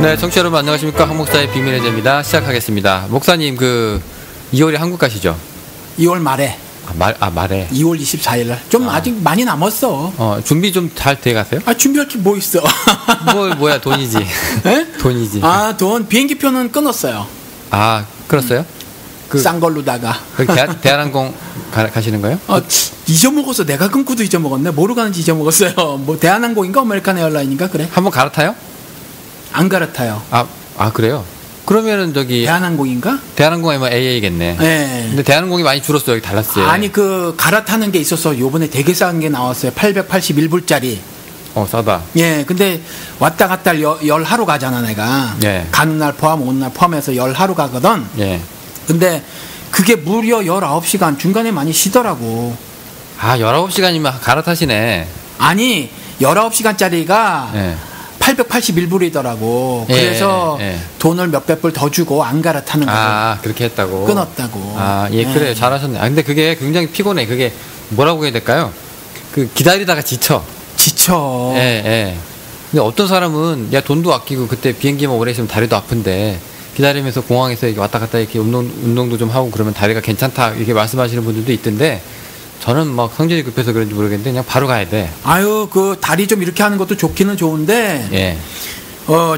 네, 청취자 여러분 안녕하십니까. 한 목사의 비밀의 제입니다. 시작하겠습니다. 목사님, 2월에 한국 가시죠? 2월 말에. 말에. 2월 24일 날. 좀 아직 많이 남았어. 준비 좀 잘 돼 가세요? 준비할 게 뭐 있어. 뭐야, 돈이지. 네? 돈이지. 돈. 비행기 표는 끊었어요. 끊었어요? 싼 걸로다가. 대한항공 가시는 거예요? 잊어먹었어. 내가 끊고도 잊어먹었네. 뭐로 가는지 잊어먹었어요. 뭐 대한항공인가 아메리칸 에어라인인가 그래? 한번 갈아타요? 안 갈아타요. 그래요? 그러면은 대한항공인가? 대한항공 아니면 AA겠네. 네. 근데 대한항공이 많이 줄었어요. 여기 달랐어요. 아니 갈아타는 게 있어서 요번에 되게 싼 게 나왔어요. 881불짜리. 싸다. 예, 근데 왔다 갔다 열 하루 가잖아 내가. 예. 가는 날 포함 온 날 포함해서 열 하루 가거든. 예. 근데 그게 무려 19시간 중간에 많이 쉬더라고. 19시간이면 갈아타시네. 아니 19시간짜리가 예. 881불이더라고. 그래서 돈을 몇백 불 더 주고 안 갈아타는 거예요. 그렇게 했다고. 끊었다고. 그래 잘하셨네. 근데 그게 굉장히 피곤해. 그게 뭐라고 해야 될까요? 기다리다가 지쳐. 예. 근데 어떤 사람은 돈도 아끼고 그때 비행기만 오래 있으면 다리도 아픈데 기다리면서 공항에서 이렇게 왔다 갔다 이렇게 운동도 좀 하고 그러면 다리가 괜찮다 이렇게 말씀하시는 분들도 있던데 저는 성질이 급해서 그런지 모르겠는데 그냥 바로 가야 돼. 다리 좀 이렇게 하는 것도 좋기는 좋은데. 예.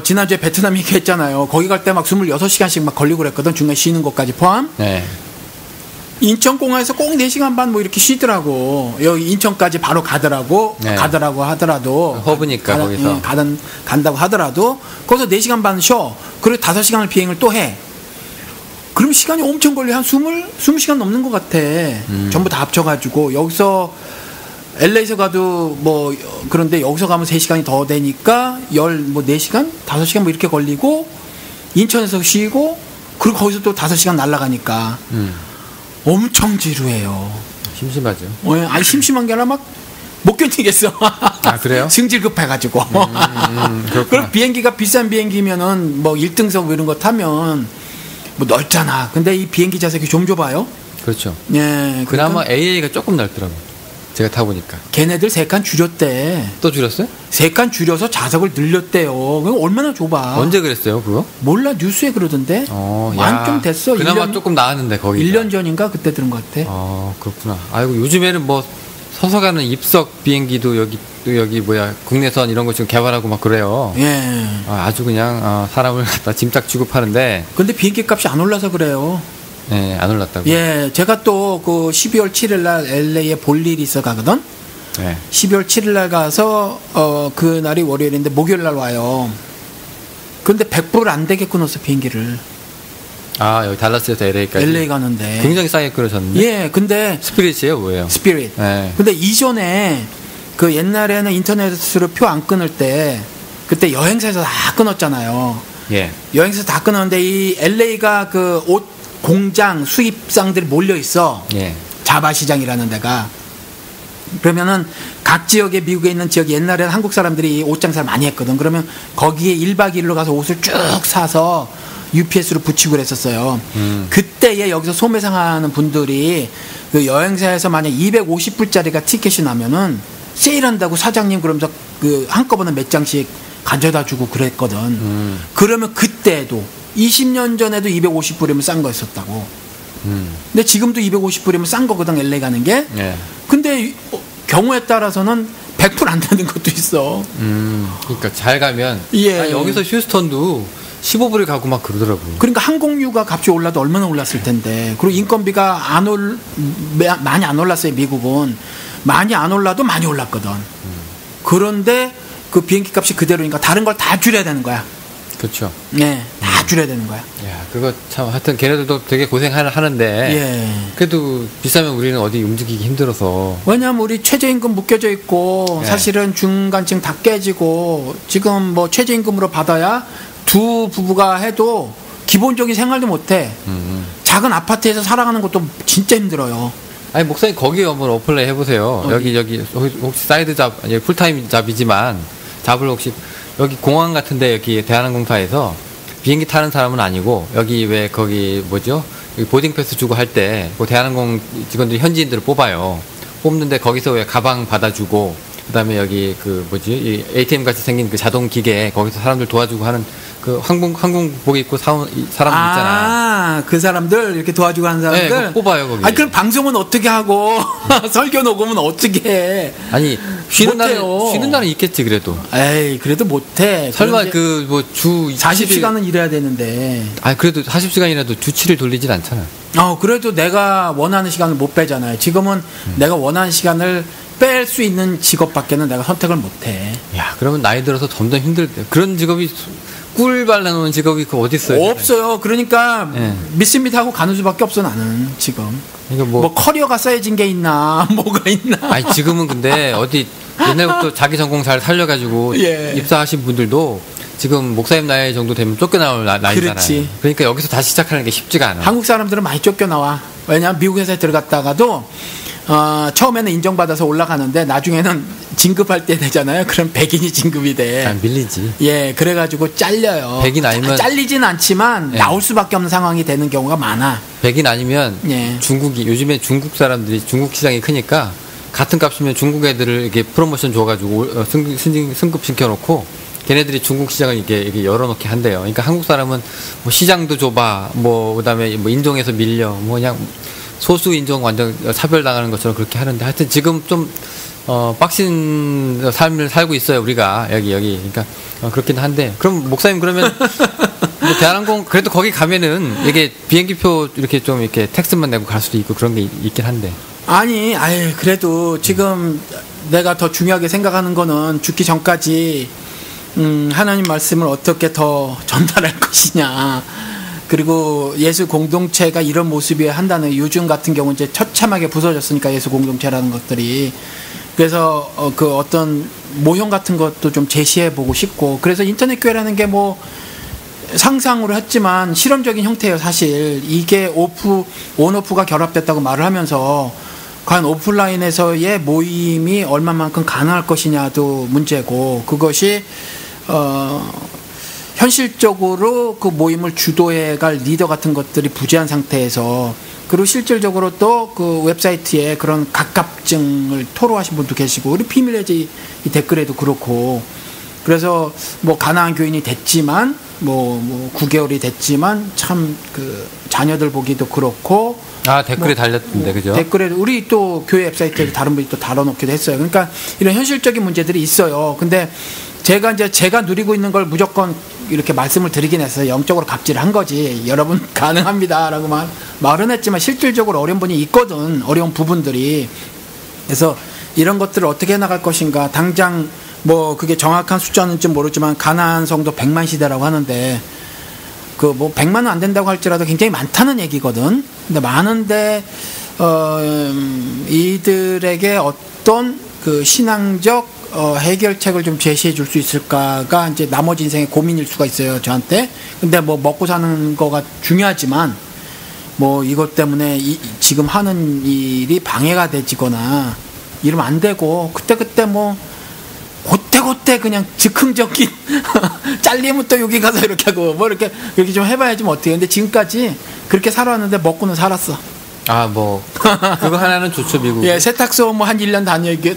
지난주에 베트남 얘기했잖아요. 거기 갈 때 26시간씩 막 걸리고 그랬거든. 중간에 쉬는 것까지 포함. 네. 인천공항에서 꼭 4시간 반 뭐 이렇게 쉬더라고. 여기 인천까지 바로 가더라고. 네. 가더라고 하더라도. 허브니까 거기서. 간다고 하더라도 거기서 4시간 반 쉬어. 그리고 5시간을 비행을 또 해. 그럼 시간이 엄청 걸려. 한 20시간 넘는 것 같아. 전부 다 합쳐가지고. 여기서 LA에서 가도 그런데 여기서 가면 3시간이 더 되니까 4시간? 5시간 뭐 이렇게 걸리고 인천에서 쉬고 그리고 거기서 또 5시간 날아가니까 엄청 지루해요. 심심하죠. 심심한 게 아니라 막 못 견디겠어. 그래요? 승질 급해가지고. 그리고 비행기가 비싼 비행기면은 1등석 이런 거 타면 넓잖아. 근데 이 비행기 좌석이 좀 좁아요. 그렇죠. 예. 그나마 AA가 조금 넓더라고. 제가 타보니까. 걔네들 3칸 줄였대. 또 줄였어요? 3칸 줄여서 좌석을 늘렸대요. 그럼 얼마나 좁아. 언제 그랬어요, 그거? 몰라, 뉴스에 그러던데. 좀 됐어. 그나마 1년, 조금 나았는데, 거기. 1년 전인가 그때 들은 것 같아. 그렇구나. 요즘에는 서서 가는 입석 비행기도 여기 국내선 이런 거 지금 개발하고 막 그래요. 예. 아주 그냥, 사람을 갖다 짐짝 취급하는데. 근데 비행기 값이 안 올라서 그래요. 네, 안 올랐다고. 예, 제가 또 12월 7일 날 LA에 볼 일이 있어 가거든. 네. 12월 7일 날 가서 그날이 월요일인데 목요일 날 와요. 근데 100불 안 되게 끊었어 비행기를. 여기 달라스에서 LA까지. LA 가는데. 굉장히 싸게 끊으셨는데. 예, 근데 스피릿이에요, 뭐예요? 스피릿. 네. 근데 이전에 옛날에는 인터넷으로 표 안 끊을 때 그때 여행사에서 다 끊었잖아요. 예. 여행사에서 다 끊었는데 이 LA가 옷 공장 수입상들이 몰려 있어. 예. 자바 시장이라는 데가. 그러면은 각 지역에 미국에 있는 지역 옛날에는 한국 사람들이 옷 장사를 많이 했거든. 그러면 거기에 1박 2일로 가서 옷을 쭉 사서 UPS로 붙이고 그랬었어요. 그때에 여기서 소매상하는 분들이 여행사에서 만약 250불짜리가 티켓이 나면은 세일한다고 사장님 그러면서 한꺼번에 몇 장씩 가져다 주고 그랬거든. 그러면 그때도 20년 전에도 250불이면 싼 거였었다고. 근데 지금도 250불이면 싼 거거든, LA 가는 게. 예. 근데 경우에 따라서는 100불 안 되는 것도 있어. 그러니까 잘 가면. 예. 여기서 휴스턴도 15불에 가고 막 그러더라고. 그러니까 항공유가 값이 올라도 얼마나 올랐을 텐데. 그리고 인건비가 많이 안 올랐어요, 미국은. 많이 안 올라도 많이 올랐거든. 그런데 그 비행기 값이 그대로니까 다른 걸 다 줄여야 되는 거야. 그렇죠. 네, 다 줄여야 되는 거야. 야, 그거 참 하여튼 걔네들도 되게 고생하는데. 예. 그래도 비싸면 우리는 어디 움직이기 힘들어서. 왜냐면 우리 최저임금 묶여져 있고 사실은 중간층 다 깨지고 지금 최저임금으로 받아야 두 부부가 해도 기본적인 생활도 못해. 작은 아파트에서 살아가는 것도 진짜 힘들어요. 아니 목사님 거기 한번 어플라이 해보세요. 여기 혹시 사이드 잡 풀타임 잡이지만 잡을 혹시 여기 공항 같은데 여기 대한항공사에서 비행기 타는 사람은 아니고 여기 왜 거기 여기 보딩 패스 주고 할 때 대한항공 직원들이 현지인들을 뽑아요. 뽑는데 거기서 왜 가방 받아주고 그다음에 여기 이 ATM 같이 생긴 그 자동 기계 거기서 사람들 도와주고 하는 그 항공복 입고 사람들 있잖아. 그 사람들 이렇게 도와주고 하는 사람들. 네, 뽑아요 거기. 아니 그럼 방송은 어떻게 하고 설교 녹음은 어떻게 해? 아니 쉬는 날은 있겠지 그래도. 에이 그래도 못해. 설마 그 뭐 주 40시간은 일해야 되는데. 아니 그래도 40시간이라도 주 7일 돌리진 않잖아. 그래도 내가 원하는 시간을 못 빼잖아요. 지금은 내가 원하는 시간을 뺄 수 있는 직업밖에는 내가 선택을 못해. 야, 그러면 나이 들어서 점점 힘들대. 그런 직업이 꿀 발라놓은 직업이 그 어디 있어요? 없어요. 그러니까 미스밋하고 가는 수밖에 없어 나는 지금. 그러니까 뭐 커리어가 쌓여진 게 있나 뭐가 있나. 아니 지금은 근데 어디 옛날부터 자기 전공 잘 살려가지고 입사하신 분들도 지금 목사님 나이 정도 되면 쫓겨나올 나이잖아요. 그렇지. 그러니까 여기서 다시 시작하는 게 쉽지가 않아. 한국 사람들은 많이 쫓겨나와. 왜냐하면 미국 회사에 들어갔다가도 처음에는 인정받아서 올라가는데 나중에는 진급할 때 되잖아요. 그럼 백인이 진급이 돼. 밀리지. 예, 그래가지고 잘려요. 백인 아니면 잘리진 않지만 나올 수밖에 없는 상황이 되는 경우가 많아. 백인 아니면 요즘에 중국 사람들이 중국 시장이 크니까 같은 값이면 중국 애들을 이렇게 프로모션 줘가지고 승급 시켜놓고 걔네들이 중국 시장을 이렇게 열어놓게 한대요. 그러니까 한국 사람은 뭐 시장도 좁아, 뭐 그다음에 뭐 인종에서 밀려, 뭐 그냥 소수 인종 완전 차별당하는 것처럼 그렇게 하는데 하여튼 지금 좀 빡신 삶을 살고 있어요 우리가 여기 그러니까 그렇긴 한데 그럼 목사님 그러면 뭐 대한항공 그래도 거기 가면은 이게 비행기표 이렇게 좀 이렇게 텍스만 내고 갈 수도 있고 그런 게 있긴 한데. 아니, 그래도 지금 내가 더 중요하게 생각하는 거는 죽기 전까지 하나님 말씀을 어떻게 더 전달할 것이냐. 그리고 예수 공동체가 이런 모습이어야 한다는, 요즘 같은 경우 이제 처참하게 부서졌으니까 예수 공동체라는 것들이. 그래서 그 어떤 모형 같은 것도 좀 제시해 보고 싶고, 그래서 인터넷 교회라는 게 뭐 상상으로 했지만 실험적인 형태예요. 사실 이게 온오프가 결합됐다고 말을 하면서 과연 오프라인에서의 모임이 얼마만큼 가능할 것이냐도 문제고, 그것이 현실적으로 그 모임을 주도해갈 리더 같은 것들이 부재한 상태에서, 그리고 실질적으로 또 그 웹사이트에 그런 갑갑증을 토로하신 분도 계시고, 우리 비밀의 이 댓글에도 그렇고, 그래서 뭐 가나안 교인이 됐지만 뭐 9개월이 됐지만 참 그 자녀들 보기도 그렇고. 댓글에 달렸던데, 그죠? 댓글에 우리 또 교회 웹사이트에 다른 분이 또 달아놓기도 했어요. 그러니까 이런 현실적인 문제들이 있어요. 근데 제가 누리고 있는 걸 무조건 이렇게 말씀을 드리긴 했어요. 영적으로 갑질한 거지. 여러분 가능합니다라고 말은 했지만 실질적으로 어려운 분이 있거든. 어려운 부분들이. 그래서 이런 것들을 어떻게 해나갈 것인가. 당장 뭐 그게 정확한 숫자는지 모르지만 가나안 성도 100만 시대라고 하는데, 그 뭐 100만은 안 된다고 할지라도 굉장히 많다는 얘기거든. 근데 많은데 이들에게 어떤 그 신앙적 해결책을 좀 제시해 줄 수 있을까가 이제 나머지 인생의 고민일 수가 있어요, 저한테. 근데 뭐 먹고 사는 거가 중요하지만 뭐 이것 때문에 지금 하는 일이 방해가 되지거나 이러면 안 되고, 그때 뭐 그때 그냥 즉흥적인 잘리면 또 여기 가서 이렇게 하고 뭐 이렇게 좀 해봐야지 뭐 어떻게. 근데 지금까지 그렇게 살아왔는데 먹고는 살았어. 뭐 그거 하나는 좋죠, 미국. 예, 세탁소 뭐 한 1년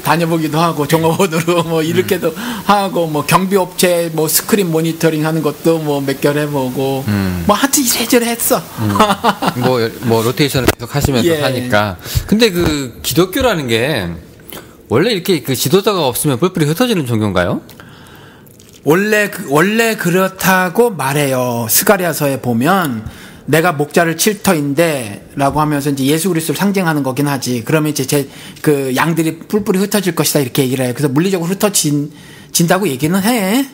다녀보기도 하고 종업원으로 뭐 이렇게도 하고, 뭐 경비업체 뭐 스크린 모니터링 하는 것도 뭐 몇 개월 해보고 뭐 하여튼 이래저래 했어. 뭐 로테이션을 계속 하시면서 하니까. 근데 그 기독교라는 게 원래 이렇게 그 지도자가 없으면 뿔뿔이 흩어지는 종교인가요? 원래 그렇다고 말해요. 스가랴서에 보면 내가 목자를 칠 터인데 라고 하면서 이제 예수 그리스도를 상징하는 거긴 하지. 그러면 이제 그 양들이 뿔뿔이 흩어질 것이다 이렇게 얘기를 해요. 그래서 물리적으로 흩어진다고 얘기는 해.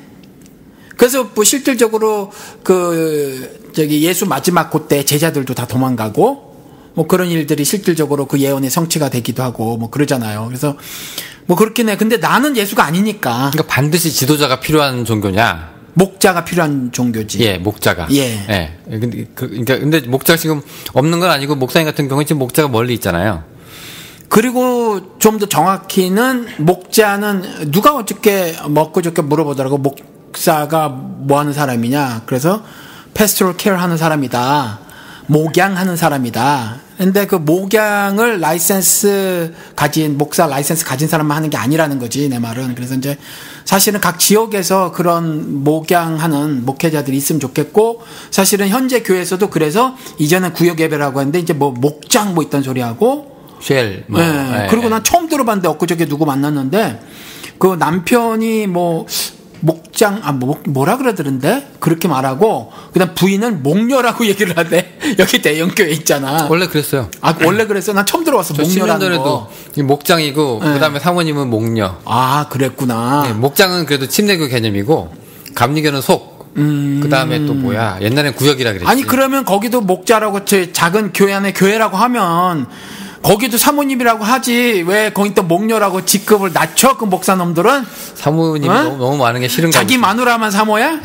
그래서 뭐 실질적으로 예수 마지막 그때 제자들도 다 도망가고 뭐 그런 일들이 실질적으로 그 예언의 성취가 되기도 하고 뭐 그러잖아요. 그래서 뭐 그렇긴 해. 근데 나는 예수가 아니니까. 그러니까 반드시 지도자가 필요한 종교냐? 목자가 필요한 종교지. 예, 목자가. 예. 근데 목자가 지금 없는 건 아니고, 목사님 같은 경우는 지금 목자가 멀리 있잖아요. 그리고 좀 더 정확히는 목자는 누가 어저께 먹고 저께 물어보더라고. 목사가 뭐 하는 사람이냐. 그래서 패스토럴 케어 하는 사람이다. 목양하는 사람이다. 근데 그 목양을 목사 라이센스 가진 사람만 하는 게 아니라는 거지, 내 말은. 그래서 이제 사실은 각 지역에서 그런 목양하는 목회자들이 있으면 좋겠고, 사실은 현재 교회에서도 그래서 이전엔 구역 예배라고 했는데 이제 뭐 목장 뭐 있던 소리하고, 쉘. 뭐. 네. 그리고 난 처음 들어봤는데 엊그저께 누구 만났는데 그 남편이 뭐 목장 뭐라 그러더런데 그렇게 말하고 그다음 부인은 목녀라고 얘기를 하대. 여기 대형교회 있잖아. 원래 그랬어요. 원래 그랬어? 난 처음 들어봤어. 목녀라는 10년 전에도 목장이고 네. 그다음에 사모님은 목녀. 그랬구나. 네, 목장은 그래도 침례교 개념이고 감리교는 속. 그다음에 또 뭐야? 옛날엔 구역이라 그랬지. 아니 그러면 거기도 목자라고 작은 교회 안에 교회라고 하면 거기도 사모님이라고 하지 왜 거기 또 목녀라고 직급을 낮춰? 그 목사놈들은 사모님이 너무 많은 게 싫은가 자기 마누라만 사모야?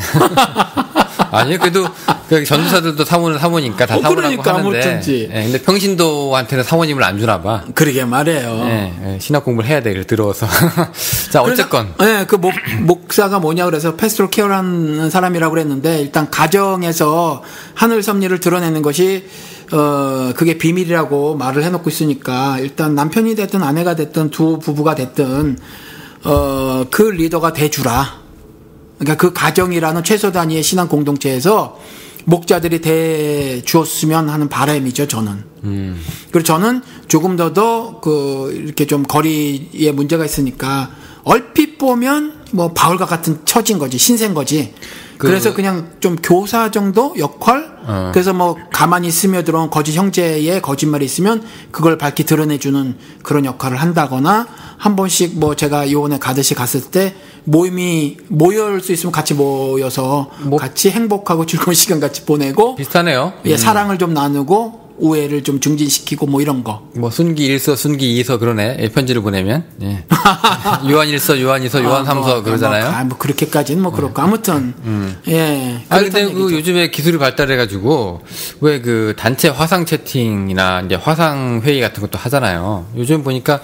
아니 그래도 그 전도사들도 사모는 사모니까 다 사모라고 그러니까, 하는데 네, 근데 평신도한테는 사모님을 안 주나 봐. 그러게 말이에요. 네, 신학 공부를 해야 돼. 들어와서. 자 어쨌건 그 목사가 뭐냐 그래서 패스토럴 케어라는 사람이라고 그랬는데 일단 가정에서 하늘 섭리를 드러내는 것이 그게 비밀이라고 말을 해놓고 있으니까 일단 남편이 됐든 아내가 됐든 두 부부가 됐든 그 리더가 돼주라. 그러니까 그 가정이라는 최소 단위의 신앙 공동체에서 목자들이 돼 주었으면 하는 바람이죠, 저는. 그리고 저는 조금 더도 이렇게 좀 거리에 문제가 있으니까 얼핏 보면 뭐 바울과 같은 처진 거지, 신생 거지. 그래서 그냥 좀 교사 정도 역할? 그래서 뭐 가만히 스며들어온 거짓 형제의 거짓말이 있으면 그걸 밝히 드러내주는 그런 역할을 한다거나 한 번씩 뭐 제가 요번에 가듯이 갔을 때 모일 수 있으면 같이 모여서 같이 행복하고 즐거운 시간 같이 보내고 비슷하네요. 예, 사랑을 좀 나누고 우애를 좀 증진시키고 뭐 이런 거. 뭐 순기 1서, 순기 2서 그러네. 예, 편지를 보내면. 예. 요한 1서, 요한 2서, 요한 3서 그러잖아요. 뭐 그렇게까지는 뭐 그렇고 아무튼 예. 근데 그 요즘에 기술이 발달해 가지고 왜 그 단체 화상 채팅이나 이제 화상 회의 같은 것도 하잖아요. 요즘 보니까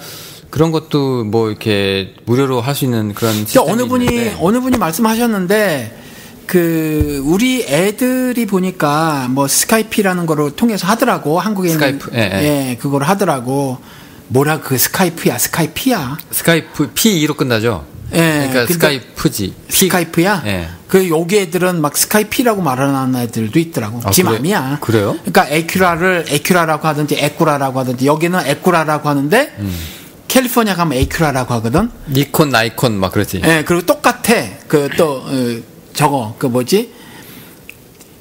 그런 것도 뭐 이렇게 무료로 할 수 있는 그런 시스템이 어느 분이 말씀하셨는데 우리 애들이 보니까 뭐 스카이피라는 거를 통해서 하더라고. 한국에 스카이프. 예, 그걸 하더라고. 뭐라 스카이프야. 스카이프 P2로 끝나죠. 예. 그러니까 스카이프지. 스카이프야? 예. 여기 애들은 막 스카이피라고 말하는 애들도 있더라고. 지 맘이야. 그래요? 그러니까 에큐라라고 하든지 에꾸라라고 하든지 여기는 에꾸라라고 하는데 캘리포니아 가면 에큐라라고 하거든. 니콘, 나이콘 막 그렇지. 예, 그리고 똑같아.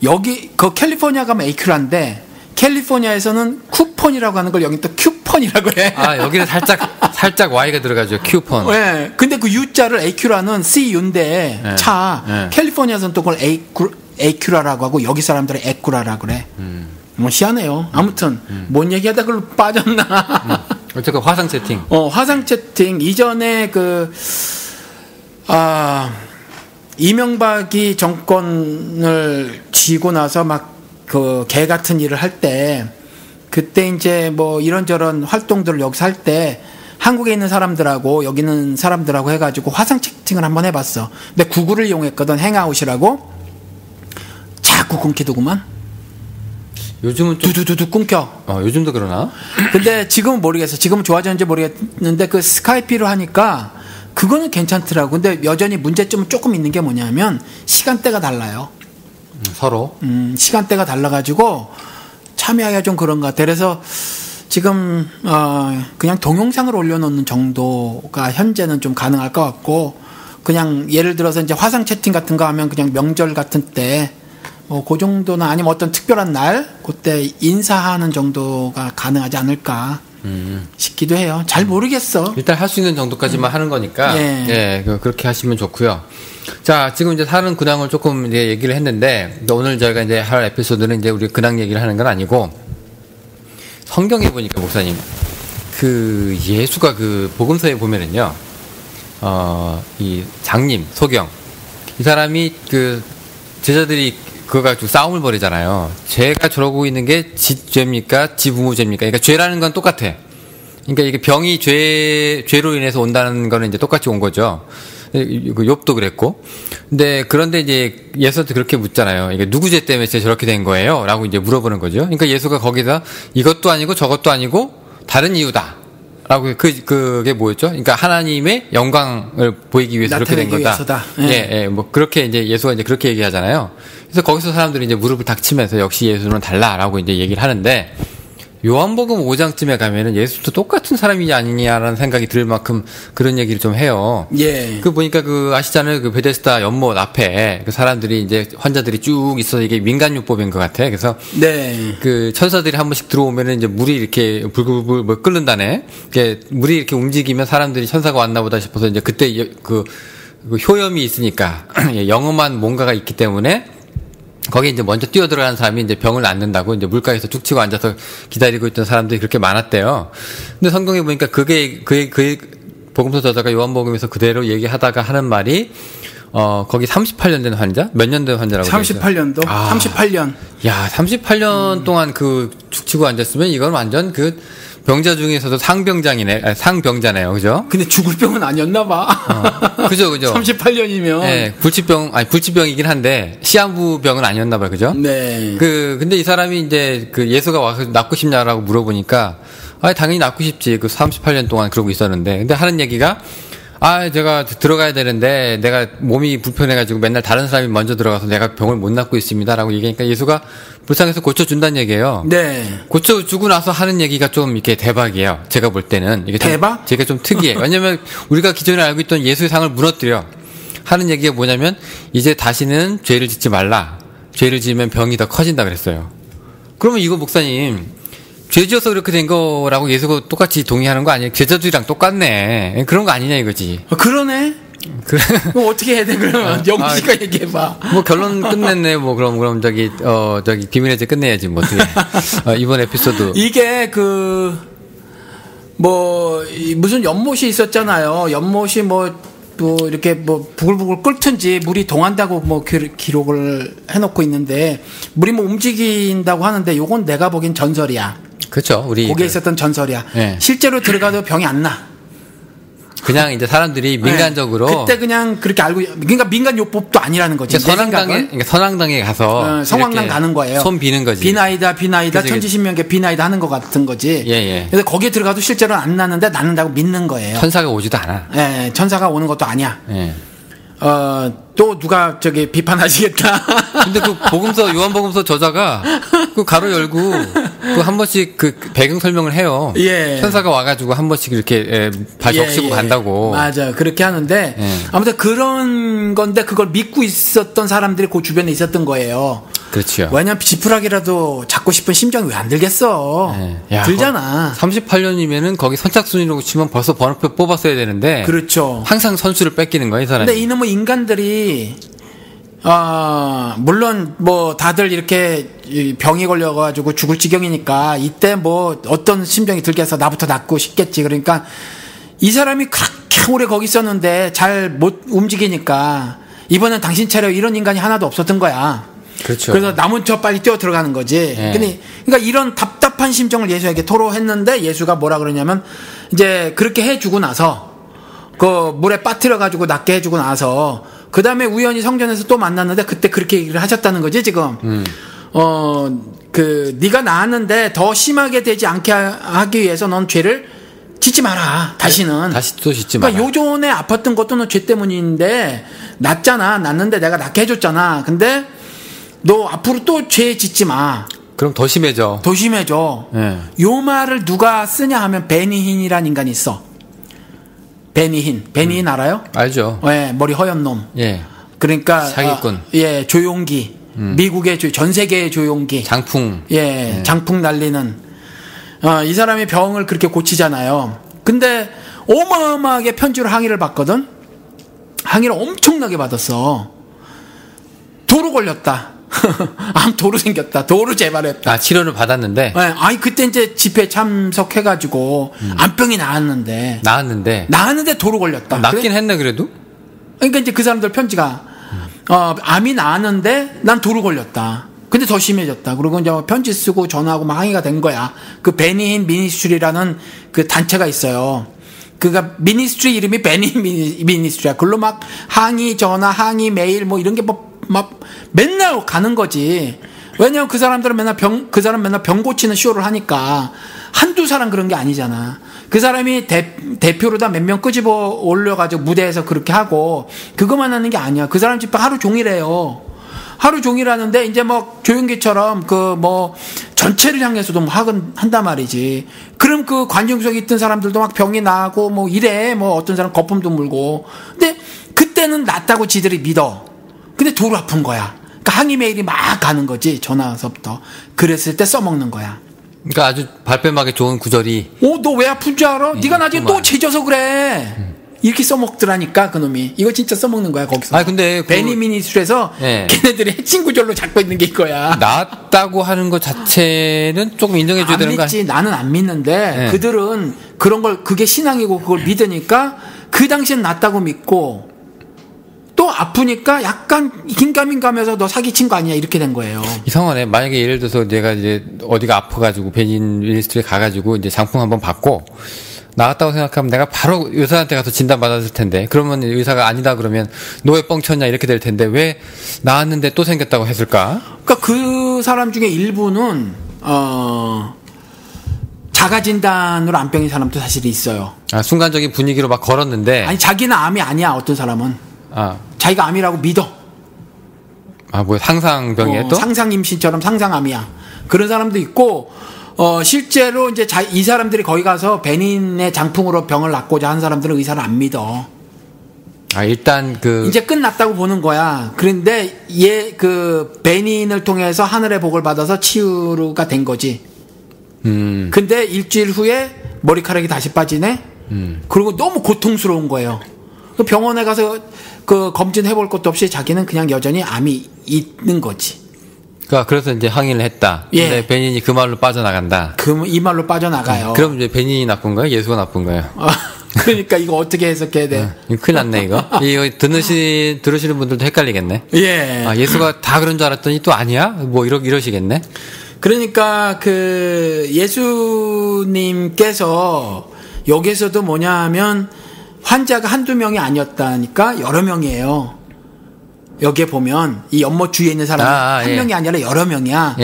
여기 캘리포니아 가면 에큐라인데 캘리포니아에서는 쿠폰이라고 하는 걸 여기 또 큐폰이라고 해. 여기는 살짝 Y가 들어가죠. 큐폰. 네. 근데 그 U자를 에큐라는 CU인데 네. 네. 캘리포니아에서는 또 그걸 에큐라라고 하고 여기 사람들은 에꾸라라고 그래. 뭐 희한해요. 아무튼 뭔 얘기하다 그걸 빠졌나. 어쨌든 화상 채팅. 화상 채팅 이전에 이명박이 정권을 쥐고 나서 막 개 같은 일을 할 때 그때 이제 뭐 이런저런 활동들을 여기서 할 때 한국에 있는 사람들하고 여기 있는 사람들하고 해가지고 화상 채팅을 한번 해봤어. 근데 구글을 이용했거든. 행아웃이라고. 자꾸 끊기더구만. 요즘은 좀 두두두두 끊겨. 요즘도 그러나? 근데 지금은 모르겠어. 지금은 좋아졌는지 모르겠는데 스카이피로 하니까 그거는 괜찮더라고. 근데 여전히 문제점은 조금 있는 게 뭐냐면 시간대가 달라요. 서로? 시간대가 달라가지고 참여하기가 좀 그런 것 같아. 그래서 지금 그냥 동영상을 올려놓는 정도가 현재는 좀 가능할 것 같고 그냥 예를 들어서 이제 화상 채팅 같은 거 하면 그냥 명절 같은 때 그 정도나 아니면 어떤 특별한 날 그때 인사하는 정도가 가능하지 않을까 싶기도 해요. 잘 모르겠어. 일단 할 수 있는 정도까지만 하는 거니까 예, 그렇게 하시면 좋고요. 자, 지금 이제 다른 근황을 조금 이제 얘기를 했는데 오늘 저희가 이제 할 에피소드는 이제 우리 근황 얘기를 하는 건 아니고 성경에 보니까 목사님 예수가 복음서에 보면은요 이 장님 소경 이 사람이 제자들이 그거 가지고 싸움을 벌이잖아요. 죄가 저러고 있는 게 지죄입니까? 지부모죄입니까? 그러니까 죄라는 건 똑같아. 그러니까 이게 병이 죄로 인해서 온다는 거는 이제 똑같이 온 거죠. 욥도 그랬고. 근데 그런데 이제 예수한테 그렇게 묻잖아요. 이게 누구 죄 때문에 저렇게 된 거예요? 라고 이제 물어보는 거죠. 그러니까 예수가 거기다 이것도 아니고 저것도 아니고 다른 이유다. 라고 그게 뭐였죠? 그러니까 하나님의 영광을 보이기 위해서 그렇게 된 거다. 예, 뭐 그렇게 이제 예수가 이제 그렇게 얘기하잖아요. 그래서 거기서 사람들이 이제 무릎을 닥치면서 역시 예수는 달라라고 이제 얘기를 하는데 요한복음 5장쯤에 가면은 예수도 똑같은 사람이냐 아니냐라는 생각이 들 만큼 그런 얘기를 좀 해요. 예. 그 보니까 아시잖아요. 그 베데스다 연못 앞에 그 사람들이 이제 환자들이 쭉 있어서 이게 민간요법인 것 같아. 그래서 네. 그 천사들이 한 번씩 들어오면은 이제 물이 이렇게 불불불 뭐 끓는다네. 이게 물이 이렇게 움직이면 사람들이 천사가 왔나 보다 싶어서 이제 그때 그 효염이 있으니까 영험한 뭔가가 있기 때문에 거기 이제 먼저 뛰어들어가는 사람이 이제 병을 앓는다고 이제 물가에서 쭉 치고 앉아서 기다리고 있던 사람들이 그렇게 많았대요. 근데 성경에 보니까 그게 복음서 저자가 요한복음에서 그대로 얘기하다가 하는 말이 거기 38년 된 환자? 몇 년 된 환자라고 38년도? 38년. 야, 38년 동안 죽 치고 앉았으면 이건 완전 병자 중에서도 상병자네요. 그죠? 근데 죽을 병은 아니었나 봐. 그죠. 38년이면. 네, 불치병이긴 한데, 시한부병은 아니었나 봐요. 그죠? 네. 근데 이 사람이 이제 예수가 와서 낫고 싶냐라고 물어보니까, 당연히 낫고 싶지. 38년 동안 그러고 있었는데. 근데 하는 얘기가, 제가 들어가야 되는데, 내가 몸이 불편해가지고 맨날 다른 사람이 먼저 들어가서 내가 병을 못 낫고 있습니다라고 얘기하니까 예수가 불쌍해서 고쳐준다는 얘기예요. 네. 고쳐주고 나서 하는 얘기가 좀 이렇게 대박이에요. 제가 볼 때는. 이게 대박? 제가 좀 특이해요. 왜냐면 우리가 기존에 알고 있던 예수의 상을 무너뜨려. 하는 얘기가 뭐냐면, 이제 다시는 죄를 짓지 말라. 죄를 지으면 병이 더 커진다 그랬어요. 그러면 이거 목사님, 죄 지어서 그렇게 된 거라고 예수가 똑같이 동의하는 거 아니에요? 제자들이랑 똑같네. 그런 거 아니냐 이거지. 그러네? 그럼 어떻게 해야 돼, 그러면? 영국 씨가 얘기해봐. 뭐 결론 끝냈네. 뭐 그럼 저기 비밀의 제 끝내야지. 뭐 어떻게. 이번 에피소드. 이게 무슨 연못이 있었잖아요. 연못이 이렇게 부글부글 끓든지 물이 동한다고 기록을 해놓고 있는데, 물이 움직인다고 하는데, 요건 내가 보기엔 전설이야. 그렇죠. 거기에 있었던 전설이야. 네. 실제로 들어가도 병이 안 나. 그냥 이제 사람들이 민간적으로. 네. 그때 그냥 그렇게 알고, 그러니까 민간요법도 아니라는 거지. 선왕당에 가서. 성황당 가는 거예요. 손 비는 거지. 비나이다, 천지신명계 비나이다 하는 것 같은 거지. 예. 그래서 거기에 들어가도 실제로는 안 나는데 낫는다고 믿는 거예요. 천사가 오지도 않아. 예, 천사가 오는 것도 아니야. 예. 또 누가 비판하시겠다. 근데 복음서, 요한복음서 저자가 가로 열고 한 번씩 배경 설명을 해요. 예. 천사가 와가지고 한 번씩 이렇게 발 적시고 간다고. 맞아. 그렇게 하는데 아무튼 그런 건데 그걸 믿고 있었던 사람들이 그 주변에 있었던 거예요. 그렇죠. 왜냐면 지푸라기라도 잡고 싶은 심정이 왜 안 들겠어. 야, 들잖아. 38년이면은 거기 선착순이라고 치면 벌써 번호표 뽑았어야 되는데. 그렇죠. 항상 선수를 뺏기는 거야, 이 사람이. 근데 이놈의 인간들이 물론 다들 이렇게 병이 걸려가지고 죽을 지경이니까 이때 어떤 심정이 들겠어. 나부터 낫고 싶겠지. 그러니까 이 사람이 그렇게 오래 거기 있었는데 잘 못 움직이니까 이번엔 당신 차려. 이런 인간이 하나도 없었던 거야. 그렇죠. 그래서 남은 척 빨리 뛰어 들어가는 거지. 네. 그러니까 이런 답답한 심정을 예수에게 토로했는데 예수가 뭐라 그러냐면 이제 그렇게 해주고 나서 물에 빠뜨려가지고 낫게 해주고 나서 그 다음에 우연히 성전에서 또 만났는데 그때 그렇게 얘기를 하셨다는 거지 지금. 네가 나았는데 더 심하게 되지 않게 하기 위해서 넌 죄를 짓지 마라. 다시는. 다시 또 짓지 마라. 그러니까 요전에 아팠던 것도 너 죄 때문인데 낫는데 내가 낫게 해줬잖아. 근데 너 앞으로 또 죄 짓지 마. 그럼 더 심해져. 네. 요 말을 누가 쓰냐 하면 베니힌이라는 인간이 있어. 베니힌 알아요? 알죠. 네, 머리 허연 놈. 예. 그러니까 사기꾼. 조용기. 미국의 전 세계의 조용기. 장풍. 예, 장풍 날리는. 이 사람이 병을 그렇게 고치잖아요. 근데 어마어마하게 편지로 항의를 받거든. 항의를 엄청나게 받았어. 도로 걸렸다. 도로 생겼다. 도로 재발했다. 치료를 받았는데. 네, 그때 이제 집회에 참석해가지고 암병이 나았는데 도로 걸렸다. 낫긴 했네 그래도. 그러니까 이제 그 사람들 편지가 암이 나았는데 난 도로 걸렸다. 근데 더 심해졌다. 그리고 이제 편지 쓰고 전화하고 막 항의가 된 거야. 그 베니힌 미니스트리라는 그 단체가 있어요. 그가 미니스트리 이름이 베니 미니스트리야. 그걸로 막 항의 전화, 항의 메일 뭐 이런 게 막 맨날 가는 거지. 왜냐면 그 사람들은 그 사람 맨날 병 고치는 쇼를 하니까 한두 사람 그런 게 아니잖아. 그 사람이 대표로 다 몇 명 끄집어 올려가지고 무대에서 그렇게 하고 그것만 하는 게 아니야. 그 사람 집회 하루 종일 해요. 하루 종일 하는데 이제 뭐 조용기처럼 그 뭐 전체를 향해서도 뭐 한단 말이지. 그럼 그 관중석에 있던 사람들도 막 병이 나고 뭐 이래. 뭐 어떤 사람 거품도 물고. 근데 그때는 낫다고 지들이 믿어. 근데 도로 아픈 거야. 그러니까 항의 메일이 막 가는 거지. 전화 와서부터. 그랬을 때 써먹는 거야. 그러니까 아주 발뺌하기 좋은 구절이. 너 왜 아픈 줄 알아? 네가 나중에 또 죄져서 그래. 이렇게 써먹더라니까 그놈이. 이거 진짜 써먹는 거야 거기서. 아 근데 베니 미니스트리에서 걔네들이 핵심 구절로 잡고 있는 게 이거야. 낫다고 하는 것 자체는 조금 인정해줘야 되는 거야. 안 믿지. 나는 안 믿는데 그들은 그런 걸 그게 신앙이고 그걸 믿으니까 그 당시엔 낫다고 믿고 또 아프니까 약간 긴가민가면서 너 사기친 거 아니야 이렇게 된 거예요. 이상하네. 만약에 예를 들어서 내가 이제 어디가 아파가지고 베닌 미니스트리 가가지고 이제 장풍 한번 받고 나왔다고 생각하면 내가 바로 의사한테 가서 진단 받았을 텐데 그러면 의사가 아니다 그러면 너 왜 뻥쳤냐 이렇게 될 텐데 왜 나왔는데 또 생겼다고 했을까? 그러니까 그 사람 중에 일부는 자가 진단으로 암병인 사람도 사실 있어요. 아 순간적인 분위기로 막 걸었는데 아니 자기는 암이 아니야. 어떤 사람은 자기가 암이라고 믿어. 뭐 상상병이에 또? 상상 임신처럼 상상암이야. 그런 사람도 있고 실제로 이제 이 사람들이 거기 가서 베닌의 장풍으로 병을 낫고자 한 사람들은 의사를 안 믿어. 일단 이제 끝났다고 보는 거야. 그런데 그 베닌을 통해서 하늘의 복을 받아서 치유가 된 거지. 근데 일주일 후에 머리카락이 다시 빠지네. 그리고 너무 고통스러운 거예요. 병원에 가서 그 검진해 볼 것도 없이 자기는 그냥 여전히 암이 있는 거지. 그래서 이제 항의를 했다. 근데 베닌이 그 말로 빠져나간다. 이 말로 빠져나가요. 그럼 이제 베닌이 나쁜 거야? 예수가 나쁜 거야? 그러니까 이거 어떻게 해석해야 돼? 큰일 났네 이거. 이거 들으시는 분들도 헷갈리겠네. 예수가 다 그런 줄 알았더니 또 아니야? 뭐 이러시겠네. 그러니까 그 예수님께서 여기서도 뭐냐 하면 환자가 한두 명이 아니었다니까 여러 명이에요. 여기에 보면 이 연못 주위에 있는 사람이 한 명이 아니라 여러 명이야.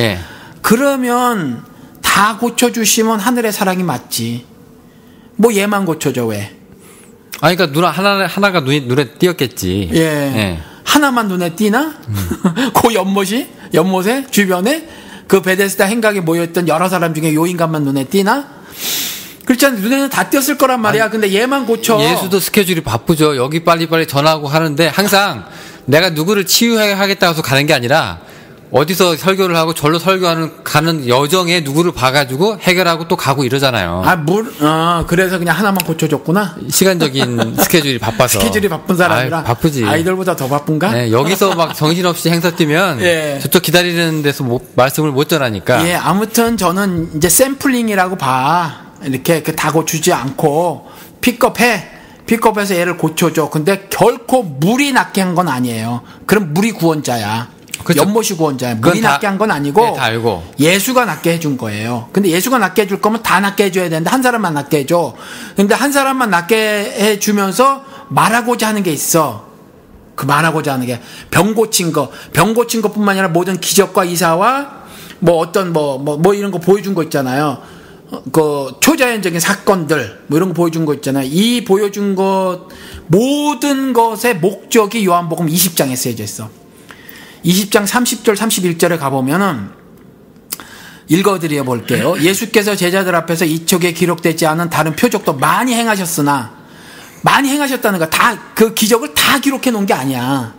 그러면 다 고쳐주시면 하늘의 사랑이 맞지. 뭐 얘만 고쳐줘 왜? 그러니까 하나가 눈에 띄었겠지. 하나만 눈에 띄나? 그 연못에 주변에 그 베데스다 행각에 모여있던 여러 사람 중에 요 인간만 눈에 띄나? 그렇지 않아. 눈에는 다 띄었을 거란 말이야. 근데 얘만 고쳐. 예수도 스케줄이 바쁘죠. 여기 빨리빨리 전화하고 하는데 항상 내가 누구를 치유하겠다고 해서 가는 게 아니라 어디서 설교를 하고 절로 가는 여정에 누구를 봐가지고 해결하고 또 가고 이러잖아요. 그래서 그냥 하나만 고쳐줬구나. 시간적인 스케줄이 바빠서. 스케줄이 바쁜 사람이라. 바쁘지. 아이들보다 더 바쁜가? 여기서 막 정신없이 행사 뛰면 저쪽 기다리는 데서 말씀을 못 전하니까. 아무튼 저는 이제 샘플링이라고 봐. 이렇게 다 고치지 않고 픽업해서 얘를 고쳐줘. 근데 결코 물이 낫게 한 건 아니에요. 그럼 물이 구원자야. 그렇죠. 연못이 구원자야. 물이 낫게 한 건 아니고 다 알고. 예수가 낫게 해준 거예요. 근데 예수가 낫게 해줄 거면 다 낫게 해줘야 되는데 한 사람만 낫게 해줘. 근데 한 사람만 낫게 해주면서 말하고자 하는 게 있어. 그 말하고자 하는 게 병 고친 것뿐만 아니라 모든 기적과 이사와 뭐 어떤 뭐 이런 거 보여준 거 있잖아요. 그 초자연적인 사건들 뭐 이런 거 보여준 거 있잖아요. 이 보여준 것 모든 것의 목적이 요한복음 20장에 쓰여져 있어. 20장 30절 31절에 가보면은 읽어드려 볼게요. 예수께서 제자들 앞에서 이쪽에 기록되지 않은 다른 표적도 많이 행하셨으나 많이 행하셨다는 거 다 그 기적을 다 기록해 놓은 게 아니야.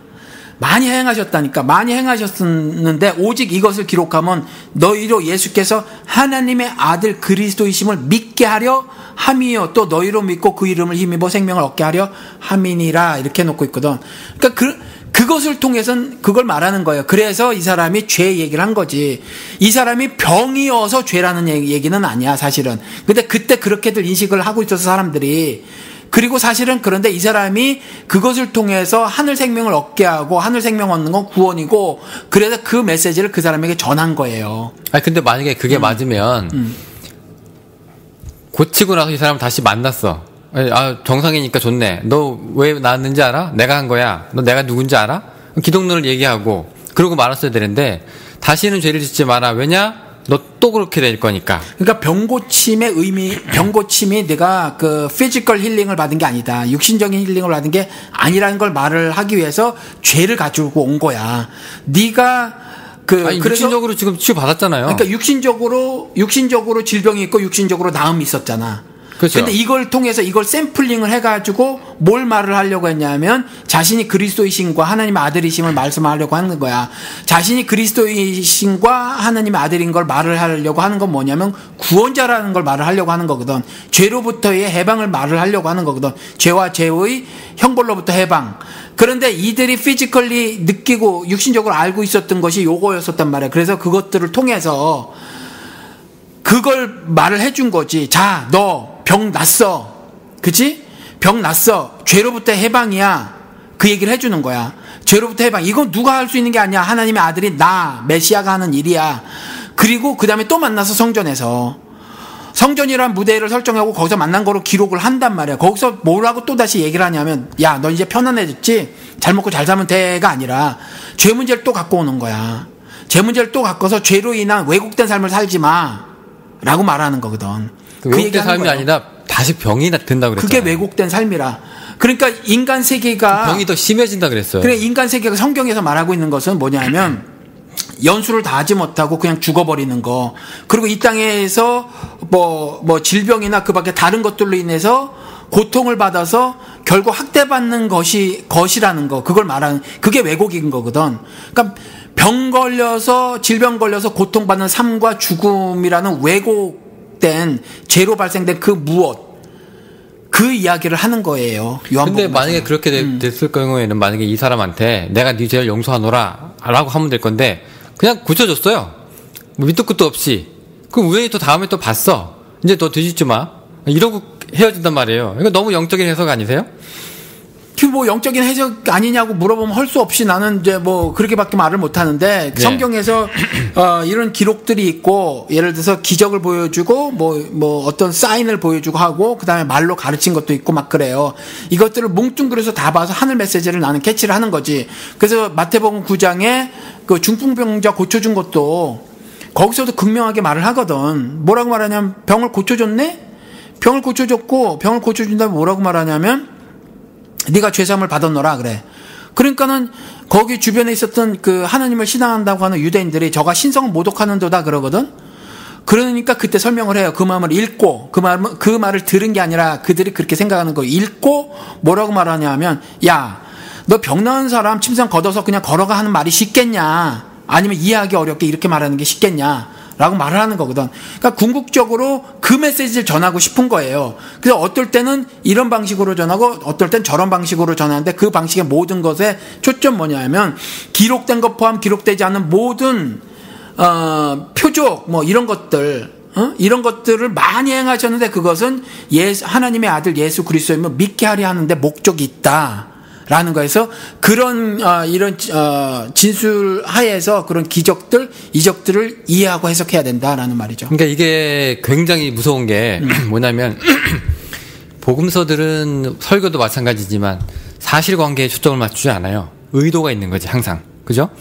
많이 행하셨다니까. 많이 행하셨는데 오직 이것을 기록하면 너희로 예수께서 하나님의 아들 그리스도이심을 믿게 하려 함이요 또 너희로 믿고 그 이름을 힘입어 생명을 얻게 하려 함이니라 이렇게 해놓고 있거든. 그러니까 그것을 통해서는 그걸 말하는 거예요. 그래서 이 사람이 죄 얘기를 한 거지. 이 사람이 병이어서 죄라는 얘기는 아니야 사실은. 근데 그때 그렇게들 인식을 하고 있어서 사람들이. 그리고 사실은 그런데 이 사람이 그것을 통해서 하늘 생명을 얻게 하고 하늘 생명 얻는 건 구원이고 그래서 그 메시지를 그 사람에게 전한 거예요. 근데 만약에 그게 맞으면 고치고 나서 이 사람 다시 만났어. 정상이니까 좋네. 너 왜 나왔는지 알아? 내가 한 거야. 너 내가 누군지 알아? 기독론을 얘기하고 그러고 말았어야 되는데 다시는 죄를 짓지 마라. 왜냐? 너 또 그렇게 될 거니까. 그러니까 병고침이 내가 그 피지컬 힐링을 받은 게 아니다. 육신적인 힐링을 받은 게 아니라는 걸 말을 하기 위해서 죄를 가지고 온 거야. 네가 그래서 육신적으로 지금 치유 받았잖아요. 그러니까 육신적으로 질병이 있고 육신적으로 나음이 있었잖아. 그렇죠. 근데 이걸 통해서 이걸 샘플링을 해가지고 뭘 말을 하려고 했냐면 자신이 그리스도이신과 하나님의 아들이심을 말씀하려고 하는 거야. 자신이 그리스도이신과 하나님의 아들인 걸 말을 하려고 하는 건 뭐냐면 구원자라는 걸 말을 하려고 하는 거거든. 죄로부터의 해방을 말을 하려고 하는 거거든. 죄와 죄의 형벌로부터 해방. 그런데 이들이 피지컬리 느끼고 육신적으로 알고 있었던 것이 요거였었단 말이야. 그래서 그것들을 통해서 그걸 말을 해준 거지. 자, 너 병 났어. 그치? 병 났어. 죄로부터 해방이야. 그 얘기를 해주는 거야. 죄로부터 해방. 이건 누가 할 수 있는 게 아니야. 하나님의 아들이 나, 메시아가 하는 일이야. 그리고 그 다음에 또 만나서 성전이란 무대를 설정하고 거기서 만난 거로 기록을 한단 말이야. 거기서 뭐라고 또 다시 얘기를 하냐면, 야, 너 이제 편안해졌지? 잘 먹고 잘 살면 돼가 아니라 죄 문제를 또 갖고 오는 거야. 죄 문제를 또 갖고서 죄로 인한 왜곡된 삶을 살지 마. 라고 말하는 거거든. 그 왜곡된 삶이 거예요. 아니라 다시 병이 든다 그랬잖아요. 그게 왜곡된 삶이라. 그러니까 인간 세계가 병이 더 심해진다 그랬어요. 그래, 인간 세계가 성경에서 말하고 있는 것은 뭐냐면 연수를 다 하지 못하고 그냥 죽어버리는 거. 그리고 이 땅에서 뭐 질병이나 그 밖에 다른 것들로 인해서 고통을 받아서 결국 학대받는 것이라는 거. 그걸 말하는, 그게 왜곡인 거거든. 그러니까 질병 걸려서 고통받는 삶과 죽음이라는 왜곡된 죄로 발생된 그 이야기를 하는 거예요. 근데 만약에 그렇게 됐을 경우에는 만약에 이 사람한테 내가 네 죄를 용서하노라 라고 하면 될 건데 그냥 고쳐줬어요. 뭐 밑도 끝도 없이. 그럼 우연히 또 다음에 또 봤어. 이제 너 뒤집지 마. 이러고 헤어진단 말이에요. 이거 너무 영적인 해석 아니세요? 뭐 영적인 해석 아니냐고 물어보면 할 수 없이 나는 이제 뭐 그렇게밖에 말을 못 하는데 네. 성경에서 이런 기록들이 있고 예를 들어서 기적을 보여주고 뭐 어떤 사인을 보여주고 하고 그다음에 말로 가르친 것도 있고 막 그래요. 이것들을 뭉뚱그려서 다 봐서 하늘 메시지를 나는 캐치를 하는 거지. 그래서 마태복음 9장에 그 중풍병자 고쳐준 것도 거기서도 극명하게 말을 하거든. 뭐라고 말하냐면 병을 고쳐줬네? 병을 고쳐줬고 병을 고쳐준다면 뭐라고 말하냐면 네가 죄사함을 받았노라 그래. 그러니까는 거기 주변에 있었던 그 하나님을 신앙한다고 하는 유대인들이 저가 신성을 모독하는도다 그러거든. 그러니까 그때 설명을 해요. 그 마음을 읽고 그 말을 들은 게 아니라 그들이 그렇게 생각하는 거 읽고 뭐라고 말하냐면 야, 너 병 나은 사람 침상 걷어서 그냥 걸어가 하는 말이 쉽겠냐? 아니면 이해하기 어렵게 이렇게 말하는 게 쉽겠냐? 라고 말을 하는 거거든. 그러니까 궁극적으로 그 메시지를 전하고 싶은 거예요. 그래서 어떨 때는 이런 방식으로 전하고 어떨 땐 저런 방식으로 전하는데 그 방식의 모든 것에 초점 뭐냐면 기록된 것 포함 기록되지 않은 모든 표적 뭐 이런 것들 이런 것들을 많이 행하셨는데 그것은 하나님의 아들 예수 그리스도임을 믿게 하려 하는데 목적이 있다. 라는 거에서 그런 이런 진술 하에서 그런 기적들 이적들을 이해하고 해석해야 된다라는 말이죠. 그러니까 이게 굉장히 무서운 게 뭐냐면 복음서들은 설교도 마찬가지지만 사실관계에 초점을 맞추지 않아요. 의도가 있는 거지 항상. 그죠?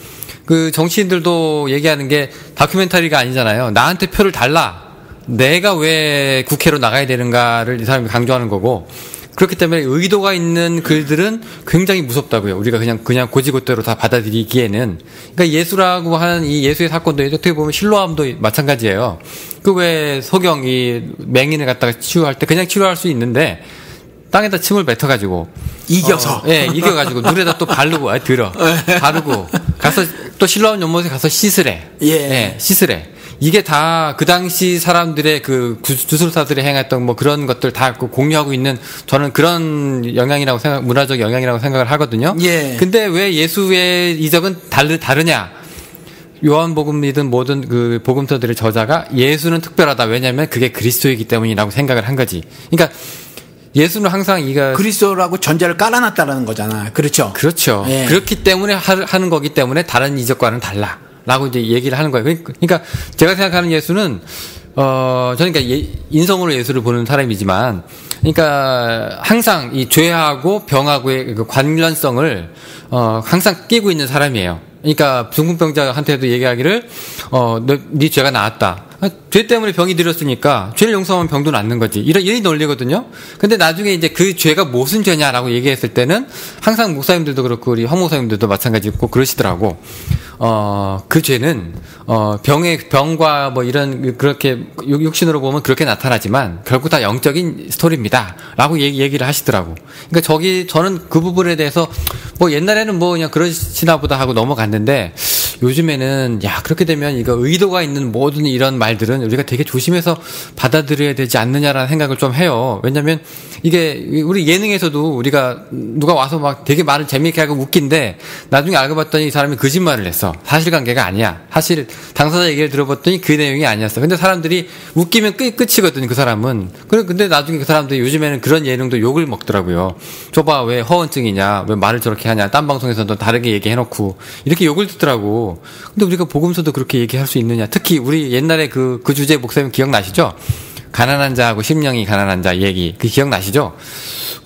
그 정치인들도 얘기하는 게 다큐멘터리가 아니잖아요. 나한테 표를 달라. 내가 왜 국회로 나가야 되는가를 이 사람이 강조하는 거고. 그렇기 때문에 의도가 있는 글들은 굉장히 무섭다고요. 우리가 그냥 고지고대로 다 받아들이기에는. 그러니까 예수라고 하는 이 예수의 사건도 어떻게 보면 실로암도 마찬가지예요. 그 왜 소경 이 맹인을 갖다가 치유할 때 그냥 치료할 수 있는데 땅에다 침을 뱉어가지고 이겨서 이겨가지고 물에다 또 바르고 바르고 가서 또 실로암 연못에 가서 씻으래. 씻으래. 이게 다 그 당시 사람들의 그 주술사들이 행했던 뭐 그런 것들 다 공유하고 있는 저는 그런 문화적 영향이라고 생각을 하거든요. 예. 근데 왜 예수의 이적은 다르냐? 요한복음이든 모든 그 복음서들의 저자가 예수는 특별하다. 왜냐하면 그게 그리스도이기 때문이라고 생각을 한 거지. 그러니까 예수는 항상 그리스도라고 전제를 깔아놨다라는 거잖아. 그렇죠. 그렇죠. 예. 그렇기 때문에 하는 거기 때문에 다른 이적과는 달라. 라고 이제 얘기를 하는 거예요. 그러니까 제가 생각하는 예수는 저는 그러니까 인성으로 예수를 보는 사람이지만, 그러니까 항상 이 죄하고 병하고의 그 관련성을 항상 끼고 있는 사람이에요. 그러니까 중풍병자한테도 얘기하기를 네 죄가 나았다. 죄 때문에 병이 들었으니까 죄를 용서하면 병도 낫는 거지. 이런 논리거든요. 근데 나중에 이제 그 죄가 무슨 죄냐라고 얘기했을 때는 항상 목사님들도 그렇고 우리 황 목사님들도 마찬가지고 그러시더라고. 그 죄는 병과 뭐 이런 그렇게 육신으로 보면 그렇게 나타나지만 결국 다 영적인 스토리입니다라고 얘기를 하시더라고. 그러니까 저는 그 부분에 대해서 뭐 옛날에는 뭐 그냥 그러시나 보다 하고 넘어갔는데, 요즘에는 그렇게 되면 이거 의도가 있는 모든 이런 말들은 우리가 되게 조심해서 받아들여야 되지 않느냐라는 생각을 좀 해요. 왜냐면 이게 우리 예능에서도 우리가 누가 와서 막 되게 말을 재미있게 하고 웃긴데 나중에 알고 봤더니 이 사람이 거짓말을 했어. 사실관계가 아니야. 사실 당사자 얘기를 들어봤더니 그 내용이 아니었어. 근데 사람들이 웃기면 끝이거든, 그 사람은. 근데 나중에 그 사람들이 요즘에는 그런 예능도 욕을 먹더라고요. 저봐, 왜 허언증이냐, 왜 말을 저렇게 하냐, 딴 방송에서도 다르게 얘기해놓고 이렇게 욕을 듣더라고. 근데 우리가 복음서도 그렇게 얘기할 수 있느냐. 특히 우리 옛날에 그 주제 목사님 기억나시죠? 가난한 자하고 심령이 가난한 자 얘기, 그 기억나시죠?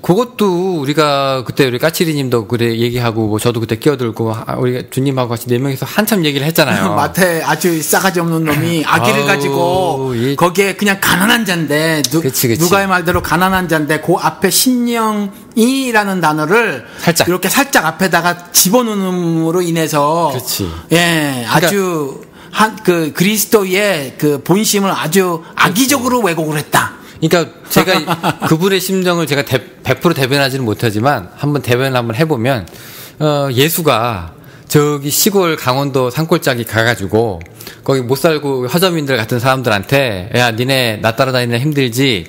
그것도 우리가 그때 우리 까치리님도 그래 얘기하고 뭐 저도 그때 끼어들고 우리 주님하고 같이 4명이서 한참 얘기를 했잖아요. 마태 아주 싸가지 없는 놈이 아기를 가지고 거기에 그냥 가난한 자인데 그치. 누가의 말대로 가난한 자인데 그 앞에 심령이라는 단어를 이렇게 살짝 앞에다가 집어넣음으로 인해서 그렇지. 예, 아주 그 그리스도의 그 본심을 아주 악의적으로 왜곡을 했다. 그러니까 제가 그분의 심정을 제가 100% 대변하지는 못하지만 한번 대변을 한번 해보면, 예수가 저기 시골 강원도 산골짜기 가가지고 거기 못 살고 허저민들 같은 사람들한테 야, 니네 나 따라다니는 힘들지,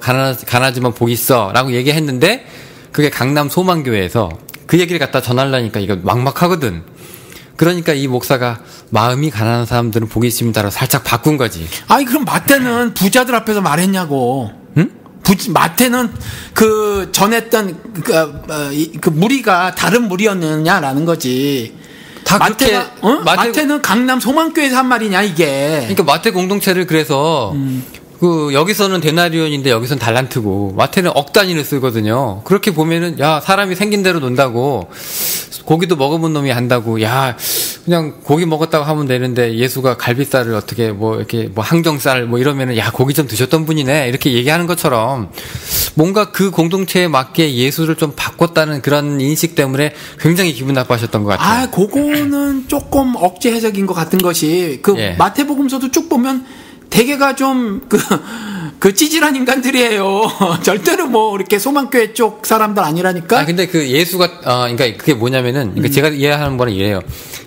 가난하지만 복 있어 라고 얘기했는데, 그게 강남 소망교회에서 그 얘기를 갖다 전하려니까 이거 막막하거든. 그러니까 이 목사가 마음이 가난한 사람들은 복이 있습니다라고 살짝 바꾼 거지. 아니, 그럼 마태는 부자들 앞에서 말했냐고. 응? 마태는 그 전했던 그 무리가 다른 무리였느냐라는 거지. 다 마태가 마태는 강남 소망교회에서 한 말이냐 이게. 그러니까 마태 공동체를 그래서 그 여기서는 데나리온인데 여기서는 달란트고 마태는 억 단위를 쓰거든요. 그렇게 보면은 야, 사람이 생긴 대로 논다고, 고기도 먹어본 놈이 한다고, 야, 그냥 고기 먹었다고 하면 되는데 예수가 갈비살을 어떻게 뭐 이렇게 뭐 항정살 뭐 이러면은 야, 고기 좀 드셨던 분이네 이렇게 얘기하는 것처럼 뭔가 그 공동체에 맞게 예수를 좀 바꿨다는 그런 인식 때문에 굉장히 기분 나빠하셨던 것 같아요. 아, 그거는 조금 억지 해석인 것 같은 것이 마태복음서도 쭉 보면 대개가 좀 그 찌질한 인간들이에요. 절대로 뭐 이렇게 소망교회 쪽 사람들 아니라니까. 근데 그 예수가 그러니까 그게 뭐냐면은, 그러니까 제가 이해하는 거는 이래요.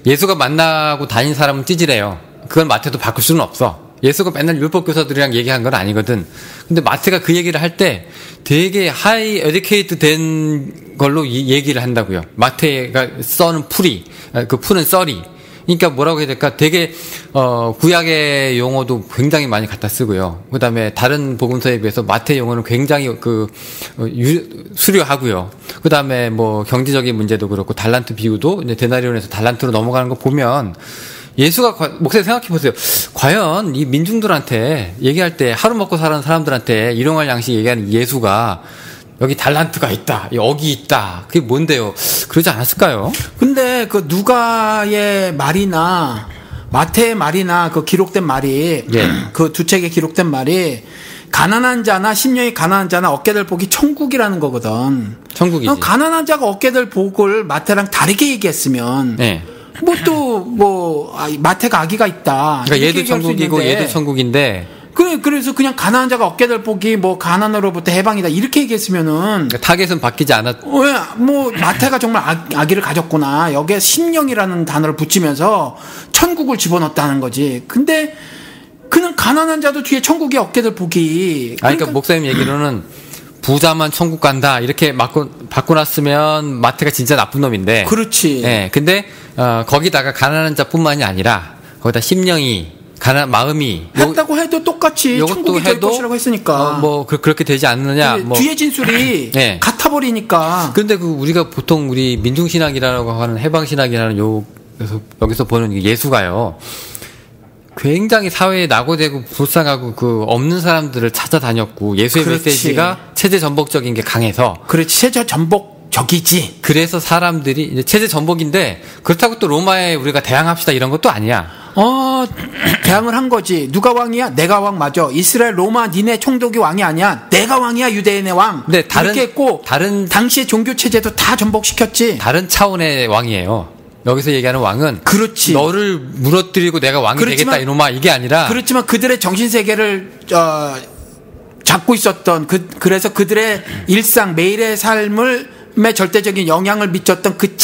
예수가 만나고 다닌 사람은 찌질해요. 그건 마태도 바꿀 수는 없어. 예수가 맨날 율법 교사들이랑 얘기한 건 아니거든. 근데 마태가 그 얘기를 할 때 되게 하이 에듀케이트 된 걸로 얘기를 한다고요. 마태가 써는 풀이, 그 푸는 썰이. 그러니까 뭐라고 해야 될까? 되게 구약의 용어도 굉장히 많이 갖다 쓰고요. 그다음에 다른 복음서에 비해서 마태 용어는 굉장히 수려하고요. 그다음에 뭐 경제적인 문제도 그렇고 달란트 비유도 이제 데나리온에서 달란트로 넘어가는 거 보면, 예수가 목사님 생각해 보세요. 과연 이 민중들한테 얘기할 때, 하루 먹고 사는 사람들한테 일용할 양식 얘기하는 예수가 여기 달란트가 있다, 억이 있다, 그게 뭔데요? 그러지 않았을까요? 근데 그 누가의 말이나 마태의 말이나 그 기록된 말이, 그 두 책에 기록된 말이 가난한 자나 심령이 가난한 자나 얻게 될 복이 천국이라는 거거든. 천국이지. 가난한 자가 얻게 될 복을 마태랑 다르게 얘기했으면 마태가 악의가 있다. 그러니까 얘도 천국이고 얘도 천국인데. 그래서 그냥 가난한 자가 얻게 될 복이 뭐 가난으로부터 해방이다 이렇게 얘기했으면은, 그러니까 타겟은 바뀌지 않았. 뭐 마태가 정말 악의를 가졌구나. 여기에 심령이라는 단어를 붙이면서 천국을 집어넣었다는 거지. 근데 그는 가난한 자도 뒤에 천국에 얻게 될 복이. 그러니까 목사님 얘기로는 부자만 천국 간다 이렇게 바꿔놨으면 마태가 진짜 나쁜 놈인데. 그렇지. 근데 거기다가 가난한 자뿐만이 아니라 거기다 심령이 마음이 했다고 해도 똑같이 천국이 될 것이라고 했으니까 그렇게 되지 않느냐. 뒤에 진술이 같아 버리니까. 그런데 우리가 보통 우리 민중신학이라고 하는 해방신학이라는 여기서 보는 예수가요, 굉장히 사회에 낙오되고 불쌍하고 그 없는 사람들을 찾아다녔고 예수의 그렇지. 메시지가 체제 전복적인 게 강해서 그렇지. 체제 전복적이지. 그래서 사람들이 이제 체제 전복인데 그렇다고 또 로마에 우리가 대항합시다 이런 것도 아니야. 대항을 한 거지. 누가 왕이야? 내가 왕 맞아. 이스라엘 로마 니네 총독이 왕이 아니야. 내가 왕이야. 유대인의 왕. 네, 이렇게 했고 당시의 종교 체제도 다 전복시켰지. 다른 차원의 왕이에요. 여기서 얘기하는 왕은 그렇지. 너를 무너뜨리고 내가 왕이 되겠다 이놈아 이게 아니라 그렇지만 그들의 정신 세계를 잡고 있었던 그래서 그들의 일상 매일의 삶에 절대적인 영향을 미쳤던 그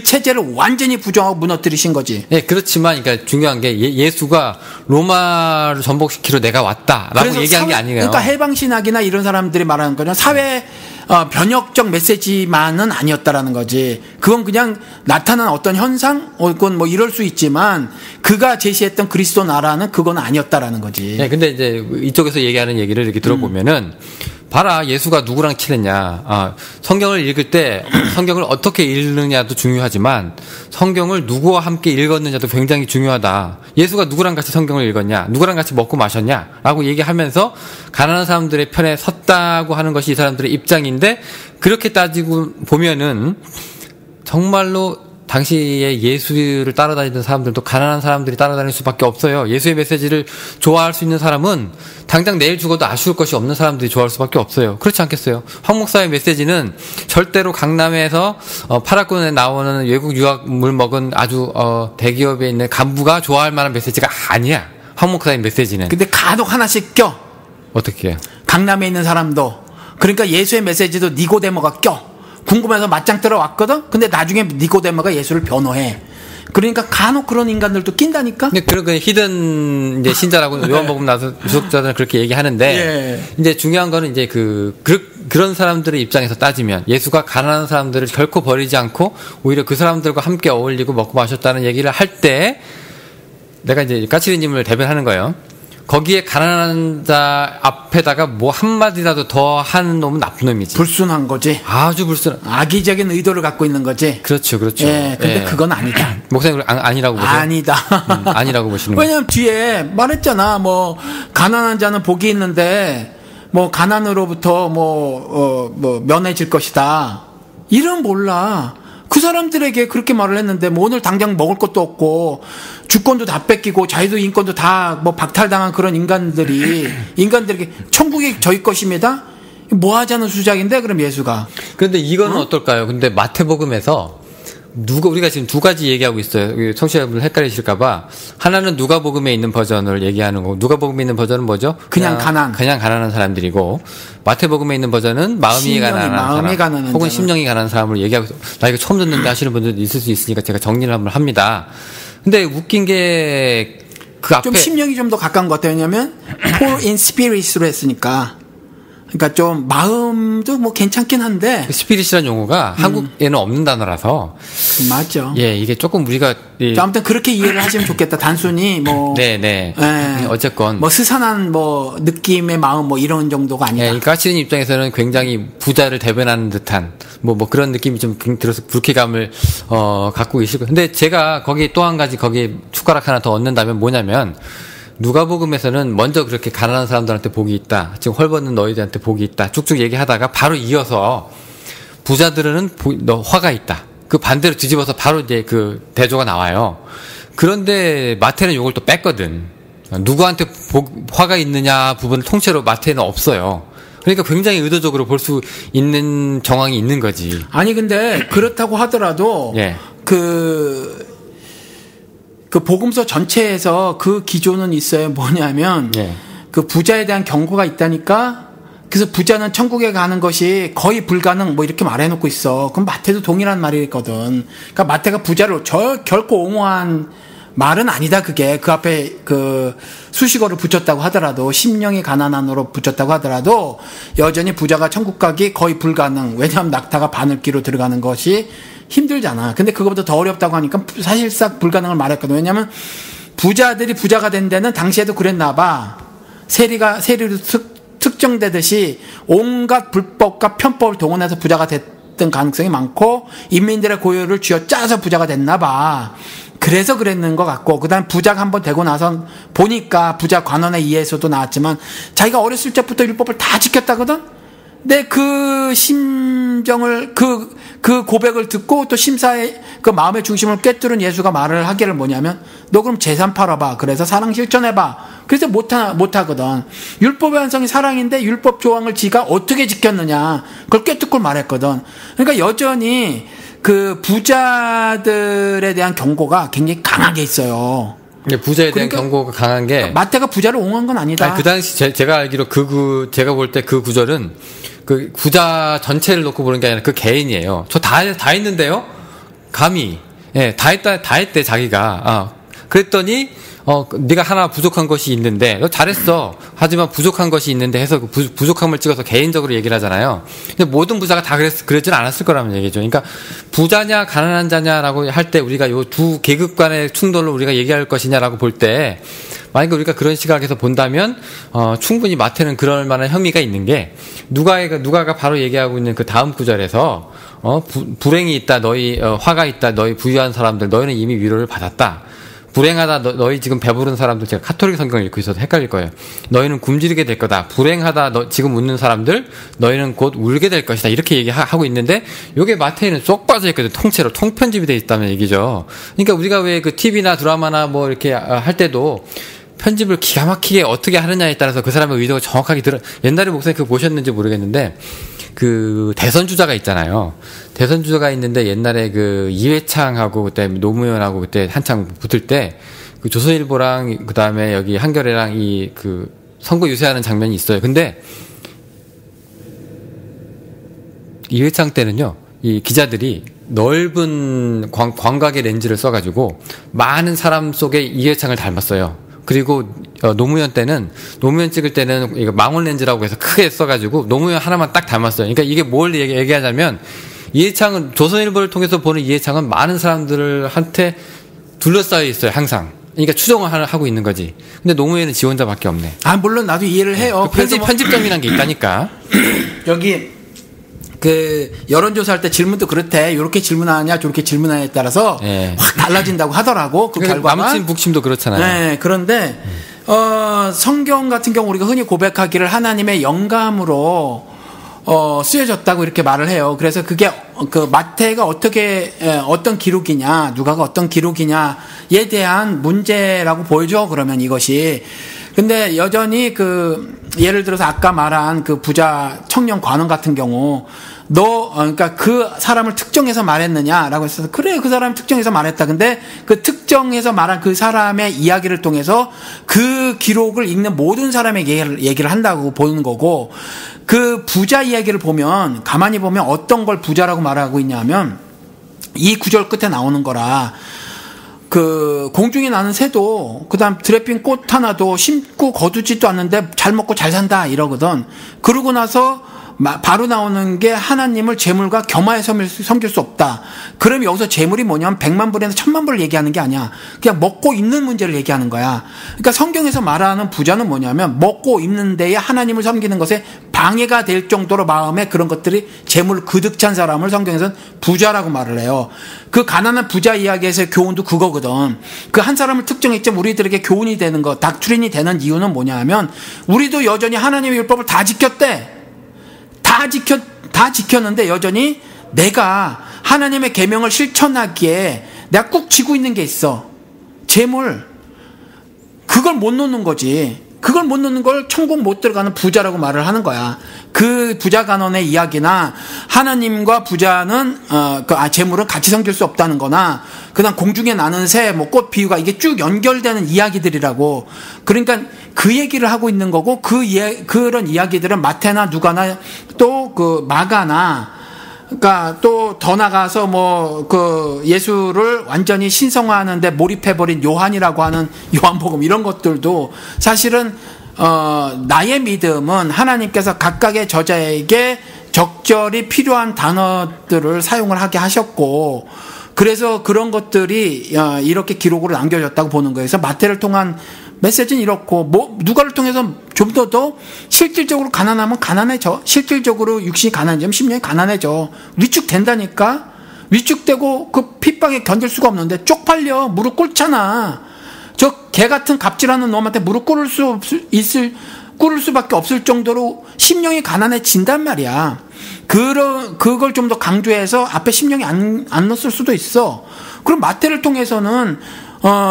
체제를 완전히 부정하고 무너뜨리신 거지. 네, 그렇지만 그러니까 중요한 게 예수가 로마를 전복시키러 내가 왔다라고 얘기한 게 아니에요. 그러니까 해방신학이나 이런 사람들이 말하는 거는 사회 변혁적 메시지만은 아니었다라는 거지. 그건 그냥 나타난 어떤 현상, 혹은 뭐 이럴 수 있지만 그가 제시했던 그리스도 나라는 그건 아니었다라는 거지. 네, 근데 이제 이쪽에서 얘기하는 얘기를 이렇게 들어보면은 봐라 예수가 누구랑 친했냐. 성경을 읽을 때 성경을 어떻게 읽느냐도 중요하지만 성경을 누구와 함께 읽었느냐도 굉장히 중요하다. 예수가 누구랑 같이 성경을 읽었냐, 누구랑 같이 먹고 마셨냐라고 얘기하면서 가난한 사람들의 편에 섰다고 하는 것이 이 사람들의 입장인데 그렇게 따지고 보면은 정말로 당시에 예수를 따라다니던 사람들도 가난한 사람들이 따라다닐 수밖에 없어요. 예수의 메시지를 좋아할 수 있는 사람은 당장 내일 죽어도 아쉬울 것이 없는 사람들이 좋아할 수밖에 없어요. 그렇지 않겠어요? 황 목사의 메시지는 절대로 강남에서 파라군에 나오는 외국 유학물 먹은 아주 대기업에 있는 간부가 좋아할 만한 메시지가 아니야. 황 목사의 메시지는. 근데 간혹 하나씩 껴. 어떻게 해요? 강남에 있는 사람도. 그러니까 예수의 메시지도 니고데모가 껴. 궁금해서 맞짱 뜨러 왔거든? 근데 나중에 니고데모가 예수를 변호해. 그러니까 간혹 그런 인간들도 낀다니까? 근데 그런 히든 이제 신자라고 요한복음 나서 유속자들은 그렇게 얘기하는데, 예. 이제 중요한 거는 이제 그런 사람들의 입장에서 따지면 예수가 가난한 사람들을 결코 버리지 않고 오히려 그 사람들과 함께 어울리고 먹고 마셨다는 얘기를 할 때 내가 이제 까치리님을 대변하는 거예요. 거기에 가난한 자 앞에다가 뭐 한마디라도 더 하는 놈은 나쁜 놈이지. 불순한 거지. 아주 불순한. 악의적인 의도를 갖고 있는 거지. 그렇죠, 그렇죠. 예, 근데 그건 아니다. 목사님 아니라고 보세요? 아니다. 아니라고 보시는 거예요? 왜냐면 뒤에 말했잖아. 뭐 가난한 자는 복이 있는데 뭐 가난으로부터 뭐 면해질 것이다. 이런 몰라. 그 사람들에게 그렇게 말을 했는데 뭐 오늘 당장 먹을 것도 없고 주권도 다 뺏기고 자유도 인권도 다 뭐 박탈당한 그런 인간들에게 천국이 저희 것입니다. 뭐 하자는 수작인데 그럼 예수가. 그런데 이거는 어떨까요? 근데 마태복음에서 우리가 지금 두 가지 얘기하고 있어요. 청취자분들 헷갈리실까봐. 하나는 누가복음에 있는 버전을 얘기하는 거고, 누가복음에 있는 버전은 뭐죠? 그냥 가난한 사람들이고, 마태복음에 있는 버전은 마음이 가난한 사람, 혹은 심령이 가난한 사람을 얘기하고 있어요. 나 이거 처음 듣는데 하시는 분들도 있을 수 있으니까 제가 정리를 한번 합니다. 근데 웃긴 게 그 앞에 좀 심령이 좀 더 가까운 것 같아요. 왜냐면 poor in spirit으로 했으니까. 그러니까 좀 마음도 뭐 괜찮긴 한데 스피릿이라는 용어가 한국에는 없는 단어라서 맞죠. 예, 이게 조금 우리가 아무튼 그렇게 이해를 하시면 좋겠다. 단순히 뭐 네. 어쨌건 뭐 스산한 뭐 느낌의 마음 뭐 이런 정도가 아니다. 예, 까치린 입장에서는 굉장히 부자를 대변하는 듯한 뭐 그런 느낌이 좀 들어서 불쾌감을 갖고 계시고. 근데 제가 거기 또 한 가지 거기에 숟가락 하나 더 얻는다면 뭐냐면 누가복음에서는 먼저 그렇게 가난한 사람들한테 복이 있다. 지금 헐벗는 너희들한테 복이 있다. 쭉쭉 얘기하다가 바로 이어서 부자들은 화가 있다. 그 반대로 뒤집어서 바로 이제 그 대조가 나와요. 그런데 마태는 이걸 또 뺐거든. 누구한테 화가 있느냐 부분을 통째로 마태는 없어요. 그러니까 굉장히 의도적으로 볼 수 있는 정황이 있는 거지. 아니 근데 그렇다고 하더라도 예. 그 복음서 전체에서 그 기조는 있어요. 뭐냐면 예. 그 부자에 대한 경고가 있다니까. 그래서 부자는 천국에 가는 것이 거의 불가능 뭐 이렇게 말해놓고 있어. 그럼 마태도 동일한 말이거든. 그러니까 마태가 부자를 결코 옹호한 말은 아니다. 그게 그 앞에 그 수식어를 붙였다고 하더라도 심령이 가난한으로 붙였다고 하더라도 여전히 부자가 천국 가기 거의 불가능. 왜냐하면 낙타가 바늘기로 들어가는 것이 힘들잖아. 근데 그거보다 더 어렵다고 하니까 사실상 불가능을 말했거든. 왜냐하면 부자들이 부자가 된 데는 당시에도 그랬나 봐. 세리로 특정되듯이 온갖 불법과 편법을 동원해서 부자가 됐던 가능성이 많고 인민들의 고유를 쥐어짜서 부자가 됐나 봐. 그래서 그랬는 것 같고, 그 다음 부자가 한번 되고 나서 보니까 부자 관원의 이해에서도 나왔지만 자기가 어렸을 때부터 율법을 다 지켰다거든? 근데 그 심정을, 그 고백을 듣고 또 심사의 그 마음의 중심을 꿰뚫은 예수가 말을 하기를 뭐냐면, 너 그럼 재산 팔아봐. 그래서 사랑 실천해봐. 그래서 못하거든. 율법의 완성이 사랑인데 율법 조항을 지가 어떻게 지켰느냐. 그걸 꿰뚫고 말했거든. 그러니까 여전히 그 부자들에 대한 경고가 굉장히 강하게 있어요. 부자에 대한 경고가 강한 게. 마태가 부자를 옹호한 건 아니다. 아니, 그 당시 제가 알기로 제가 볼 때 그 구절은 그 부자 전체를 놓고 보는 게 아니라 그 개인이에요. 저 다 했는데요? 감히. 예, 다 했대, 자기가. 그랬더니, 네가 하나 부족한 것이 있는데, 너 잘했어. 하지만 부족한 것이 있는데 해서 그 부족함을 찍어서 개인적으로 얘기를 하잖아요. 근데 모든 부자가 다 그랬진 않았을 거라는 얘기죠. 그러니까, 부자냐, 가난한 자냐라고 할 때 우리가 요 두 계급 간의 충돌을 우리가 얘기할 것이냐라고 볼 때, 만약에 우리가 그런 시각에서 본다면, 충분히 마태는 그럴 만한 혐의가 있는 게, 누가가 바로 얘기하고 있는 그 다음 구절에서, 불행이 있다, 화가 있다, 너희 부유한 사람들, 너희는 이미 위로를 받았다. 불행하다, 너희 지금 배부른 사람들, 제가 카톨릭 성경을 읽고 있어서 헷갈릴 거예요. 너희는 굶주리게 될 거다. 불행하다, 지금 웃는 사람들, 너희는 곧 울게 될 것이다. 이렇게 얘기하고 있는데, 요게 마태에는 쏙 빠져있거든. 통째로, 통편집이 돼 있다는 얘기죠. 그러니까 우리가 왜 그 TV나 드라마나 뭐 이렇게 할 때도, 편집을 기가 막히게 어떻게 하느냐에 따라서 그 사람의 의도가 정확하게 옛날에 목사님 그거 보셨는지 모르겠는데, 그 대선주자가 있잖아요. 대선주자가 있는데 옛날에 그 이회창하고 그때 노무현하고 그때 한창 붙을 때 그 조선일보랑 그 다음에 여기 한겨레랑 이 그 선거 유세하는 장면이 있어요. 근데 이회창 때는요, 이 기자들이 넓은 광각의 렌즈를 써가지고 많은 사람 속에 이회창을 닮았어요. 그리고 노무현 찍을 때는 이거 망원 렌즈라고 해서 크게 써가지고 노무현 하나만 딱 닮았어요. 그러니까 이게 뭘 얘기하자면, 이해창은, 조선일보를 통해서 보는 이해창은 많은 사람들한테 둘러싸여 있어요, 항상. 그러니까 추정을 하고 있는 거지. 근데 노무현은 지 혼자밖에 없네. 물론 나도 이해를 해요. 그 편집점이란 게 있다니까. 여기 그 여론조사할 때 질문도 그렇대. 이렇게 질문하냐 저렇게 질문하냐에 따라서 확 달라진다고 하더라고. 그 결과가. 남친 북침도 그렇잖아요. 네, 그런데 성경 같은 경우 우리가 흔히 고백하기를 하나님의 영감으로 쓰여졌다고 이렇게 말을 해요. 그래서 그게 그 마태가 어떤 기록이냐, 누가가 어떤 기록이냐에 대한 문제라고 보여줘. 그러면 이것이. 근데 여전히 예를 들어서 아까 말한 그 부자 청년 관원 같은 경우, 그러니까 그 사람을 특정해서 말했느냐라고 했어서, 그래, 그 사람을 특정해서 말했다. 근데 그 특정해서 말한 그 사람의 이야기를 통해서 그 기록을 읽는 모든 사람의 얘기를 한다고 보는 거고, 그 부자 이야기를 보면, 가만히 보면 어떤 걸 부자라고 말하고 있냐면, 이 구절 끝에 나오는 거라, 그 공중에 나는 새도 그다음 들에 핀 꽃 하나도 심고 거두지도 않는데 잘 먹고 잘 산다 이러거든. 그러고 나서 바로 나오는 게 하나님을 재물과 겸하여 섬길 수 없다. 그럼 여기서 재물이 뭐냐면 100만 불에서 1000만 불을 얘기하는 게 아니야. 그냥 먹고 입는 문제를 얘기하는 거야. 그러니까 성경에서 말하는 부자는 뭐냐면 먹고 입는 데에 하나님을 섬기는 것에 방해가 될 정도로 마음에 그런 것들이 재물 그득 찬 사람을 성경에서는 부자라고 말을 해요. 그 가난한 부자 이야기에서의 교훈도 그거거든. 그 한 사람을 특정했지만 우리들에게 교훈이 되는 것, 닥트린이 되는 이유는 뭐냐 하면, 우리도 여전히 하나님의 율법을 다 지켰대. 다 지켰는데 여전히 내가 하나님의 계명을 실천하기에 내가 꾹 쥐고 있는 게 있어. 재물. 그걸 못 놓는 거지. 그걸 못 놓는 걸 천국 못 들어가는 부자라고 말을 하는 거야. 그 부자 간원의 이야기나 하나님과 부자는 재물은 같이 섬길 수 없다는 거나, 그다음 공중에 나는 새, 꽃 비유가 이게 쭉 연결되는 이야기들이라고. 그러니까 그 얘기를 하고 있는 거고, 그런 이야기들은 마태나 누가나 또 그 마가나, 그러니까 또 더 나가서 예수를 완전히 신성화하는데 몰입해버린 요한이라고 하는 요한복음, 이런 것들도 사실은 나의 믿음은 하나님께서 각각의 저자에게 적절히 필요한 단어들을 사용을 하게 하셨고, 그래서 그런 것들이 이렇게 기록으로 남겨졌다고 보는 거예요. 그래서 마태를 통한 메시지는 이렇고, 누가를 통해서 좀 더 실질적으로 가난하면 가난해져. 실질적으로 육신이 가난해지면 심령이 가난해져. 위축된다니까. 위축되고 그 핍박에 견딜 수가 없는데 쪽팔려 무릎 꿇잖아. 저 개 같은 갑질하는 놈한테 무릎 꿇을 수밖에 없을 정도로 심령이 가난해진단 말이야. 그걸 좀 더 강조해서 앞에 심령이 안 넣었을 수도 있어. 그럼 마태를 통해서는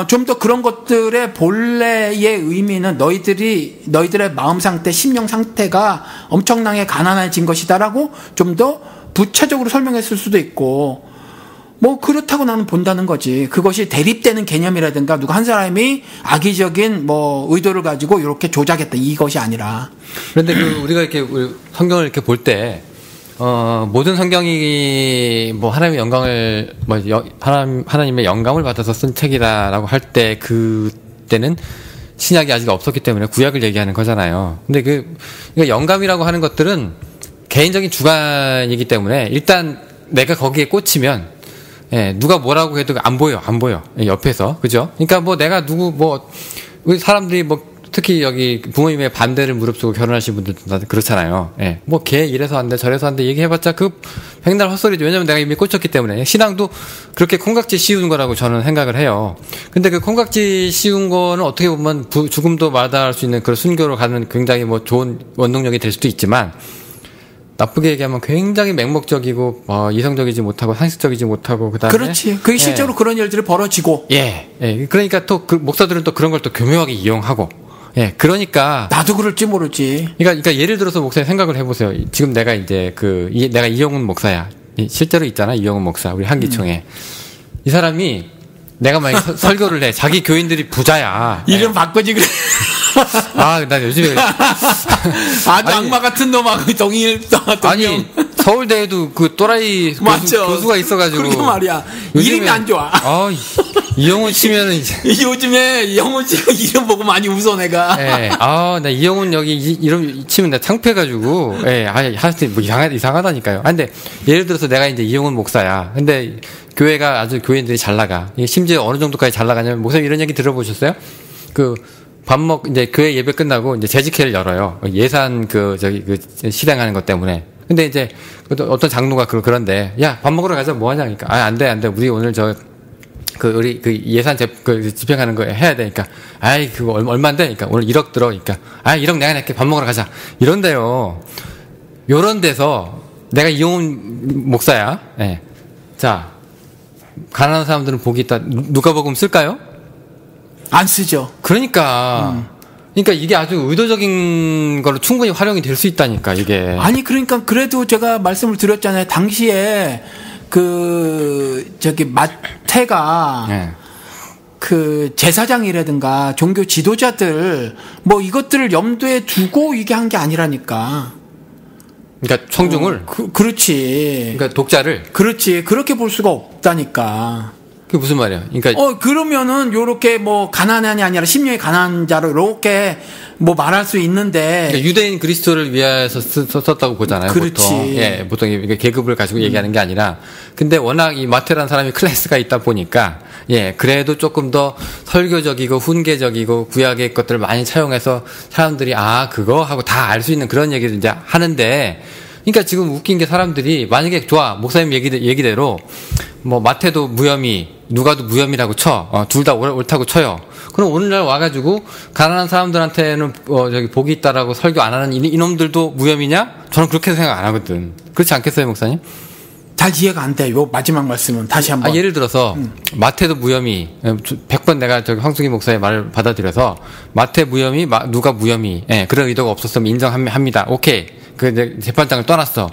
좀 더 그런 것들의 본래의 의미는 너희들의 마음 상태, 심령 상태가 엄청나게 가난해진 것이다라고 좀 더 부차적으로 설명했을 수도 있고, 뭐 그렇다고 나는 본다는 거지. 그것이 대립되는 개념이라든가 누가 한 사람이 악의적인 뭐 의도를 가지고 이렇게 조작했다 이것이 아니라. 그런데 우리가 이렇게 성경을 이렇게 볼 때 모든 성경이 뭐 하나님의 영광을 하나님의 영감을 받아서 쓴 책이다라고 할 때 그때는 신약이 아직 없었기 때문에 구약을 얘기하는 거잖아요. 근데 그러니까 영감이라고 하는 것들은 개인적인 주관이기 때문에 일단 내가 거기에 꽂히면 누가 뭐라고 해도 안 보여 옆에서. 그죠? 그러니까 뭐 내가 우리 사람들이 뭐 특히 여기 부모님의 반대를 무릅쓰고 결혼하신 분들도 다들 그렇잖아요. 뭐 걔 이래서 안 돼 저래서 안 돼 얘기해봤자 그 백날 헛소리죠. 왜냐면 내가 이미 꽂혔기 때문에. 신앙도 그렇게 콩깍지 씌우는 거라고 저는 생각을 해요. 근데 그 콩깍지 씌운 거는 어떻게 보면 죽음도 마다할 수 있는 그런 순교로 가는 굉장히 뭐 좋은 원동력이 될 수도 있지만, 나쁘게 얘기하면 굉장히 맹목적이고 이성적이지 못하고 상식적이지 못하고 그다음에 그렇지. 그게 실제로 그런 일들이 벌어지고. 그러니까 또 그 목사들은 또 그런 걸 또 교묘하게 이용하고. 그러니까 나도 그럴지 모르지. 그러니까 예를 들어서 목사님 생각을 해보세요. 지금 내가 이제 내가 이영훈 목사야. 실제로 있잖아 이영훈 목사 우리 한기총에. 이 사람이 내가 만약 설교를 해. 자기 교인들이 부자야. 이름 바꾸지 그래. 나 요즘에 아주 악마 같은 놈하고 동일. 아니 서울대에도 그 또라이 교수가 있어가지고. 그러게 말이야. 이름이 안 좋아. 이영훈 치면은 이제 요즘에 이영훈 씨 이름 보고 많이 웃어 내가. 나 이영훈 여기 이름 치면 나 창피해가지고. 하여튼 뭐 이상하다니까요. 근데 예를 들어서 내가 이제 이영훈 목사야. 근데 교회가 아주 교인들이 잘 나가. 심지어 어느 정도까지 잘 나가냐면 목사님 이런 얘기 들어보셨어요? 이제 교회 예배 끝나고 이제 재직회를 열어요. 예산 실행하는 것 때문에. 근데 이제 어떤 장로가 그런데 야 밥 먹으러 가자 뭐 하냐 그러니까 안 돼 우리 오늘 우리 예산 집행하는 거 해야 되니까 그거 얼마인데 그러니까 오늘 1억 들어 그러니까 1억 내가 낼게 밥 먹으러 가자 이런데요. 요런 데서 내가 이용훈 목사야. 자 가난한 사람들은 복이 있다. 누가복음 쓸까요? 안 쓰죠. 그러니까 이게 아주 의도적인 걸로 충분히 활용이 될 수 있다니까 이게. 아니 그러니까 그래도 제가 말씀을 드렸잖아요. 당시에 마태가 제사장이라든가 종교 지도자들 뭐 이것들을 염두에 두고 이게 한 게 아니라니까. 그러니까 청중을. 그렇지. 그러니까 독자를. 그렇지. 그렇게 볼 수가 없다니까. 그게 무슨 말이야? 그러니까 그러면은 요렇게 뭐 가난한이 아니라 심령이 가난한 자로 이렇게 뭐 말할 수 있는데. 그러니까 유대인 그리스도를 위해서 썼다고 보잖아요. 그렇지. 보통 계급을 가지고 얘기하는 게 아니라. 근데 워낙 이 마태라는 사람이 클래스가 있다 보니까 그래도 조금 더 설교적이고 훈계적이고 구약의 것들을 많이 차용해서 사람들이 그거 하고 다 알 수 있는 그런 얘기를 이제 하는데. 그러니까 지금 웃긴 게 사람들이 만약에 목사님 얘기대로 뭐 마태도 무혐의, 누가도 무혐의라고 쳐. 둘 다 옳다고 쳐요. 그럼 오늘날 와가지고 가난한 사람들한테는 복이 있다라고 설교 안 하는 이놈들도 무혐의냐? 저는 그렇게 생각 안 하거든. 그렇지 않겠어요, 목사님? 잘 이해가 안 돼. 요 마지막 말씀은 다시 한번. 예를 들어서 마태도 무혐의. 100번 내가 황승기 목사의 말을 받아들여서 마태 무혐의, 누가 무혐의. 그런 의도가 없었으면 인정합니다. 오케이. 재판장을 떠났어.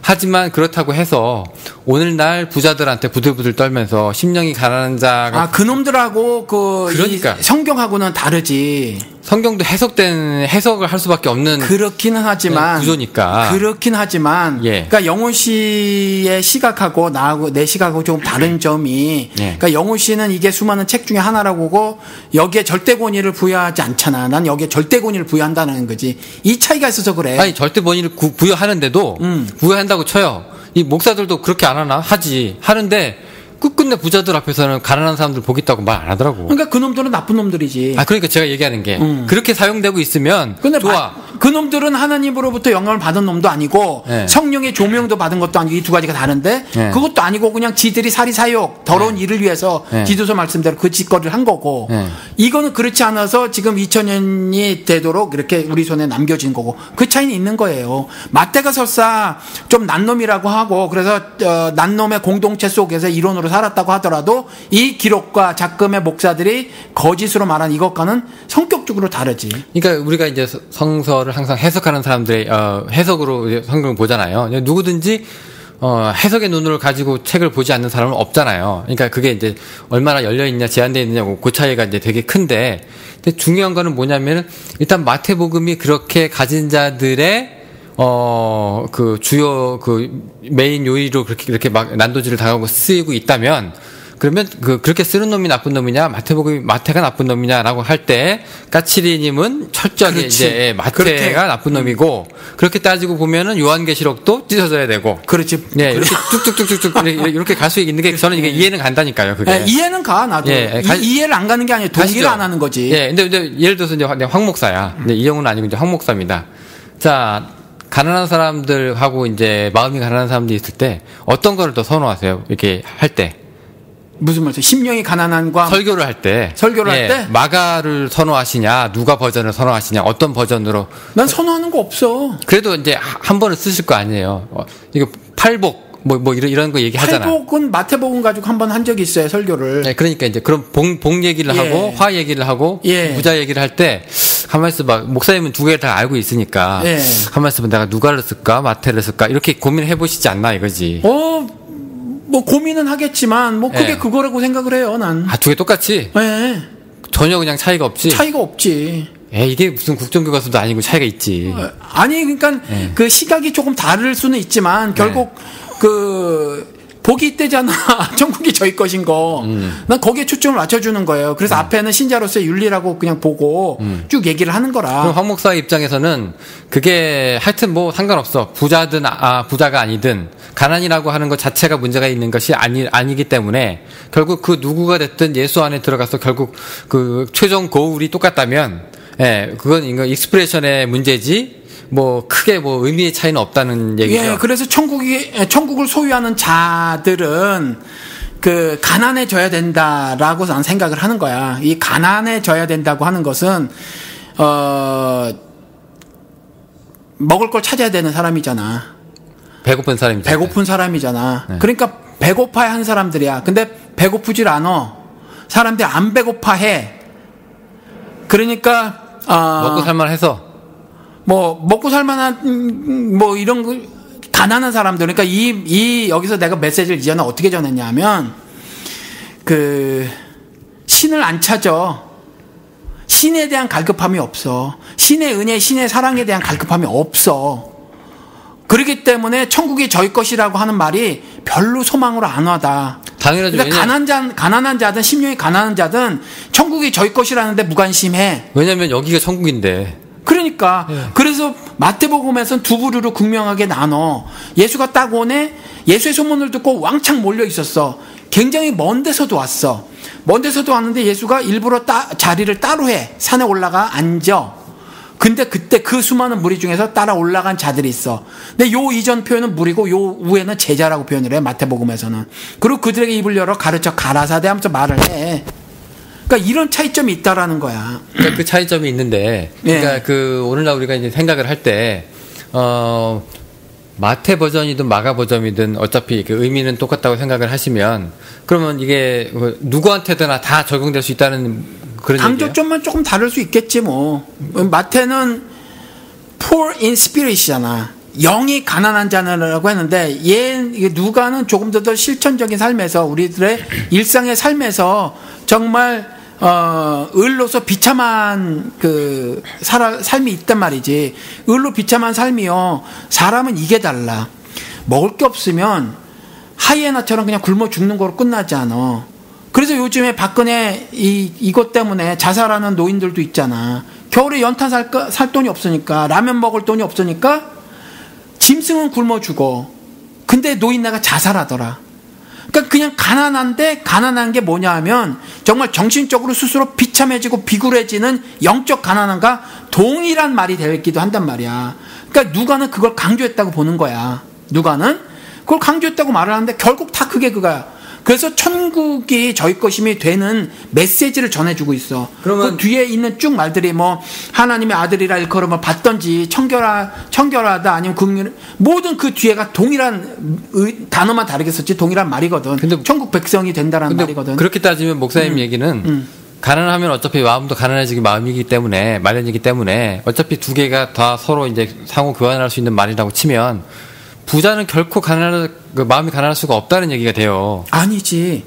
하지만 그렇다고 해서 오늘날 부자들한테 부들부들 떨면서 심령이 가난한 자가 그놈들하고 그러니까 성경하고는 다르지. 성경도 해석을 할 수밖에 없는 그렇기는 하지만 구조니까. 그렇긴 하지만 그러니까 영훈 씨의 시각하고 나하고 내 시각하고 조금 다른 점이 그러니까 영훈 씨는 이게 수많은 책 중에 하나라고 하고 여기에 절대 권위를 부여하지 않잖아. 난 여기에 절대 권위를 부여한다는 거지. 이 차이가 있어서 그래. 아니 절대 권위를 부여하는데도 부여한다고 쳐요. 이 목사들도 그렇게 안 하나? 하지. 하는데 끝끝내 부자들 앞에서는 가난한 사람들 보겠다고 말 안 하더라고. 그러니까 그 놈들은 나쁜 놈들이지. 그러니까 제가 얘기하는 게 그렇게 사용되고 있으면 좋아. 그 놈들은 하나님으로부터 영감을 받은 놈도 아니고 네. 성령의 조명도 받은 것도 아니고 이 두 가지가 다른데 네. 그것도 아니고 그냥 지들이 사리사욕 더러운 네. 일을 위해서 네. 지도서 말씀대로 그 짓거리를 한 거고 네. 이거는 그렇지 않아서 지금 2000년이 되도록 이렇게 우리 손에 남겨진 거고 그 차이는 있는 거예요. 마태가 설사 좀 난놈이라고 하고 그래서 난놈의 공동체 속에서 이론으로 살았다고 하더라도 이 기록과 작금의 목사들이 거짓으로 말한 이것과는 성격적으로 다르지. 그러니까 우리가 이제 성서를 항상 해석하는 사람들의 해석으로 성경을 보잖아요. 누구든지 해석의 눈을 가지고 책을 보지 않는 사람은 없잖아요. 그러니까 그게 이제 얼마나 열려 있냐, 제한되어 있느냐고 그 차이가 이제 되게 큰데, 근데 중요한 거는 뭐냐면은 일단 마태복음이 그렇게 가진 자들의 그 주요 그 메인 요리로 그렇게 막 난도질을 당하고 쓰이고 있다면, 그러면 그렇게 쓰는 놈이 나쁜 놈이냐, 마태가 나쁜 놈이냐라고 할 때 까치리님은 철저하게 그렇지. 이제 마태가 나쁜 놈이고, 그렇게 따지고 보면은 요한계시록도 찢어져야 되고, 그렇지. 네, 이렇게 쭉쭉쭉쭉 이렇게 갈 수 있는 게 저는 이게 이해는 간다니까요. 그게. 네, 이해는 가 나도. 이해를 안 가는 게 아니라 동의를 안 하는 거지. 예, 근데 예를 들어서 이제 황 목사야. 근데 이영훈은 아니고 이제 황 목사입니다. 자, 가난한 사람들하고 이제 마음이 가난한 사람들이 있을 때 어떤 거를 더 선호하세요? 이렇게 할 때. 무슨 말이죠? 심령이 가난한과 설교를 할 때. 설교를 할 때? 마가를 선호하시냐, 누가 버전을 선호하시냐, 어떤 버전으로. 난 선호하는 거 없어. 그래도 이제 한 번은 쓰실 거 아니에요. 이거 팔복, 이런 거 얘기하잖아. 팔복은 마태복음 가지고 한 번 한 적이 있어요, 설교를. 네, 그러니까 이제 그런 복 얘기를 하고, 화 얘기를 하고, 부자 얘기를 할 때, 가만히 있어봐. 목사님은 두 개 다 알고 있으니까. 가만히 있어봐. 내가 누가를 쓸까, 마태를 쓸까, 이렇게 고민해 보시지 않나, 이거지. 뭐 고민은 하겠지만 뭐 그게 그거라고 생각을 해요. 난. 두 개 똑같이? 네. 전혀 그냥 차이가 없지. 차이가 없지. 이게 무슨 국정교과서도 아니고 차이가 있지. 아니 그러니까 그 시각이 조금 다를 수는 있지만 결국 그 복이 있대잖아. 천국이 저희 것인 거. 난 거기에 초점을 맞춰주는 거예요. 그래서 앞에는 신자로서의 윤리라고 그냥 보고 쭉 얘기를 하는 거라. 그럼 황 목사 입장에서는 그게 하여튼 뭐 상관없어. 부자든 부자가 아니든 가난이라고 하는 것 자체가 문제가 있는 것이 아니기 때문에 결국 그 누구가 됐든 예수 안에 들어가서 결국 그 최종 고울이 똑같다면, 그건 이거 익스프레션의 문제지. 뭐 크게 뭐 의미의 차이는 없다는 얘기죠. 그래서 천국을 소유하는 자들은 그 가난해져야 된다라고 난 생각을 하는 거야. 이 가난해져야 된다고 하는 것은 먹을 걸 찾아야 되는 사람이잖아. 배고픈 사람이잖아. 배고픈 사람이잖아. 그러니까 배고파야 하는 사람들이야. 근데 배고프질 않아. 사람들이 안 배고파해. 그러니까 먹고 살만해서. 먹고 살만한, 이런 거, 가난한 사람들. 그러니까 여기서 내가 메시지를 이전에 어떻게 전했냐면, 신을 안 찾아. 신에 대한 갈급함이 없어. 신의 은혜, 신의 사랑에 대한 갈급함이 없어. 그렇기 때문에 천국이 저희 것이라고 하는 말이 별로 소망으로 안 와다. 당연하죠. 그러니까 가난한 자든, 심령이 가난한 자든, 천국이 저희 것이라는데 무관심해. 왜냐면 여기가 천국인데. 그러니까 그래서 마태복음에서는 두 부류로 극명하게 나눠. 예수가 딱 오네. 예수의 소문을 듣고 왕창 몰려 있었어. 굉장히 먼 데서도 왔어. 먼 데서도 왔는데 예수가 일부러 자리를 따로 해. 산에 올라가 앉아. 근데 그때 그 수많은 무리 중에서 따라 올라간 자들이 있어. 근데 요 이전 표현은 무리고 요 위에는 제자라고 표현을 해. 마태복음에서는. 그리고 그들에게 입을 열어 가르쳐 가라사대 하면서 말을 해. 그러니까 이런 차이점이 있다라는 거야. 그러니까 그 차이점이 있는데, 그러니까 오늘날 우리가 이제 생각을 할 때, 마태 버전이든 마가 버전이든 어차피 그 의미는 똑같다고 생각을 하시면, 그러면 이게 누구한테나 다 적용될 수 있다는 그런 얘기예요? 강조점만 조금 다를 수 있겠지 뭐. 마태는 poor in spirit이잖아. 영이 가난한 자라고 했는데 누가는 조금 더 실천적인 삶에서 우리들의 일상의 삶에서 정말 을로서 비참한 삶이 있단 말이지. 을로 비참한 삶이요. 사람은 이게 달라. 먹을 게 없으면 하이에나처럼 그냥 굶어 죽는 거로 끝나지 않아. 그래서 요즘에 박근혜 이것 때문에 자살하는 노인들도 있잖아. 겨울에 연탄 살 돈이 없으니까, 라면 먹을 돈이 없으니까 짐승은 굶어 죽어. 근데 노인네가 자살하더라. 그러니까 그냥 가난한데 가난한 게 뭐냐 하면 정말 정신적으로 스스로 비참해지고 비굴해지는 영적 가난함과 동일한 말이 되기도 한단 말이야. 그러니까 누가는 그걸 강조했다고 보는 거야. 누가는 그걸 강조했다고 말을 하는데 결국 다 그게 그거야. 그래서 천국이 저희 것임이 되는 메시지를 전해주고 있어. 그러면 그 뒤에 있는 쭉 말들이 뭐 하나님의 아들이라 일컬음을 받던지 청결하다 아니면 긍휼 모든 그 뒤에가 동일한 단어만 다르게 썼지 동일한 말이거든. 근데 천국 백성이 된다라는 말이거든. 그렇게 따지면 목사님 얘기는 가난하면 어차피 마음도 가난해지기 마음이기 때문에 마련이기 때문에 어차피 두 개가 다 서로 이제 상호 교환할 수 있는 말이라고 치면 부자는 결코 마음이 가난할 수가 없다는 얘기가 돼요. 아니지.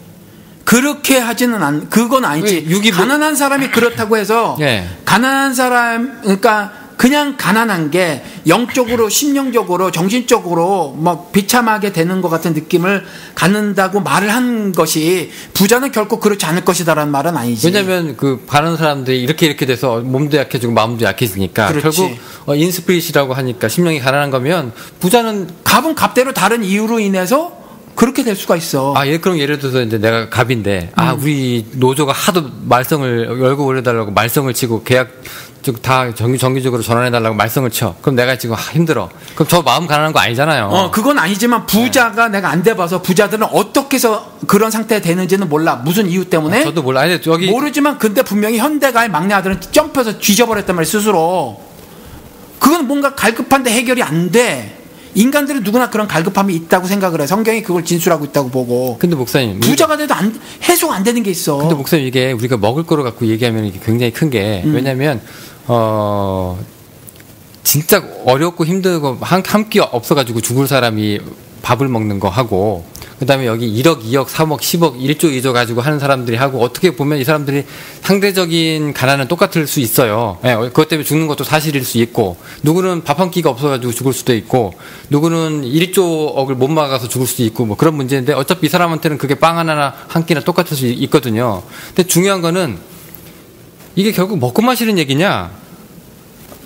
그렇게 하지는 그건 아니지. 가난한 사람이 그렇다고 해서 네. 가난한 사람 그러니까 그냥 가난한 게 영적으로 심령적으로 정신적으로 뭐 비참하게 되는 것 같은 느낌을 갖는다고 말을 한 것이 부자는 결코 그렇지 않을 것이다라는 말은 아니지. 왜냐하면 그 가난한 사람들이 이렇게 돼서 몸도 약해지고 마음도 약해지니까 그렇지. 결국 인스피릿이라고 하니까 심령이 가난한 거면 부자는 갑은 갑대로 다른 이유로 인해서 그렇게 될 수가 있어. 그럼 예를 들어서 이제 내가 갑인데 우리 노조가 하도 말썽을 월급 올려달라고 말썽을 치고 계약 다 정기적으로 전환해달라고 말썽을 쳐. 그럼 내가 지금 힘들어. 그럼 저 마음 가난한 거 아니잖아요. 그건 아니지만 부자가 내가 안 돼봐서 부자들은 어떻게 해서 그런 상태에 되는지는 몰라. 무슨 이유 때문에? 저도 몰라. 아니, 여기 모르지만 근데 분명히 현대가의 막내 아들은 점프해서 뒤져버렸단 말이야 스스로. 그건 뭔가 갈급한데 해결이 안 돼. 인간들은 누구나 그런 갈급함이 있다고 생각을 해. 성경이 그걸 진술하고 있다고 보고. 근데 목사님 부자가 돼도 해소가 안 되는 게 있어. 근데 목사님 이게 우리가 먹을 거를 갖고 얘기하면 이게 굉장히 큰 게 왜냐면 진짜 어렵고 힘들고 한 끼 없어가지고 죽을 사람이 밥을 먹는 거 하고 그다음에 여기 1억, 2억, 3억, 10억, 1조, 2조 가지고 하는 사람들이 하고 어떻게 보면 이 사람들이 상대적인 가난은 똑같을 수 있어요. 네, 그것 때문에 죽는 것도 사실일 수 있고 누구는 밥 한 끼가 없어가지고 죽을 수도 있고 누구는 1조억을 못 막아서 죽을 수도 있고 뭐 그런 문제인데 어차피 이 사람한테는 그게 빵 하나나 한 끼나 똑같을 수 있거든요. 근데 중요한 거는 이게 결국 먹고 마시는 얘기냐?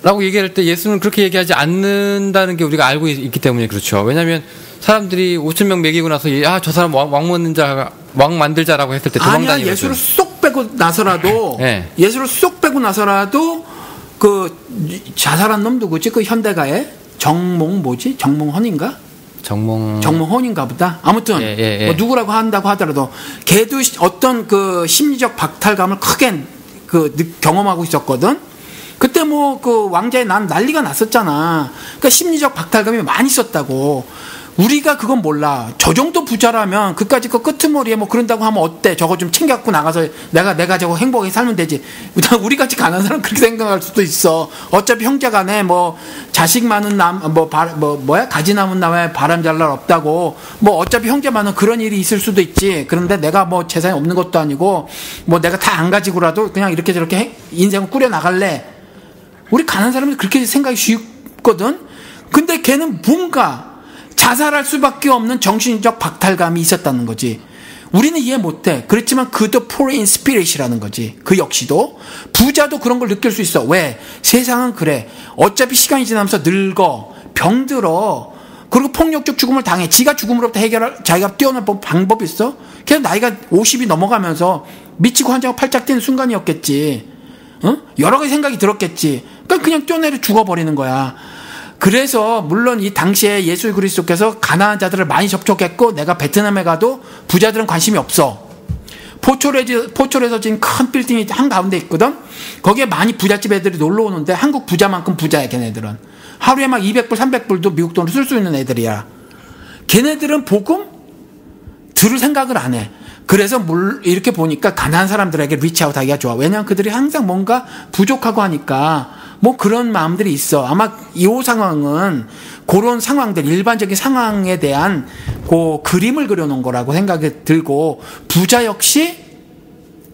라고 얘기할 때 예수는 그렇게 얘기하지 않는다는 게 우리가 알고 있기 때문에 그렇죠. 왜냐하면 사람들이 5,000명 먹이고 나서 저 사람 왕 만들자라고 했을 때 도망다니거든. 아니야. 예수를 쏙 빼고 나서라도 네. 예수를 쏙 빼고 나서라도 그 자살한 놈 누구지? 그 현대가에 정몽헌인가? 정몽헌인가 보다. 아무튼 뭐 누구라고 한다고 하더라도 걔도 어떤 그 심리적 박탈감을 크게 경험하고 있었거든. 그때 뭐 그 왕자의 난리가 났었잖아. 그러니까 심리적 박탈감이 많이 있었다고. 우리가 그건 몰라. 저 정도 부자라면 그까짓 거 끄트머리에 뭐 그런다고 하면 어때? 저거 좀 챙겨갖고 나가서 내가 저거 행복하게 살면 되지. 우리같이 가난한 사람 그렇게 생각할 수도 있어. 어차피 형제간에 뭐 자식 많은 가지 남은 남에 바람 잘 날 없다고. 뭐 어차피 형제만은 그런 일이 있을 수도 있지. 그런데 내가 뭐 재산이 없는 것도 아니고 뭐 내가 다 안 가지고라도 그냥 이렇게 저렇게 인생을 꾸려 나갈래. 우리 가난한 사람은 그렇게 생각이 쉽거든. 근데 걔는 뭔가 자살할 수밖에 없는 정신적 박탈감이 있었다는 거지. 우리는 이해 못해. 그렇지만 그도 poor in spirit이라는 거지. 그 역시도 부자도 그런 걸 느낄 수 있어. 왜? 세상은 그래. 어차피 시간이 지나면서 늙어, 병들어. 그리고 폭력적 죽음을 당해. 지가 죽음으로부터 자기가 뛰어날 방법이 있어? 걔는 나이가 50이 넘어가면서 미치고 환장하고 팔짝 뛰는 순간이었겠지. 여러 가지 생각이 들었겠지. 그러니까 그냥 뛰어내려 죽어버리는 거야. 그래서 물론 이 당시에 예수 그리스도께서 가난한 자들을 많이 접촉했고 내가 베트남에 가도 부자들은 관심이 없어. 포철에서 지금 큰 빌딩이 한가운데 있거든. 거기에 많이 부잣집 애들이 놀러 오는데 한국 부자만큼 부자야 걔네들은. 하루에 막 200불 300불도 미국 돈으로 쓸 수 있는 애들이야. 걔네들은 복음 들을 생각을 안 해. 그래서 이렇게 보니까 가난한 사람들에게 리치아웃 하기가 좋아. 왜냐하면 그들이 항상 뭔가 부족하고 하니까 뭐 그런 마음들이 있어. 아마 이 상황은 그런 상황들, 일반적인 상황에 대한 그 그림을 그려놓은 거라고 생각이 들고 부자 역시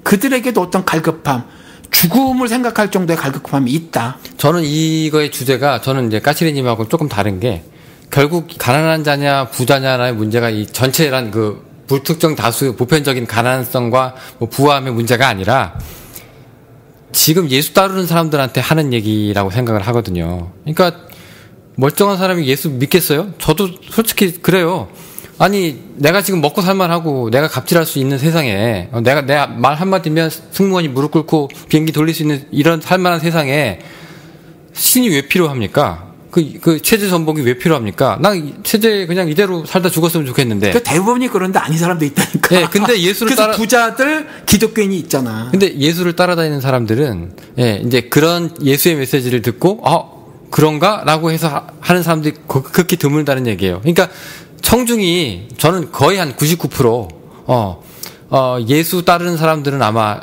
그들에게도 어떤 갈급함, 죽음을 생각할 정도의 갈급함이 있다. 저는 이거의 주제가 저는 이제 까치리님하고 조금 다른 게 결국 가난한 자냐 부자냐의 문제가 이 전체란 그 불특정 다수 보편적인 가난성과 뭐 부함의 문제가 아니라 지금 예수 따르는 사람들한테 하는 얘기라고 생각을 하거든요. 그러니까 멀쩡한 사람이 예수 믿겠어요? 저도 솔직히 그래요. 아니 내가 지금 먹고 살만하고 내가 갑질할 수 있는 세상에 내가 내 말 한마디면 승무원이 무릎 꿇고 비행기 돌릴 수 있는 이런 살만한 세상에 신이 왜 필요합니까? 그 체제 전복이 왜 필요합니까? 난 체제 그냥 이대로 살다 죽었으면 좋겠는데. 그 대부분이 그런데 아닌 사람도 있다니까. 예, 근데 예수를 그래서 부자들 기독교인이 있잖아. 근데 예수를 따라다니는 사람들은 예, 이제 그런 예수의 메시지를 듣고 그런가라고 해서 하는 사람들이 극히 드물다는 얘기예요. 그러니까 청중이 저는 거의 한 99% 예수 따르는 사람들은 아마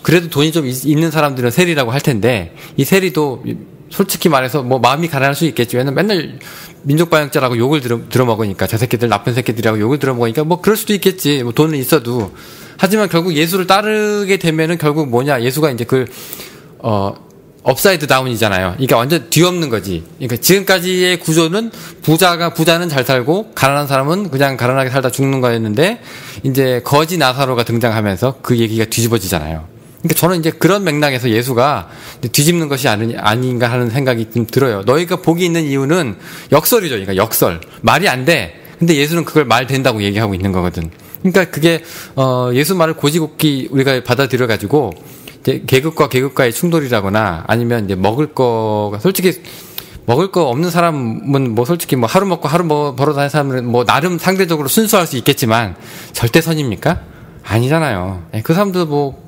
그래도 돈이 좀 있는 사람들은 세리라고 할 텐데 이 세리도 솔직히 말해서 뭐 마음이 가난할 수 있겠지. 왜냐면 맨날 민족반역자라고 욕을 들어먹으니까 저 새끼들 나쁜 새끼들이라고 욕을 들어먹으니까 뭐 그럴 수도 있겠지. 뭐 돈은 있어도. 하지만 결국 예수를 따르게 되면은 결국 뭐냐. 예수가 이제 업사이드 다운이잖아요. 그러니까 완전 뒤엎는 거지. 그러니까 지금까지의 구조는 부자는 잘 살고 가난한 사람은 그냥 가난하게 살다 죽는 거였는데 이제 거지 나사로가 등장하면서 그 얘기가 뒤집어지잖아요. 그러니까 저는 이제 그런 맥락에서 예수가 뒤집는 것이 아닌가 하는 생각이 좀 들어요. 너희가 복이 있는 이유는 역설이죠. 그러니까 역설. 말이 안 돼. 근데 예수는 그걸 말 된다고 얘기하고 있는 거거든. 그러니까 그게 예수 말을 고지고기 우리가 받아들여 가지고 계급과 계급과의 충돌이라거나 아니면 이제 먹을 거가 솔직히 먹을 거 없는 사람은 뭐 솔직히 뭐 하루 먹고 하루 벌어 다니는 사람은 뭐 나름 상대적으로 순수할 수 있겠지만 절대 선입니까? 아니잖아요. 그 사람도 뭐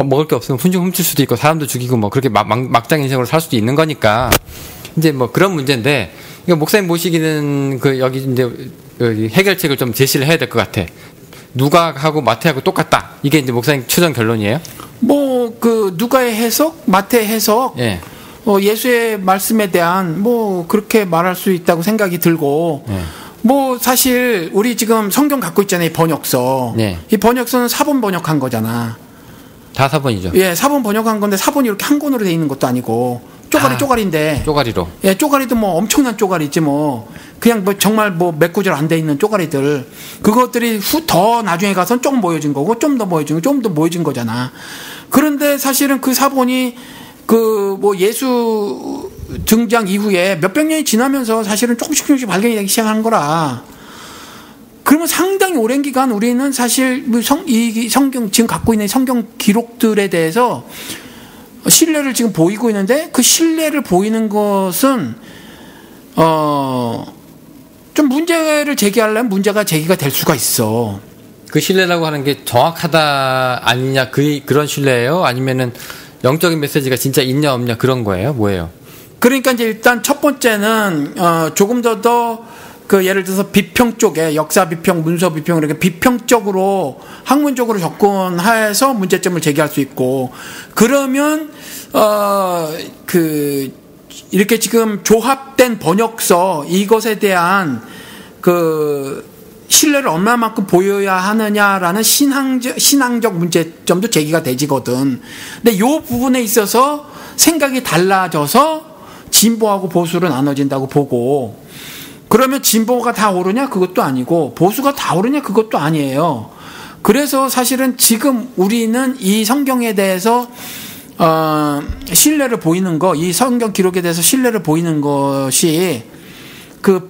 먹을 게 없으면 훔쳐 훔칠 수도 있고 사람도 죽이고 뭐 그렇게 막장 인생으로 살 수도 있는 거니까 이제 뭐 그런 문제인데 이거 목사님 모시기는 여기 이제 해결책을 좀 제시를 해야 될 것 같아. 누가하고 마태하고 똑같다. 이게 이제 목사님 최종 결론이에요? 뭐 누가의 해석, 마태의 해석, 예. 예수의 말씀에 대한 뭐 그렇게 말할 수 있다고 생각이 들고. 예. 뭐 사실 우리 지금 성경 갖고 있잖아요. 이 번역서. 예. 이 번역서는 사본 번역한 거잖아. 다 사본이죠. 예, 사본 번역한 건데 사본이 이렇게 한 권으로 돼 있는 것도 아니고 쪼가리인데. 쪼가리로. 예, 쪼가리도 뭐 엄청난 쪼가리지 뭐 그냥 뭐 정말 뭐 몇 구절 안 돼 있는 쪼가리들 그것들이 더 나중에 가서는 조금 모여진 거고 좀 더 모여진 거, 좀 더 모여진 거잖아. 그런데 사실은 그 사본이 뭐 예수 등장 이후에 몇백 년이 지나면서 사실은 조금씩 발견이 되기 시작한 거라. 그러면 상당히 오랜 기간 우리는 사실 이 성경 지금 갖고 있는 성경 기록들에 대해서 신뢰를 지금 보이고 있는데 그 신뢰를 보이는 것은 좀 문제를 제기하려면 문제가 제기가 될 수가 있어. 그 신뢰라고 하는 게 정확하다 아니냐 그런 신뢰예요? 아니면은 영적인 메시지가 진짜 있냐 없냐 그런 거예요? 뭐예요? 그러니까 이제 일단 첫 번째는 조금 더 예를 들어서 비평 쪽에 역사 비평, 문서 비평 이렇게 비평적으로 학문적으로 접근해서 문제점을 제기할 수 있고 그러면 이렇게 지금 조합된 번역서 이것에 대한 신뢰를 얼마만큼 보여야 하느냐라는 신앙적 문제점도 제기가 되지거든. 근데 이 부분에 있어서 생각이 달라져서 진보하고 보수로 나눠진다고 보고 그러면 진보가 다 옳으냐? 그것도 아니고 보수가 다 옳으냐? 그것도 아니에요. 그래서 사실은 지금 우리는 이 성경에 대해서 신뢰를 보이는 거, 이 성경 기록에 대해서 신뢰를 보이는 것이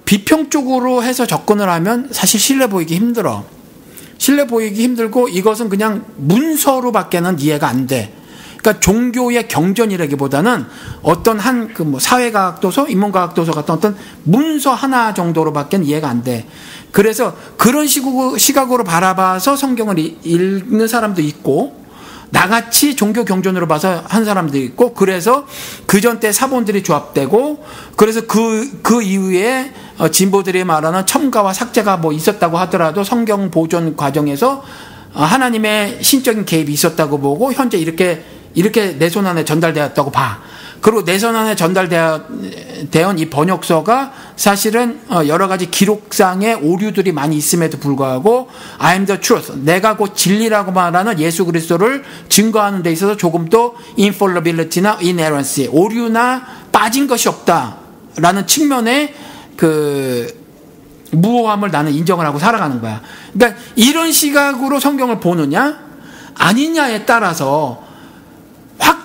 비평적으로 해서 접근을 하면 사실 신뢰 보이기 힘들어. 신뢰 보이기 힘들고 이것은 그냥 문서로밖에는 이해가 안 돼. 그러니까 종교의 경전이라기보다는 어떤 사회과학 도서, 인문과학 도서 같은 어떤 문서 하나 정도로밖에 이해가 안 돼. 그래서 그런 시각으로 바라봐서 성경을 읽는 사람도 있고 나같이 종교 경전으로 봐서 한 사람도 있고 그래서 그전 때 사본들이 조합되고 그래서 그 이후에 진보들이 말하는 첨가와 삭제가 뭐 있었다고 하더라도 성경 보존 과정에서 하나님의 신적인 개입이 있었다고 보고 현재 이렇게 내 손 안에 전달되었다고 봐. 그리고 내 손 안에 전달되어 이 번역서가 사실은 여러 가지 기록상의 오류들이 많이 있음에도 불구하고 I am the truth. 내가 곧 진리라고 말하는 예수 그리스도를 증거하는 데 있어서 조금 더 infallibility나 inerrancy, 오류나 빠진 것이 없다라는 측면의 무호함을 나는 인정을 하고 살아가는 거야. 그러니까 이런 시각으로 성경을 보느냐 아니냐에 따라서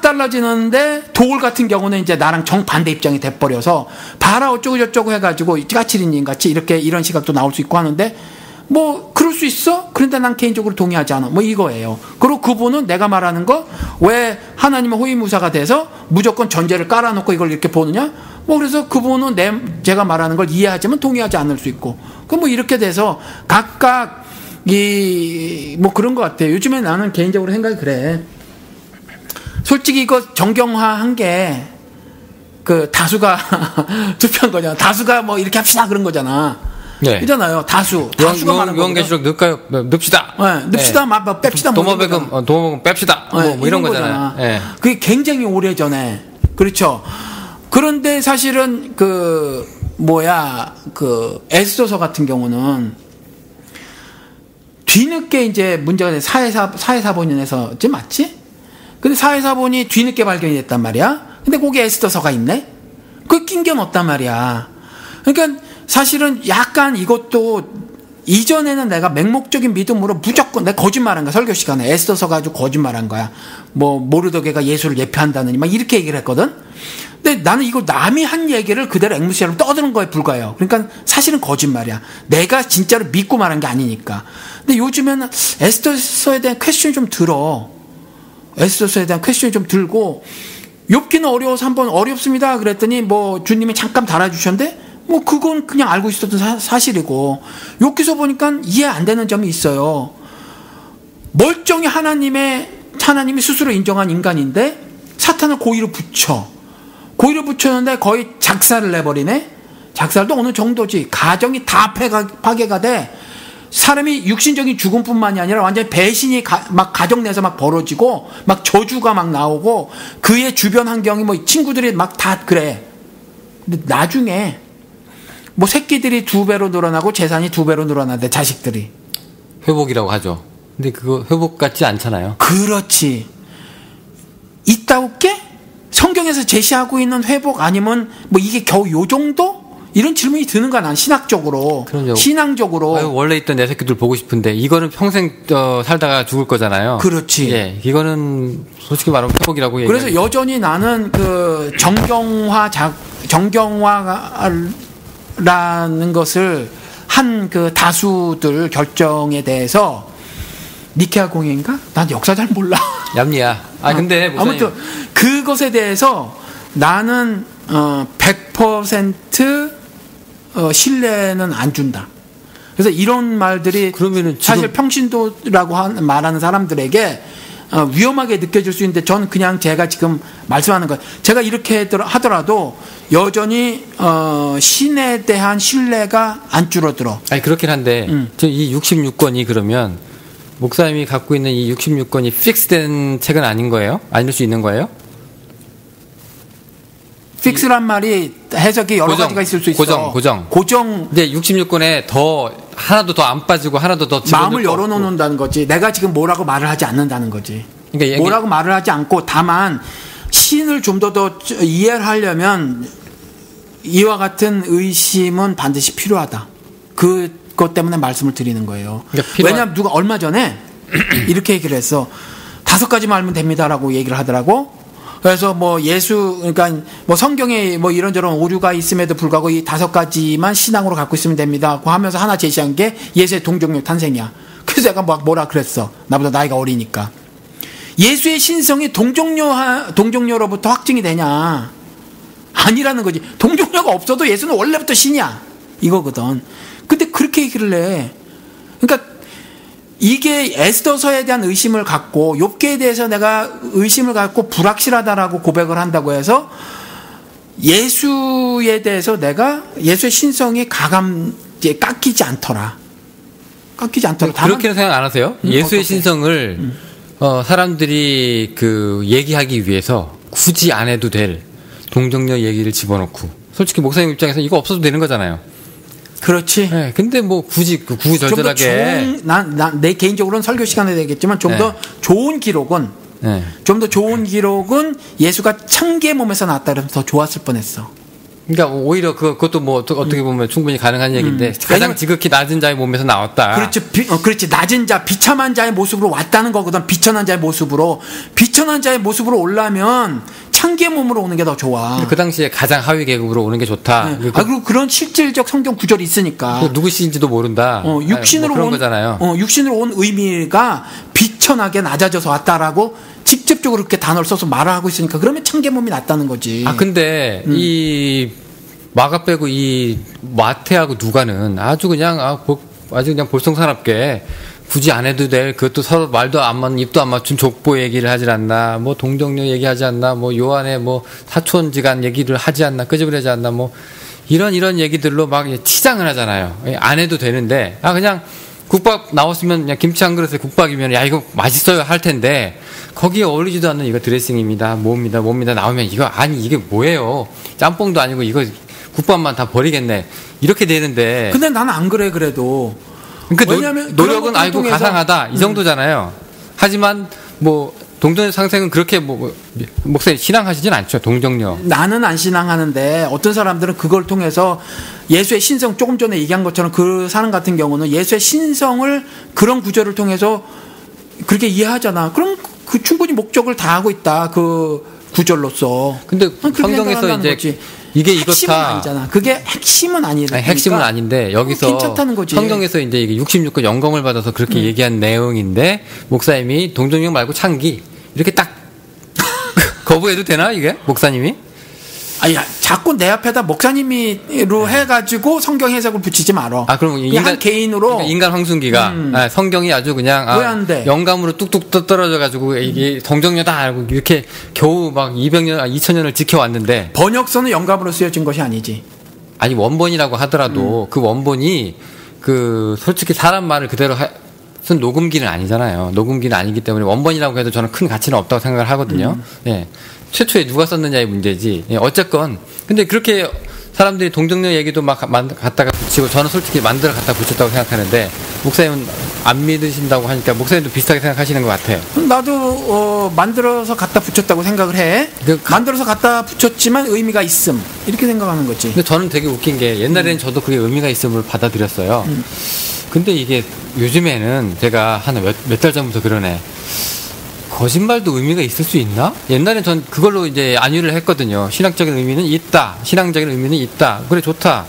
맞달라지는데 도울 같은 경우는 이제 나랑 정반대 입장이 돼버려서 봐라 어쩌고 저쩌고 해가지고 까칠이님 같이 이렇게 이런 시각도 나올 수 있고 하는데 뭐 그럴 수 있어? 그런데 난 개인적으로 동의하지 않아. 뭐 이거예요. 그리고 그분은 내가 말하는 거 왜 하나님의 호위무사가 돼서 무조건 전제를 깔아놓고 이걸 이렇게 보느냐? 뭐 그래서 그분은 제가 말하는 걸 이해하지만 동의하지 않을 수 있고 그 뭐 이렇게 돼서 각각 뭐 그런 것 같아요. 요즘에 나는 개인적으로 생각이 그래. 솔직히 이거 정경화한 게 그 다수가 투표한 거잖아. 다수가 뭐 이렇게 합시다 그런 거잖아. 네. 그잖아요. 다수가 많은 거. 유언계시록 늪시다. 네, 늪시다, 네. 뺍시다. 도마뱀금 뺍시다. 네, 뭐 이런 거잖아요. 네. 그게 굉장히 오래 전에 그렇죠. 그런데 사실은 그 에스더서 같은 경우는 뒤늦게 이제 문제가 돼 사회사본인에서 맞지? 근데 사회사본이 뒤늦게 발견이 됐단 말이야. 근데 거기 에스더서가 있네. 그걸 낑겨 넣었단 말이야. 그러니까 사실은 약간 이것도 이전에는 내가 맹목적인 믿음으로 무조건 내가 거짓말한 거야. 설교 시간에 에스더서가 아주 거짓말한 거야. 뭐 모르드게가 예수를 예표한다느니 막 이렇게 얘기를 했거든. 근데 나는 이거 남이 한 얘기를 그대로 앵무새처럼 떠드는 거에 불과해요. 그러니까 사실은 거짓말이야. 내가 진짜로 믿고 말한 게 아니니까. 근데 요즘에는 에스더서에 대한 퀘스천이 좀 들어. 에스더서에 대한 퀘스천이 좀 들고 욥기는 어려워서 한번 어렵습니다 그랬더니 뭐 주님이 잠깐 달아주셨는데 뭐 그건 그냥 알고 있었던 사실이고 욥기서 보니까 이해 안 되는 점이 있어요. 멀쩡히 하나님이 스스로 인정한 인간인데 사탄을 고의로 붙였는데 거의 작사를 내버리네. 작사도 어느 정도지. 가정이 다 파괴가 돼. 사람이 육신적인 죽음뿐만이 아니라 완전히 배신이 막 가정 내에서 막 벌어지고 막 저주가 막 나오고 그의 주변 환경이 뭐 친구들이 막 다 그래. 근데 나중에 뭐 새끼들이 2배로 늘어나고 재산이 2배로 늘어나대. 자식들이 회복이라고 하죠. 근데 그거 회복 같지 않잖아요. 그렇지. 있다고께 성경에서 제시하고 있는 회복 아니면 뭐 이게 겨우 요 정도? 이런 질문이 드는 거야. 난 신학적으로. 그럼요. 신앙적으로. 아유, 원래 있던 내 새끼들 보고 싶은데 이거는 평생 살다가 죽을 거잖아요. 그렇지. 예, 이거는 솔직히 말하면 회복이라고 얘기해요. 그래서 여전히 나는 그 정경화라는 것을 한 그 다수들 결정에 대해서 니케아 공회인가? 난 역사 잘 몰라. 얌니야. 근데 목사님. 아무튼 그것에 대해서 나는 100% 신뢰는 안 준다. 그래서 이런 말들이 그러면은 사실 평신도라고 말하는 사람들에게 위험하게 느껴질 수 있는데 저는 그냥 제가 지금 말씀하는 거 제가 이렇게 하더라도 여전히 신에 대한 신뢰가 안 줄어들어. 아니 그렇긴 한데 이 66권이 그러면 목사님이 갖고 있는 이 66권이 픽스된 책은 아닌 거예요? 아닐 수 있는 거예요? 픽스란 말이 해석이 여러 가지가 있을 수 있어. 고정. 근데 66권에 하나도 더 안 빠지고 하나도 더 마음을 열어놓는다는 거지. 내가 지금 뭐라고 말을 하지 않는다는 거지. 그러니까 뭐라고 말을 하지 않고 다만 신을 좀 더 이해를 하려면 이와 같은 의심은 반드시 필요하다. 그것 때문에 말씀을 드리는 거예요. 그러니까 왜냐하면 누가 얼마 전에 이렇게 얘기를 했어. 5가지만 알면 됩니다라고 얘기를 하더라고. 그래서 뭐 그러니까 뭐 성경에 뭐 이런저런 오류가 있음에도 불구하고 이 5가지만 신앙으로 갖고 있으면 됩니다. 고 하면서 하나 제시한 게 예수의 동정녀 탄생이야. 그래서 내가 뭐라 그랬어. 나보다 나이가 어리니까. 예수의 신성이 동정녀로부터 확증이 되냐? 아니라는 거지. 동정녀가 없어도 예수는 원래부터 신이야. 이거거든. 근데 그렇게 얘기를 해. 그러니까 이게 에스더서에 대한 의심을 갖고 욥기에 대해서 내가 의심을 갖고 불확실하다라고 고백을 한다고 해서 예수에 대해서 내가 예수의 신성이 깎이지 않더라. 그렇게는 생각 안 하세요? 예수의 신성을 사람들이 그 얘기하기 위해서 굳이 안 해도 될 동정녀 얘기를 집어넣고 솔직히 목사님 입장에서 이거 없어도 되는 거잖아요. 그렇지. 네, 근데 뭐 굳이 구구절절하게 내 개인적으로는 설교 시간에 되겠지만 좀 더 좋은 기록은 예수가 청개 몸에서 나왔다 그래서 더 좋았을 뻔했어. 그러니까 오히려 그것도 뭐 어떻게 보면 충분히 가능한 얘기인데 가장 지극히 낮은 자의 몸에서 나왔다. 그렇지, 그렇지. 낮은 자, 비참한 자의 모습으로 왔다는 거거든. 비천한 자의 모습으로 올라면 창기의 몸으로 오는 게 더 좋아. 그 당시에 가장 하위 계급으로 오는 게 좋다. 네. 그리고 그런 실질적 성경 구절이 있으니까. 누구신지도 모른다. 육신으로 뭐 그런 온 거잖아요. 육신으로 온 의미가 비천하게 낮아져서 왔다라고 직접적으로 그렇게 단어를 써서 말을 하고 있으니까 그러면 창기의 몸이 낫다는 거지. 근데 이 마가 빼고 이 마태하고 누가는 아주 그냥 볼썽사납게 굳이 안 해도 될 그것도 서로 말도 안 맞는 입도 안 맞춘 족보 얘기를 하질 않나, 뭐 동정녀 얘기하지 않나, 뭐 요한의 뭐 사촌지간 얘기를 하지 않나, 끄집어내지 않나, 뭐 이런 얘기들로 막 치장을 하잖아요. 안 해도 되는데 그냥 국밥 나왔으면 그냥 김치 한 그릇에 국밥이면 야 이거 맛있어요 할 텐데 거기에 어울리지도 않는 이거 드레싱입니다, 뭡니다 나오면 이게 뭐예요? 짬뽕도 아니고 이거 국밥만 다 버리겠네 이렇게 되는데. 근데 나는 안 그래 그래도. 그러니까 왜냐면 노력은 아이고 가상하다 이 정도잖아요. 하지만 뭐 동정녀 상생은 그렇게 목사님 신앙하시진 않죠. 동정녀. 나는 안 신앙하는데 어떤 사람들은 그걸 통해서 예수의 신성, 조금 전에 얘기한 것처럼 그 사람 같은 경우는 예수의 신성을 그런 구절을 통해서 그렇게 이해하잖아. 그럼 그 충분히 목적을 다하고 있다. 그 구절로서. 근데 성경에서 이제 거지. 이게 핵심은 이렇다. 아니잖아. 그게 핵심은 아니니까. 핵심은 아닌데 여기서 괜찮다는 거지. 성경에서 이제 이게 66권 영검을 받아서 그렇게 얘기한 내용인데 목사님이 동정녀 말고 창기 이렇게 딱 거부해도 되나 이게 목사님이? 아니 자꾸 내 앞에다 목사님이로 해가지고 성경 해석을 붙이지 말어. 그럼 한 개인으로 그러니까 인간 황순기가 성경이 아주 그냥 영감으로 뚝뚝 떨어져가지고 이게 동정녀다 알고 이렇게 겨우 막 200년, 2000년을 지켜왔는데 번역서는 영감으로 쓰여진 것이 아니지. 아니 원본이라고 하더라도 그 원본이 솔직히 사람 말을 그대로 쓴 녹음기는 아니잖아요. 녹음기는 아니기 때문에 원본이라고 해도 저는 큰 가치는 없다고 생각을 하거든요. 예. 최초에 누가 썼느냐의 문제지. 예, 어쨌건 근데 그렇게 사람들이 동정녀 얘기도 막 갖다가 붙이고 저는 솔직히 만들어 갖다 붙였다고 생각하는데 목사님은 안 믿으신다고 하니까 목사님도 비슷하게 생각하시는 것 같아요. 나도 만들어서 갖다 붙였다고 생각을 해. 만들어서 갖다 붙였지만 의미가 있음 이렇게 생각하는 거지. 근데 저는 되게 웃긴 게 옛날에는 저도 그게 의미가 있음을 받아들였어요. 근데 이게 요즘에는 제가 한 몇 달 전부터 그러네. 거짓말도 의미가 있을 수 있나? 옛날엔 전 그걸로 이제 안위를 했거든요. 신학적인 의미는 있다. 신앙적인 의미는 있다. 그래 좋다.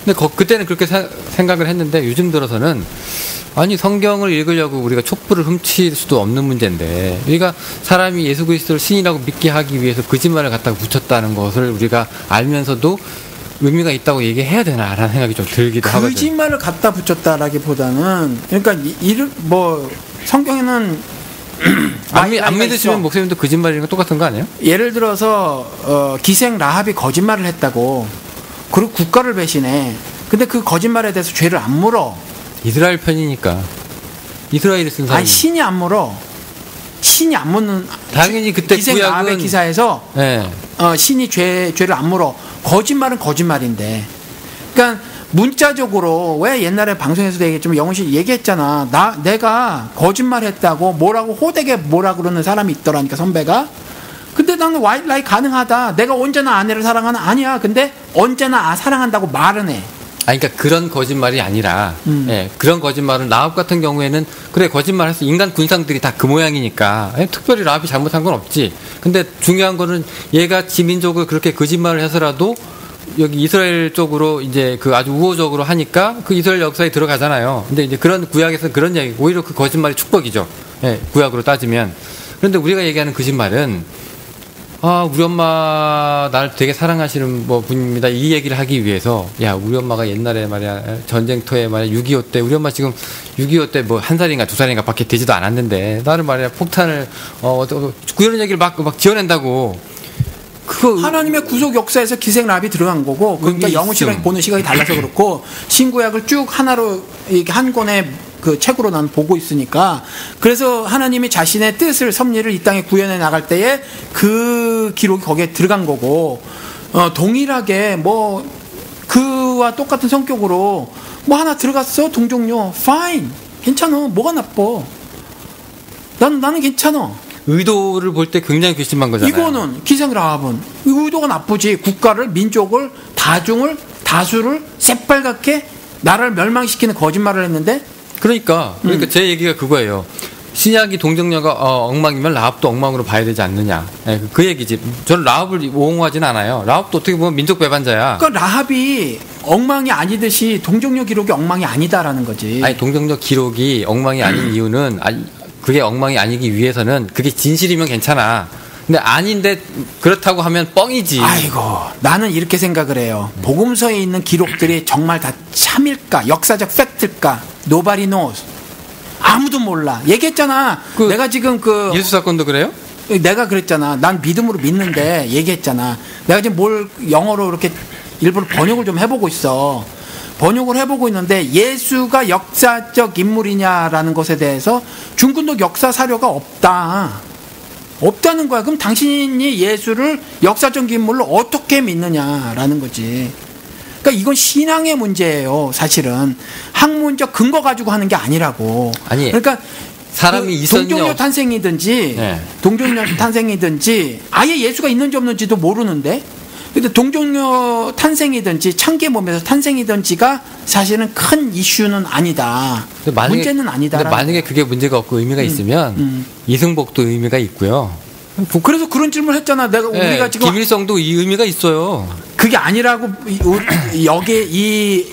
근데 그때는 그렇게 생각을 했는데 요즘 들어서는 아니 성경을 읽으려고 우리가 촛불을 훔칠 수도 없는 문제인데 우리가 사람이 예수 그리스도를 신이라고 믿게 하기 위해서 거짓말을 갖다가 붙였다는 것을 우리가 알면서도 의미가 있다고 얘기해야 되나라는 생각이 좀 들기도 하거든요. 거짓말을 갖다 붙였다라기보다는 그러니까 성경에는 안 믿으시면 목사님도 거짓말이는 거 똑같은 거 아니에요? 예를 들어서 기생 라합이 거짓말을 했다고 그리고 국가를 배신해. 근데 그 거짓말에 대해서 죄를 안 물어. 이스라엘 편이니까. 이스라엘을 쓴 사람이. 신이 안 물어. 신이 안 묻는. 당연히 그때 기생 라합의 기사에서 네. 신이 죄를 안 물어. 거짓말은 거짓말인데. 그러니까 문자적으로 왜 옛날에 방송에서도 얘기했지만 영훈 씨 얘기했잖아. 내가 거짓말했다고 뭐라고 호되게 뭐라 그러는 사람이 있더라니까 선배가. 근데 나는 와이드 라이 가능하다. 내가 언제나 아내를 사랑하는 아니야. 근데 언제나 사랑한다고 말은 해. 그러니까 그런 거짓말이 아니라 예, 그런 거짓말은 라합 같은 경우에는 그래 거짓말해서 인간 군상들이 다 그 모양이니까 특별히 라합이 잘못한 건 없지. 근데 중요한 거는 얘가 지민족을 그렇게 거짓말을 해서라도 여기 이스라엘 쪽으로 이제 그 아주 우호적으로 하니까 그 이스라엘 역사에 들어가잖아요. 근데 이제 그런 구약에서는 그런 얘기, 오히려 그 거짓말이 축복이죠. 예, 구약으로 따지면. 그런데 우리가 얘기하는 거짓말은 우리 엄마 날 되게 사랑하시는 분입니다. 이 얘기를 하기 위해서 우리 엄마가 옛날에 말이야 전쟁터에 말이야 6.25 때 우리 엄마 지금 6.25 때 한 살인가 두 살인가 밖에 되지도 않았는데 나를 말이야 폭탄을 그런 얘기를 막 지어낸다고. 하나님의 구속 역사에서 기생 라합이 들어간 거고 그러니까 영훈 씨랑 보는 시각이 달라서 그렇고 신구약을 쭉 하나로 이렇게 한 권의 그 책으로 난 보고 있으니까 그래서 하나님이 자신의 뜻을 섭리를 이 땅에 구현해 나갈 때에 그 기록이 거기에 들어간 거고 동일하게 그와 똑같은 성격으로 하나 들어갔어 동정녀 fine 괜찮아 뭐가 나빠 나는 괜찮아. 의도를 볼 때 굉장히 괘씸한 거잖아요. 이거는 기생라합은 의도가 나쁘지. 국가를, 민족을, 다수를 새빨갛게 나라를 멸망시키는 거짓말을 했는데. 그러니까 제 얘기가 그거예요. 신약이 동정녀가 엉망이면 라합도 엉망으로 봐야 되지 않느냐. 네, 그 얘기지. 저는 라합을 옹호하진 않아요. 라합도 어떻게 보면 민족 배반자야. 그러니까 라합이 엉망이 아니듯이 동정녀 기록이 엉망이 아니다라는 거지. 아니, 동정녀 기록이 엉망이 아닌 이유는 그게 엉망이 아니기 위해서는 그게 진실이면 괜찮아. 근데 아닌데 그렇다고 하면 뻥이지. 아이고, 나는 이렇게 생각을 해요. 복음서에 있는 기록들이 정말 다 참일까? 역사적 팩트일까? Nobody knows. 아무도 몰라. 얘기했잖아. 내가 지금 예수 사건도 그래요? 내가 그랬잖아. 난 믿음으로 믿는데 얘기했잖아. 내가 지금 뭘 영어로 이렇게 일부러 번역을 좀 해보고 있어. 번역을 해보고 있는데 예수가 역사적 인물이냐라는 것에 대해서 중근도 역사 사료가 없다는 거야. 그럼 당신이 예수를 역사적 인물로 어떻게 믿느냐라는 거지. 그러니까 이건 신앙의 문제예요. 사실은 학문적 근거 가지고 하는 게 아니라고. 아니, 그러니까 사람이 있었냐 동정녀 탄생이든지 동정녀 탄생이든지 아예 예수가 있는지 없는지도 모르는데, 근데 동정녀 탄생이든지 창기의 몸에서 탄생이든지가 사실은 큰 이슈는 아니다. 문제는 아니다. 근데 만약에 그게 문제가 없고 의미가 있으면 이승복도 의미가 있고요. 그래서 그런 질문을 했잖아. 우리가 지금 김일성도 이 의미가 있어요. 그게 아니라고 여기 이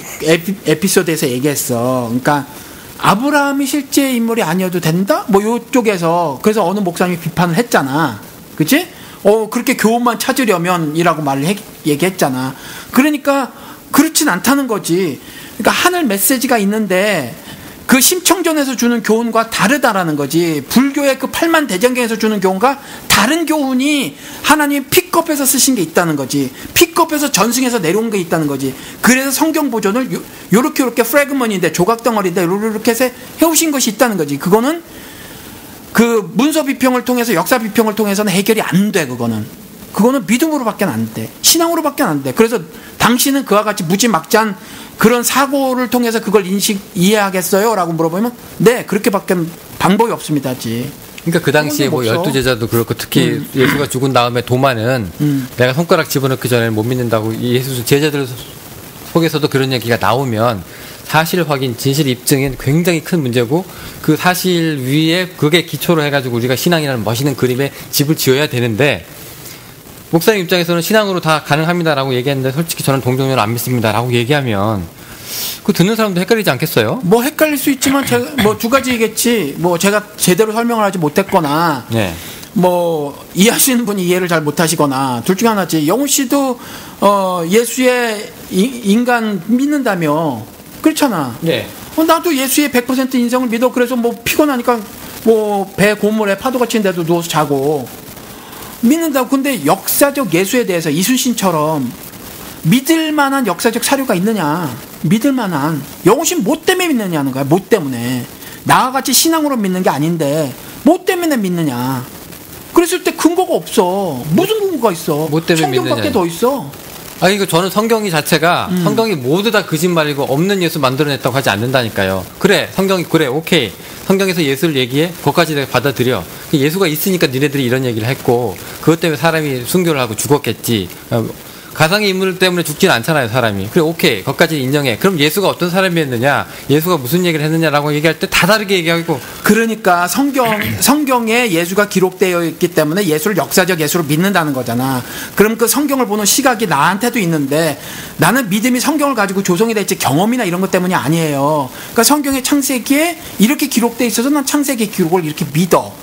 에피소드에서 얘기했어. 그러니까 아브라함이 실제 인물이 아니어도 된다? 뭐 요쪽에서 그래서 어느 목사님이 비판을 했잖아. 그치? 그렇게 교훈만 찾으려면이라고 얘기했잖아. 그러니까 그렇진 않다는 거지. 그러니까 하늘 메시지가 있는데 그 심청전에서 주는 교훈과 다르다라는 거지. 불교의 그 8만 대장경에서 주는 교훈과 다른 교훈이 하나님 픽업해서 쓰신 게 있다는 거지. 픽업해서 전승해서 내려온 게 있다는 거지. 그래서 성경 보존을 요렇게 프래그먼인데 조각덩어리인데 요렇게 해서 해오신 것이 있다는 거지. 그거는 그 문서 비평을 통해서 역사 비평을 통해서는 해결이 안 돼. 그거는 믿음으로밖에 안 돼. 신앙으로밖에 안 돼. 그래서 당신은 그와 같이 무지막지한 그런 사고를 통해서 그걸 이해하겠어요? 라고 물어보면 네, 그렇게밖에 방법이 없습니다지. 그러니까 그 당시에 뭐 12제자도 그렇고 특히 예수가 죽은 다음에 도마는 내가 손가락 집어넣기 전에 못 믿는다고 예수 제자들 속에서도 그런 얘기가 나오면 사실 확인, 진실 입증은 굉장히 큰 문제고 그 사실 위에 그게 기초로 해가지고 우리가 신앙이라는 멋있는 그림에 집을 지어야 되는데 목사님 입장에서는 신앙으로 다 가능합니다라고 얘기했는데 솔직히 저는 동정녀를 안 믿습니다라고 얘기하면 그 듣는 사람도 헷갈리지 않겠어요? 뭐 헷갈릴 수 있지만 제가 뭐 두 가지겠지. 뭐 제가 제대로 설명을 하지 못했거나 뭐 이해하시는 분이 이해를 잘 못하시거나 둘 중에 하나지. 영훈 씨도 예수의 인간 믿는다며 그렇잖아. 나도 예수의 100% 인성을 믿어. 그래서 뭐 피곤하니까 뭐 배 고물에 파도가 치는데도 누워서 자고 믿는다고. 근데 역사적 예수에 대해서 이순신처럼 믿을 만한 역사적 사료가 있느냐? 믿을 만한. 영훈 씨는 뭐 때문에 믿느냐는 거야. 뭐 때문에. 나와 같이 신앙으로 믿는 게 아닌데 뭐 때문에 믿느냐? 그랬을 때 근거가 없어. 무슨 근거가 있어? 뭐 때문에 성경밖에 믿느냐? 더 있어. 이거 저는 성경이 자체가 성경이 모두 다 거짓말이고 없는 예수 만들어냈다고 하지 않는다니까요. 그래, 성경이 그래, 오케이. 성경에서 예수를 얘기해? 그것까지 내가 받아들여. 예수가 있으니까 니네들이 이런 얘기를 했고 그것 때문에 사람이 순교를 하고 죽었겠지. 가상의 인물 때문에 죽지는 않잖아요, 사람이. 그래, 오케이. 그것까지 인정해. 그럼 예수가 어떤 사람이었느냐, 예수가 무슨 얘기를 했느냐라고 얘기할 때 다 다르게 얘기하고. 그러니까 성경에 예수가 기록되어 있기 때문에 예수를 역사적 예수로 믿는다는 거잖아. 그럼 그 성경을 보는 시각이 나한테도 있는데 나는 믿음이 성경을 가지고 조성이 될지 경험이나 이런 것 때문이 아니에요. 그러니까 성경의 창세기에 이렇게 기록되어 있어서 난 창세기 기록을 이렇게 믿어.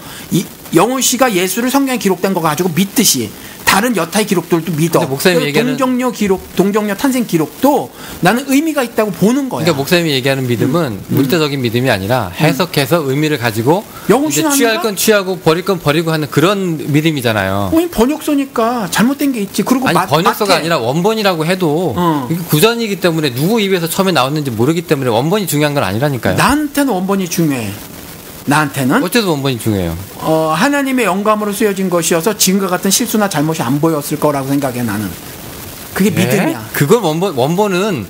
영훈 씨가 예수를 성경에 기록된 거 가지고 믿듯이 다른 여타의 기록들도 믿어. 목사님이 얘기하는 동정녀 기록, 동정녀 탄생 기록도 나는 의미가 있다고 보는 거야. 그러니까 목사님이 얘기하는 믿음은 물자적인 믿음이 아니라 해석해서 의미를 가지고 이제 취할 건 취하고 버릴 건 버리고 하는 그런 믿음이잖아요. 번역서니까 잘못된 게 있지. 그리고 아니, 번역서가 아니라 원본이라고 해도 이게 구전이기 때문에 누구 입에서 처음에 나왔는지 모르기 때문에 원본이 중요한 건 아니라니까요. 나한테는 원본이 중요해. 나한테는 어째서 원본이 중요해요? 하나님의 영감으로 쓰여진 것이어서 지금과 같은 실수나 잘못이 안 보였을 거라고 생각해. 나는 그게 믿음이야. 그걸 원본은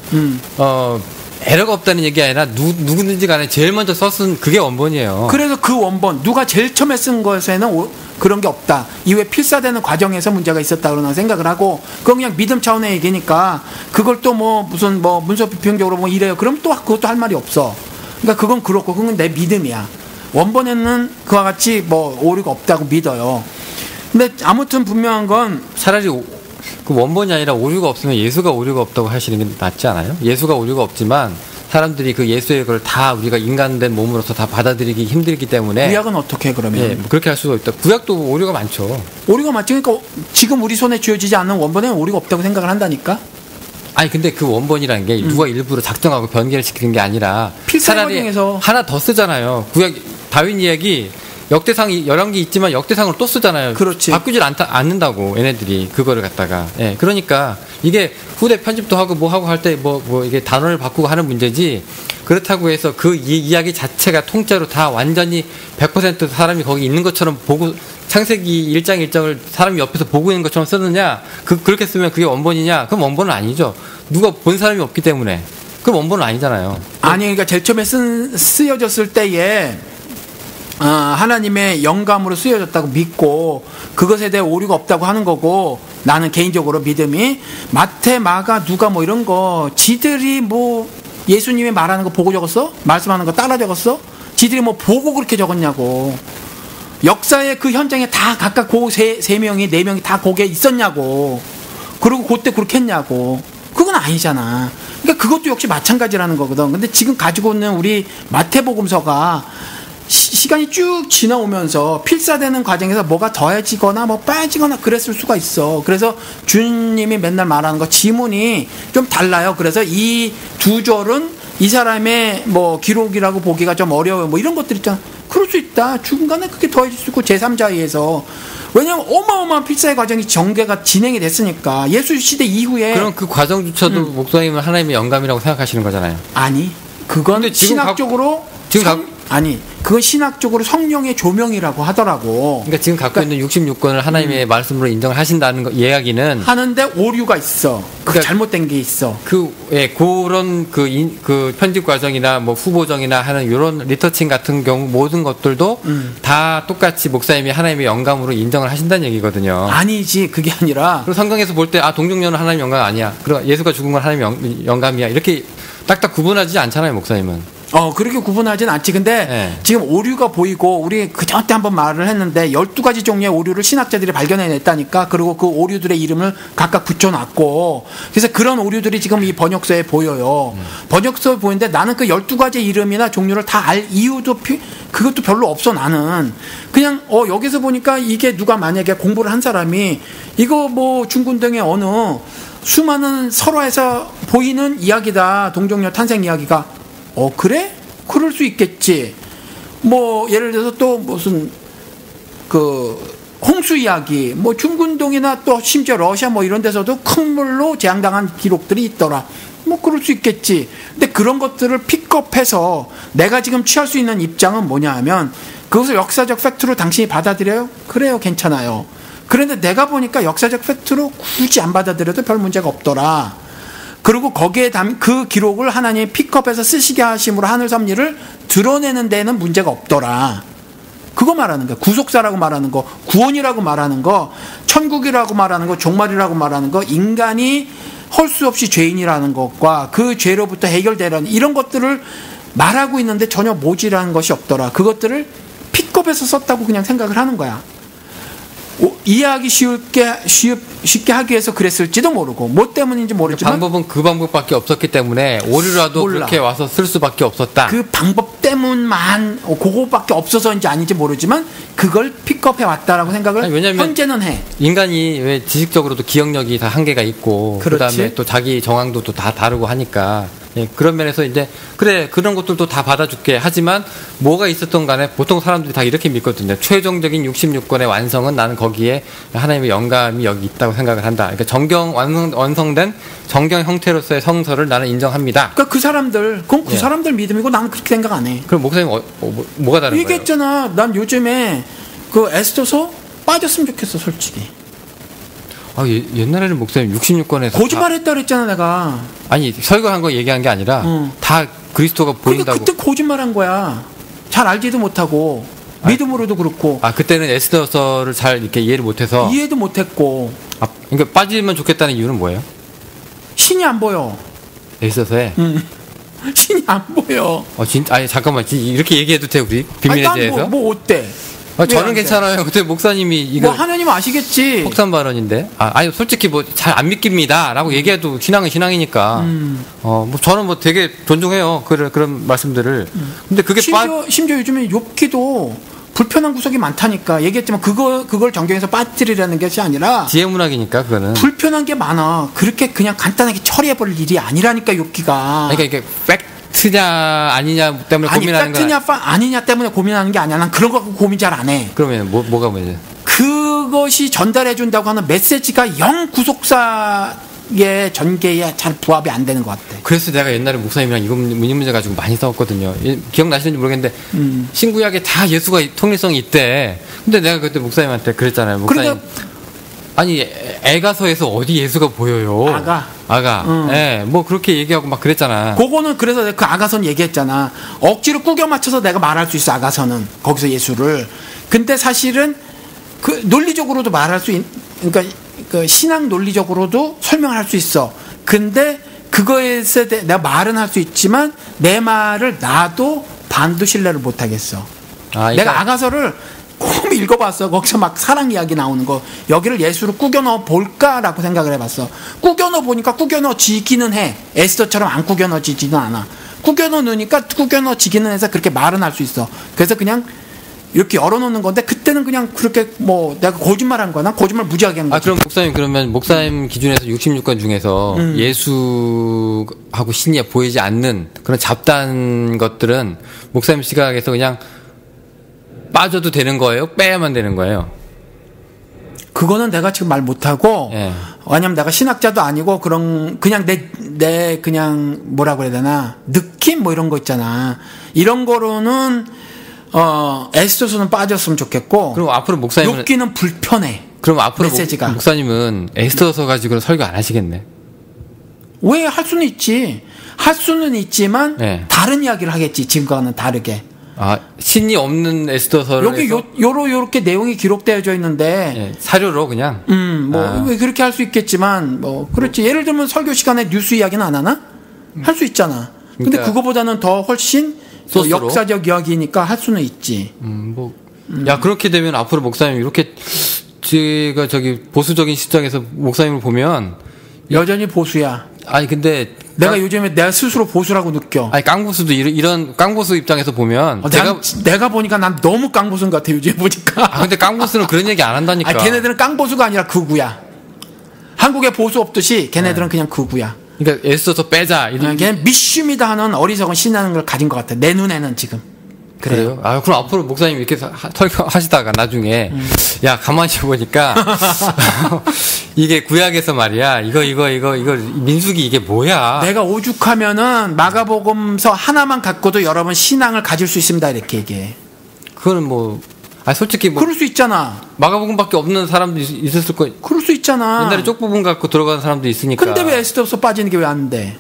에러가 없다는 얘기 아니라 누구든지 간에 제일 먼저 썼은 그게 원본이에요. 그래서 그 원본 누가 제일 처음에 쓴 것에는 그런 게 없다. 이후에 필사되는 과정에서 문제가 있었다 그러나 생각을 하고 그건 그냥 믿음 차원의 얘기니까 그걸 또 뭐 무슨 뭐 문서 비평적으로 뭐 이래요. 그럼 또 그것도 할 말이 없어. 그러니까 그건 그렇고 그건 내 믿음이야. 원본에는 그와 같이 뭐 오류가 없다고 믿어요. 근데 아무튼 분명한 건 차라리 그 원본이 아니라 오류가 없으면 예수가 오류가 없다고 하시는 게 낫지 않아요? 예수가 오류가 없지만 사람들이 그 예수의 걸 다 우리가 인간된 몸으로서 다 받아들이기 힘들기 때문에 구약은 어떻게 그러면? 예, 뭐 그렇게 할 수가 있다. 구약도 오류가 많죠. 오류가 많죠. 그러니까 지금 우리 손에 쥐어지지 않는 원본에는 오류가 없다고 생각을 한다니까. 아니 근데 그 원본이라는 게 누가 일부러 작정하고 변개를 시키는 게 아니라 필사의 차라리 과정에서 하나 더 쓰잖아요. 구약 다윈 이야기 역대상이 11개 있지만 역대상을 또 쓰잖아요. 그렇지. 바꾸질 않는다고 얘네들이 그거를 갖다가. 예. 그러니까 이게 후대 편집도 하고 뭐 하고 할 때 뭐 이게 단어를 바꾸고 하는 문제지. 그렇다고 해서 그 이야기 자체가 통째로 다 완전히 100% 사람이 거기 있는 것처럼 보고 창세기 1장 1장을 사람이 옆에서 보고 있는 것처럼 쓰느냐? 그렇게 쓰면 그게 원본이냐? 그럼 원본은 아니죠. 누가 본 사람이 없기 때문에. 그럼 원본은 아니잖아요. 아니 그러니까 제일 처음에 쓰여졌을 때에 하나님의 영감으로 쓰여졌다고 믿고 그것에 대해 오류가 없다고 하는 거고 나는 개인적으로 믿음이 마태, 마가, 누가 뭐 이런 거 지들이 뭐 예수님이 말하는 거 보고 적었어? 말씀하는 거 따라 적었어? 지들이 뭐 보고 그렇게 적었냐고. 역사의 그 현장에 다 각각 세 명이 네 명이 다 거기에 있었냐고. 그리고 그때 그렇게 했냐고. 그건 아니잖아. 그러니까 그것도 역시 마찬가지라는 거거든. 근데 지금 가지고 있는 우리 마태복음서가 시간이 쭉 지나오면서 필사되는 과정에서 뭐가 더해지거나 뭐 빠지거나 그랬을 수가 있어. 그래서 주님이 맨날 말하는 거 지문이 좀 달라요. 그래서 이 두 절은 이 사람의 뭐 기록이라고 보기가 좀 어려워요. 뭐 이런 것들 있잖아. 그럴 수 있다. 중간에 그게 더해질 수 있고 제3자에 의해서. 왜냐하면 어마어마한 필사의 과정이 전개가 진행이 됐으니까. 예수 시대 이후에. 그럼 그 과정조차도 목사님은 하나님의 영감이라고 생각하시는 거잖아요. 아니 그건 신학적으로 아니 그건 신학적으로 성령의 조명이라고 하더라고. 그러니까 지금 갖고 있는 66권을 하나님의 말씀으로 인정을 하신다는 거, 이야기는 하는데 오류가 있어. 그러니까 잘못된 게 있어. 그런 그 편집 과정이나 뭐 후보정이나 하는 이런 리터칭 같은 경우 모든 것들도 다 똑같이 목사님이 하나님의 영감으로 인정을 하신다는 얘기거든요. 아니지 그게 아니라. 그리고 성경에서 볼 때 동정녀는 하나님의 영감 아니야. 그리고 예수가 죽은 건 하나님의 영감이야. 이렇게 딱딱 구분하지 않잖아요, 목사님은. 그렇게 구분하진 않지. 근데 지금 오류가 보이고 우리 그전때 한번 말을 했는데 12가지 종류의 오류를 신학자들이 발견해냈다니까. 그리고 그 오류들의 이름을 각각 붙여놨고 그래서 그런 오류들이 지금 이 번역서에 보여요. 번역서에 보이는데 나는 그 12가지 이름이나 종류를 다 알 이유도 그것도 별로 없어. 나는 그냥 여기서 보니까 이게 누가 만약에 공부를 한 사람이 이거 뭐 중군등의 어느 수많은 설화에서 보이는 이야기다. 동정녀 탄생 이야기가 그래? 그럴 수 있겠지. 뭐 예를 들어서 또 무슨 그 홍수 이야기, 뭐 중군동이나 또 심지어 러시아 뭐 이런 데서도 큰 물로 재앙당한 기록들이 있더라. 뭐 그럴 수 있겠지. 근데 그런 것들을 픽업해서 내가 지금 취할 수 있는 입장은 뭐냐 하면 그것을 역사적 팩트로 당신이 받아들여요? 그래요, 괜찮아요. 그런데 내가 보니까 역사적 팩트로 굳이 안 받아들여도 별 문제가 없더라. 그리고 거기에 그 기록을 하나님이 픽업해서 쓰시게 하심으로 하늘 섭리를 드러내는 데는 문제가 없더라. 그거 말하는 거야. 구속사라고 말하는 거, 구원이라고 말하는 거, 천국이라고 말하는 거, 종말이라고 말하는 거, 인간이 할 수 없이 죄인이라는 것과 그 죄로부터 해결되라는 이런 것들을 말하고 있는데 전혀 모질하는 것이 없더라. 그것들을 픽업해서 썼다고 그냥 생각을 하는 거야. 이해하기 쉽게 하기 위해서 그랬을지도 모르고 뭐 때문인지 모르지만 방법은 그 방법밖에 없었기 때문에 오류라도 몰라. 그렇게 와서 쓸 수밖에 없었다. 그 방법 때문만 그거밖에 없어서인지 아닌지 모르지만 그걸 픽업해 왔다라고 생각을 왜냐하면 현재는 해. 인간이 왜 지식적으로도 기억력이 다 한계가 있고 그다음에 또 자기 정황도 다 다르고 하니까 그런 면에서 이제 그래 그런 것들도 다 받아줄게. 하지만 뭐가 있었던 간에 보통 사람들이 다 이렇게 믿거든요. 최종적인 66권의 완성은 나는 거기에 하나님의 영감이 여기 있다고 생각을 한다. 그러니까 정경 완성된 정경 형태로서의 성서를 나는 인정합니다. 그러니까 그 사람들 그건 그 사람들 믿음이고 나는 그렇게 생각 안 해. 그럼 목사님 뭐가 다른 거예요? 얘기했잖아. 난 요즘에 그 에스더서 빠졌으면 좋겠어 솔직히. 옛날에는 목사님 66권에서 거짓말했다 그랬잖아 내가. 아니 설교한 거 얘기한 게 아니라 다 그리스도가 보인다고. 그때 거짓말한 거야. 잘 알지도 못하고. 믿음으로도 그렇고. 그때는 에스더서를 잘 이렇게 이해를 못해서. 이해도 못했고. 그러니까 빠지면 좋겠다는 이유는 뭐예요? 신이 안 보여. 에스더서에? 신이 안 보여. 진짜? 아니, 잠깐만. 이렇게 얘기해도 돼, 우리? 비밀에 대해서? 뭐 어때? 저는 괜찮아요. 근데 목사님이 이거. 하나님 아시겠지. 폭탄 발언인데. 아니, 솔직히 잘 안 믿깁니다. 라고 얘기해도 신앙은 신앙이니까. 저는 되게 존중해요. 그런 말씀들을. 근데 그게 심지어 요즘에 욥기도 불편한 구석이 많다니까. 얘기했지만 그걸 정경에서 빠뜨리라는 것이 아니라. 지혜문학이니까, 그거는. 불편한 게 많아. 그렇게 그냥 간단하게 처리해버릴 일이 아니라니까, 욥기가. 그러니까 이게 팩트냐 아니냐 때문에 고민하는 거야. 팩트냐 아니냐 때문에 고민하는 게 아니야. 난 그런 거 갖고 고민 잘 안 해. 그러면 뭐가 문제? 그것이 전달해준다고 하는 메시지가 영 구속사의 전개에 잘 부합이 안 되는 것 같아. 그래서 내가 옛날에 목사님이랑 이 문제 가지고 많이 싸웠거든요. 기억나시는지 모르겠는데 신구약에 다 예수가 통일성이 있대. 근데 내가 그때 목사님한테 그랬잖아요. 목사님, 아니 애가서에서 어디 예수가 보여요? 아가. 예, 뭐 그렇게 얘기하고 막 그랬잖아. 그거는 그래서 내가 그 아가선 얘기했잖아. 억지로 꾸겨 맞춰서 내가 말할 수 있어, 아가선은. 거기서 예수를. 근데 사실은 그 논리적으로도 말할 수 그러니까 그 신앙 논리적으로도 설명할 수 있어. 근데 그거에 내가 말은 할 수 있지만 내 말을 나도 반도 신뢰를 못 하겠어. 내가 아가서를 꼭 읽어봤어. 거기서 막 사랑 이야기 나오는 거. 여기를 예수로 꾸겨 넣어 볼까라고 생각을 해봤어. 꾸겨 넣어 보니까 꾸겨 넣어지기는 해. 에스더처럼 안 꾸겨 넣어지지는 않아. 꾸겨 넣으니까 꾸겨 넣어지기는 해서 그렇게 말은 할 수 있어. 그래서 그냥 이렇게 열어놓는 건데 그때는 그냥 그렇게 내가 거짓말한 거야. 난 거짓말 무지하게 한 거지. 그럼 목사님, 그러면 목사님 기준에서 66권 중에서 예수하고 신이 보이지 않는 그런 잡다한 것들은 목사님 시각에서 그냥 빠져도 되는 거예요? 빼야만 되는 거예요? 그거는 내가 지금 말 못하고, 왜냐면 내가 신학자도 아니고, 그냥 그냥 뭐라고 해야 되나, 느낌 뭐 이런 거 있잖아. 이런 거로는, 에스더서는 빠졌으면 좋겠고, 그럼 앞으로 목사님은. 욥기는 불편해. 그럼 앞으로 메시지가. 목사님은 에스더서 가지고는 설교 안 하시겠네? 왜? 할 수는 있지. 할 수는 있지만, 다른 이야기를 하겠지. 지금과는 다르게. 신이 없는 에스더서를 여기 요렇게 내용이 기록되어져 있는데 사료로 그냥 왜 그렇게 할 수 있겠지만 그렇지. 예를 들면 설교 시간에 뉴스 이야기는 안 하나? 할 수 있잖아. 근데 그러니까 그거보다는 더 훨씬 역사적 이야기니까 할 수는 있지. 그렇게 되면 앞으로 목사님 이렇게 제가 보수적인 시장에서 목사님을 보면 여전히 보수야. 근데 내가 요즘에 내가 스스로 보수라고 느껴. 깡보수도 이런 깡보수 입장에서 보면 내가 보니까 난 너무 깡보수인 것 같아 요즘 보니까. 근데 깡보수는 그런 얘기 안 한다니까. 걔네들은 깡보수가 아니라 극우야. 한국에 보수 없듯이 걔네들은 그냥 극우야. 그러니까 애써서 빼자. 걔는 미슈미다 하는 어리석은 신앙을 가진 것 같아. 내 눈에는 지금. 그래요? 그럼 앞으로 목사님 이렇게 하시다가 나중에 가만히 보니까 이게 구약에서 말이야. 이거 민수기 이게 뭐야? 내가 오죽하면은 마가복음서 하나만 갖고도 여러분 신앙을 가질 수 있습니다. 이렇게 얘기해. 그거는 솔직히 그럴 수 있잖아. 마가복음밖에 없는 사람도 있었을 거야. 그럴 수 있잖아. 옛날에 쪽 부분 갖고 들어가는 사람도 있으니까. 근데 왜 에스더서 빠지는 게 왜 안 돼?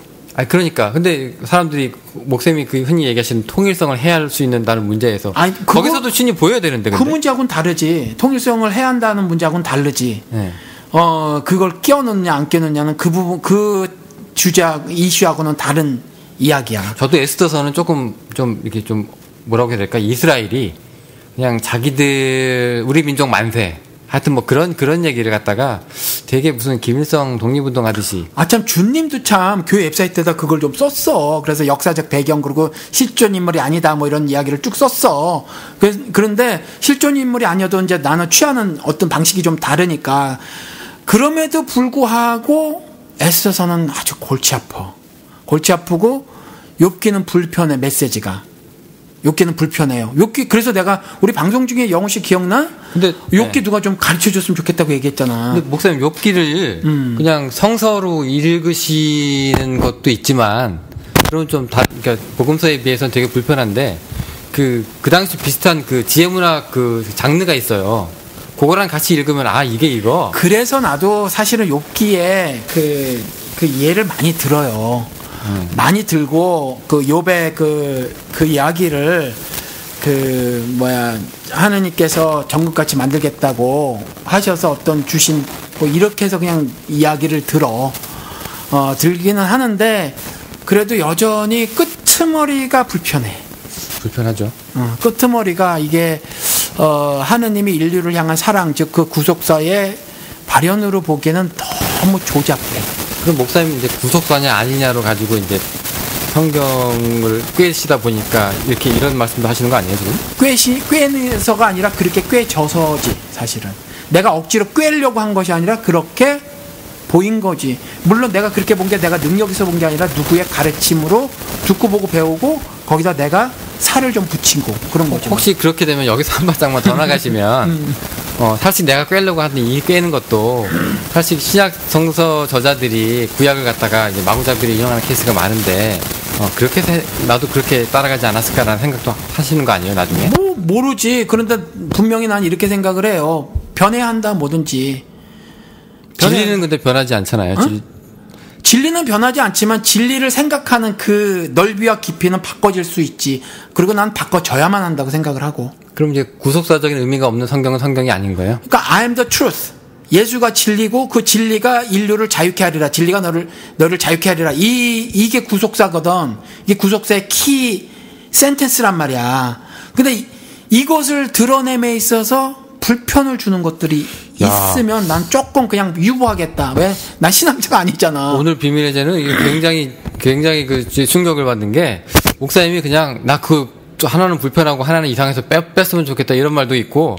그러니까. 근데 사람들이, 목사님이 흔히 얘기하시는 통일성을 해야 할 수 있는다는 문제에서. 거기서도 신이 보여야 되는데. 그 문제하고는 다르지. 통일성을 해야 한다는 문제하고는 다르지. 그걸 끼워넣느냐, 안 끼워넣느냐는 그 부분, 그 이슈하고는 다른 이야기야. 저도 에스더서는 이렇게 뭐라고 해야 될까? 이스라엘이 그냥 자기들, 우리 민족 만세. 하여튼 그런 얘기를 갖다가 되게 무슨 김일성 독립운동 하듯이. 참 주님도 참 교회 웹사이트에다 그걸 좀 썼어. 그래서 역사적 배경 그리고 실존 인물이 아니다 이런 이야기를 쭉 썼어. 그런데 실존 인물이 아니어도 이제 나는 취하는 어떤 방식이 좀 다르니까. 그럼에도 불구하고 에스더서는 아주 골치 아프고 욥기는 불편해. 메시지가. 욥기는 불편해요. 욥기 그래서 내가 우리 방송 중에 영호 씨 기억나? 근데 욥기 누가 좀 가르쳐 줬으면 좋겠다고 얘기했잖아. 근데 목사님 욥기를 그냥 성서로 읽으시는 것도 있지만 그런 그러니까 복음서에 비해서는 되게 불편한데 그 당시 비슷한 지혜문학 장르가 있어요. 그거랑 같이 읽으면 이게 이거. 그래서 나도 사실은 욥기에 그 예를 많이 들어요. 많이 들고 욥의 그 이야기를 하느님께서 정국같이 만들겠다고 하셔서 어떤 주신 뭐 이렇게 해서 그냥 이야기를 들기는 하는데 그래도 여전히 끄트머리가 불편해. 불편하죠. 끄트머리가 이게 하느님이 인류를 향한 사랑, 즉 그 구속사의 발현으로 보기에는 너무 조잡해. 그럼 목사님 이제 구속사냐 아니냐로 가지고 이제 성경을 꿰시다 보니까 이렇게 이런 말씀도 하시는 거 아니에요 지금? 꿰서가 아니라 그렇게 꿰져서지 사실은. 내가 억지로 꿰려고 한 것이 아니라 그렇게 보인 거지. 물론 내가 그렇게 본 게 내가 능력 있어 본 게 아니라 누구의 가르침으로 듣고 보고 배우고 거기다 내가 살을 좀 붙인 거 그런 거죠. 혹시 그렇게 되면 여기서 한 발짝만 더 나가시면 사실 내가 꿰려고 하는데 이 꿰는 것도 사실 신약 성서 저자들이 구약을 갖다가 이제 마구잡이로 인용하는 케이스가 많은데 그렇게 나도 그렇게 따라가지 않았을까라는 생각도 하시는 거 아니에요 나중에? 뭐 모르지. 그런데 분명히 난 이렇게 생각을 해요. 변해야 한다 뭐든지. 진리는 근데 변하지 않잖아요. 진리는 변하지 않지만 진리를 생각하는 그 넓이와 깊이는 바꿔질 수 있지. 그리고 난 바꿔져야만 한다고 생각을 하고. 그럼 이제 구속사적인 의미가 없는 성경은 성경이 아닌 거예요? 그러니까 I am the truth. 예수가 진리고 그 진리가 인류를 자유케 하리라. 진리가 너를 자유케 하리라. 이게 구속사거든. 이게 구속사의 키 센텐스란 말이야. 근데 이것을 드러냄에 있어서 불편을 주는 것들이 있으면 난 조금 그냥 유보하겠다. 왜? 난 신앙자가 아니잖아. 오늘 비밀의 제는 이게 굉장히 그 충격을 받는 게 목사님이 그냥 나 하나는 불편하고 하나는 이상해서 뺐으면 좋겠다 이런 말도 있고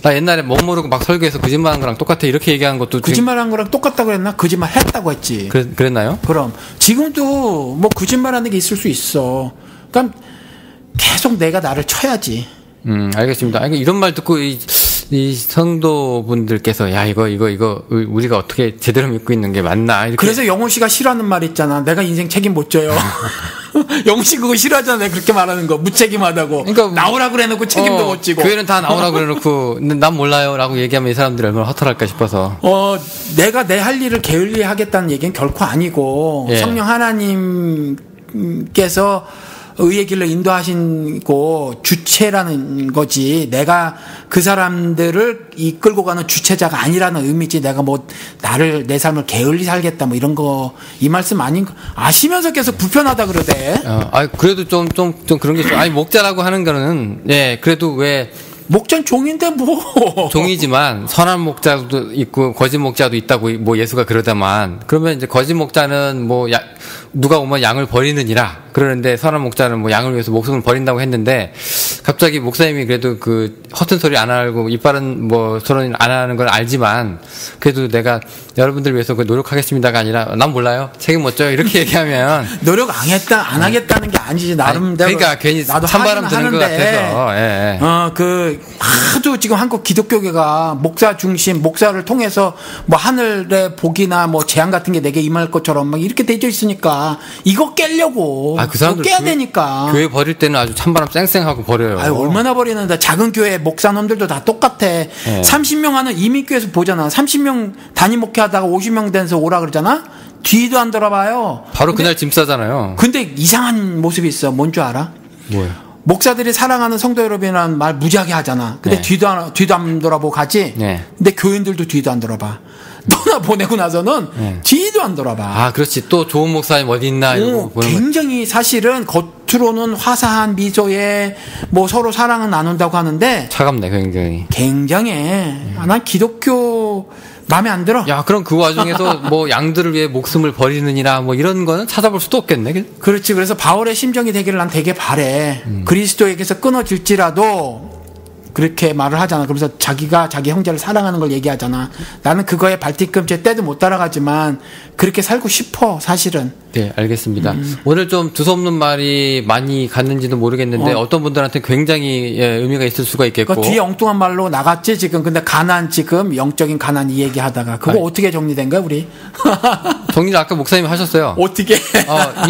나 옛날에 못 모르고 막 설교해서 거짓말한 거랑 똑같아 이렇게 얘기한 것도 거짓말한 거랑 똑같다고 그랬나? 거짓말 했다고 했지. 그랬나요? 그럼 지금도 뭐 거짓말하는 게 있을 수 있어. 그러니까 계속 내가 나를 쳐야지. 알겠습니다. 아니, 이런 말 듣고 이 성도분들께서 야 이거 우리가 어떻게 제대로 믿고 있는 게 맞나 이렇게. 그래서 영훈 씨가 싫어하는 말 있잖아. 내가 인생 책임 못 져요. 영훈 씨 그거 싫어하잖아. 내가 그렇게 말하는 거 무책임하다고. 그러니까 나오라고 그래놓고 책임도 못 지고. 교회는 다 나오라고 그래놓고 난 몰라요라고 얘기하면 이 사람들이 얼마나 허탈할까 싶어서. 내가 내 할 일을 게을리하겠다는 얘기는 결코 아니고 성령 하나님께서 의의 길로 인도하시고 주체라는 거지. 내가 그 사람들을 이끌고 가는 주체자가 아니라는 의미지. 내가 뭐 내 삶을 게을리 살겠다 뭐 이런 거 이 말씀 아닌 거 아시면서 계속 불편하다 그러대. 그래도 좀 그런 게 좀 목자라고 하는 거는 그래도 왜 목자는 종인데 뭐. 종이지만 선한 목자도 있고 거짓 목자도 있다고 뭐 예수가 그러다만 그러면 이제 거짓 목자는 뭐 누가 오면 양을 버리느니라 그러는데 선한 목자는 뭐 양을 위해서 목숨을 버린다고 했는데 갑자기 목사님이 그래도 그 허튼 소리 안 하고 이빨은 뭐 토론 안 하는 걸 알지만 그래도 내가 여러분들 위해서 그 노력하겠습니다가 아니라 난 몰라요 책임 못 져요 이렇게 얘기하면 노력 안 하겠다는 게 아니지. 나름대로 그러니까 괜히 나도 찬바람 드는 것 같아서 하도 지금 한국 기독교계가 목사 중심 목사를 통해서 뭐 하늘의 복이나 뭐 재앙 같은 게 내게 임할 것처럼 막 이렇게 되어 있으니까 이거 깨려고 그 사람들 깨야 되니까 교회 버릴 때는 아주 찬바람 쌩쌩하고 버려요. 얼마나 버리는데. 작은 교회 목사놈들도 다 똑같아. 30명 하는 이민교회에서 보잖아. 30명 단임 목회하다가 50명 돼서 오라 그러잖아. 뒤도 안 돌아봐요. 바로 그날 짐 싸잖아요. 근데 이상한 모습이 있어. 뭔 줄 알아? 뭐예요? 목사들이 사랑하는 성도 여러분이라는 말 무지하게 하잖아. 근데 뒤도 안 돌아보고 가지. 근데 교인들도 뒤도 안 돌아봐. 너나 보내고 나서는 뒤도 안 돌아봐. 그렇지. 또 좋은 목사님 어디 있나 이러고 보는 굉장히 사실은 겉으로는 화사한 미소에 뭐 서로 사랑은 나눈다고 하는데 차갑네 굉장히. 굉장해. 난 기독교 마음에 안 들어. 그럼 그 와중에서 뭐 양들을 위해 목숨을 버리느니라 뭐 이런 거는 찾아볼 수도 없겠네. 그렇지. 그래서 바울의 심정이 되기를 난 되게 바래. 그리스도에게서 끊어질지라도 그렇게 말을 하잖아. 그러면서 자기가 자기 형제를 사랑하는 걸 얘기하잖아. 나는 그거에 발뒤꿈치에 때도 못 따라가지만 그렇게 살고 싶어 사실은. 네, 알겠습니다. 오늘 좀 두서없는 말이 많이 갔는지도 모르겠는데 어떤 분들한테 굉장히 의미가 있을 수가 있겠고. 뒤에 엉뚱한 말로 나갔지 지금. 근데 가난 지금 영적인 가난 이 얘기하다가 그거 어떻게 정리된 거야 우리? 정리를 아까 목사님이 하셨어요. 어떻게?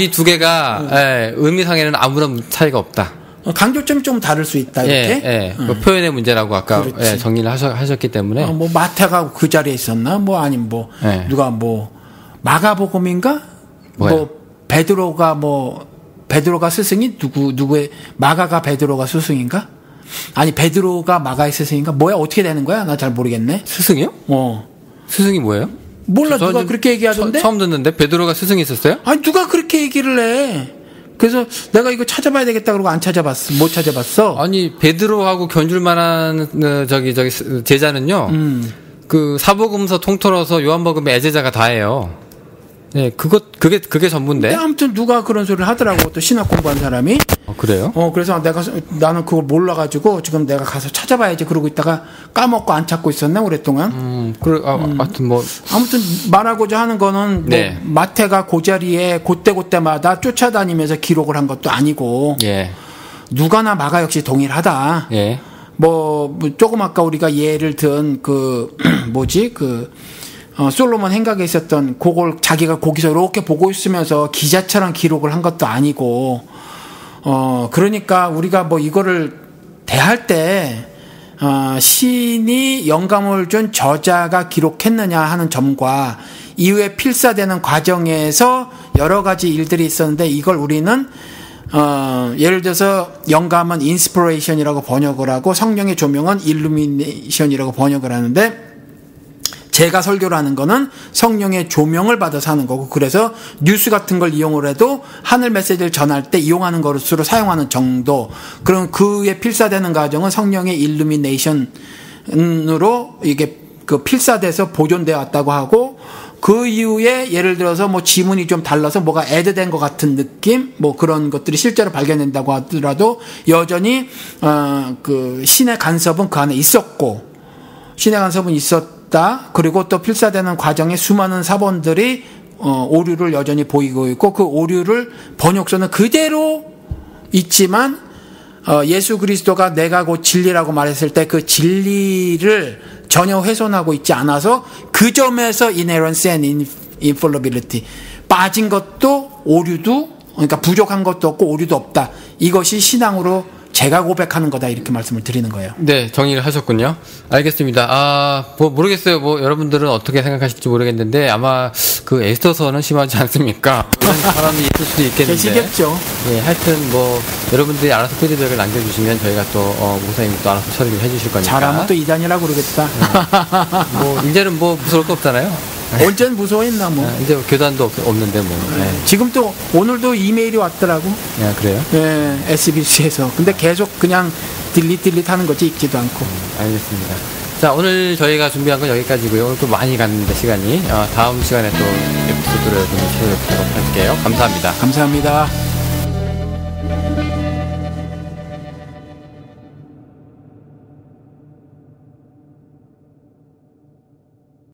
이 두 개가 의미상에는 아무런 차이가 없다. 강조점이 좀 다를 수 있다 이렇게. 그 표현의 문제라고 아까 정리를 하셨기 때문에. 뭐 마태가 그 자리에 있었나? 뭐 아니면 뭐 누가 뭐 마가복음인가? 뭐 베드로가 스승이 누구의 마가가 베드로가 스승인가? 아니 베드로가 마가의 스승인가 뭐야 어떻게 되는 거야? 나 잘 모르겠네. 스승이요? 스승이 뭐예요? 몰라 누가 그렇게 얘기하던데? 처음 듣는데 베드로가 스승이 있었어요? 아니 누가 그렇게 얘기를 해? 그래서 내가 이거 찾아봐야 되겠다 그러고 안 찾아봤어. 못 찾아봤어. 아니 베드로하고 견줄만한 저기 제자는요. 그 사복음서 통틀어서 요한복음의 애제자가 다예요. 네, 그게 전부인데. 아무튼 누가 그런 소리를 하더라고. 또 신학 공부한 사람이. 그래요? 그래서 나는 그걸 몰라가지고 지금 내가 가서 찾아봐야지 그러고 있다가 까먹고 안 찾고 있었네 오랫동안. 하여튼 뭐. 아무튼 말하고자 하는 거는 네. 뭐 마태가 그 자리에 그때마다 쫓아다니면서 기록을 한 것도 아니고. 예. 누가나 마가 역시 동일하다. 예. 뭐 조금 아까 우리가 예를 든 솔로몬 행각에 있었던 그걸 자기가 거기서 이렇게 보고 있으면서 기자처럼 기록을 한 것도 아니고, 그러니까 우리가 뭐 이거를 대할 때, 신이 영감을 준 저자가 기록했느냐 하는 점과 이후에 필사되는 과정에서 여러 가지 일들이 있었는데 이걸 우리는 예를 들어서 영감은 인스피레이션이라고 번역을 하고 성령의 조명은 일루미네이션이라고 번역을 하는데 제가 설교를 하는 거는 성령의 조명을 받아서 하는 거고 그래서 뉴스 같은 걸 이용을 해도 하늘 메시지를 전할 때 이용하는 것으로 사용하는 정도. 그럼 그에 필사되는 과정은 성령의 일루미네이션으로 이게 그 필사돼서 보존되어 왔다고 하고 그 이후에 예를 들어서 뭐 지문이 좀 달라서 뭐가 애드된 것 같은 느낌 뭐 그런 것들이 실제로 발견된다고 하더라도 여전히 그 신의 간섭은 그 안에 있었고 신의 간섭은 있었다. 그리고 또 필사되는 과정에 수많은 사본들이 오류를 여전히 보이고 있고 그 오류를 번역서는 그대로 있지만 예수 그리스도가 내가 곧 진리라고 말했을 때 그 진리를 전혀 훼손하고 있지 않아서 그 점에서 inerrancy and infallibility 빠진 것도 오류도 그러니까 부족한 것도 없고 오류도 없다. 이것이 신앙으로 제가 고백하는 거다 이렇게 말씀을 드리는 거예요. 네, 정리를 하셨군요. 알겠습니다. 뭐 모르겠어요. 뭐 여러분들은 어떻게 생각하실지 모르겠는데 아마 그 에스더서는 심하지 않습니까? 그런 사람이 있을 수도 있겠는데. 계시겠죠. 네, 하여튼 뭐 여러분들이 알아서 피드백을 남겨주시면 저희가 또 목사님이 또 알아서 처리를 해주실 거니까. 잘하면 또 이단이라고 그러겠다. 네. 뭐 이제는 뭐 무서울 거 없잖아요. 언제는 무서워했나 뭐. 이제 교단도 없는데 뭐. 네. 지금 또 오늘도 이메일이 왔더라고. 그래요? 네, SBC에서. 근데 계속 그냥 딜릿 하는 거지 읽지도 않고. 알겠습니다. 자, 오늘 저희가 준비한 건 여기까지고요. 오늘 또 많이 갔는데 시간이 다음 시간에 또 에피소드를 찾아뵙도록 할게요. 감사합니다. 감사합니다.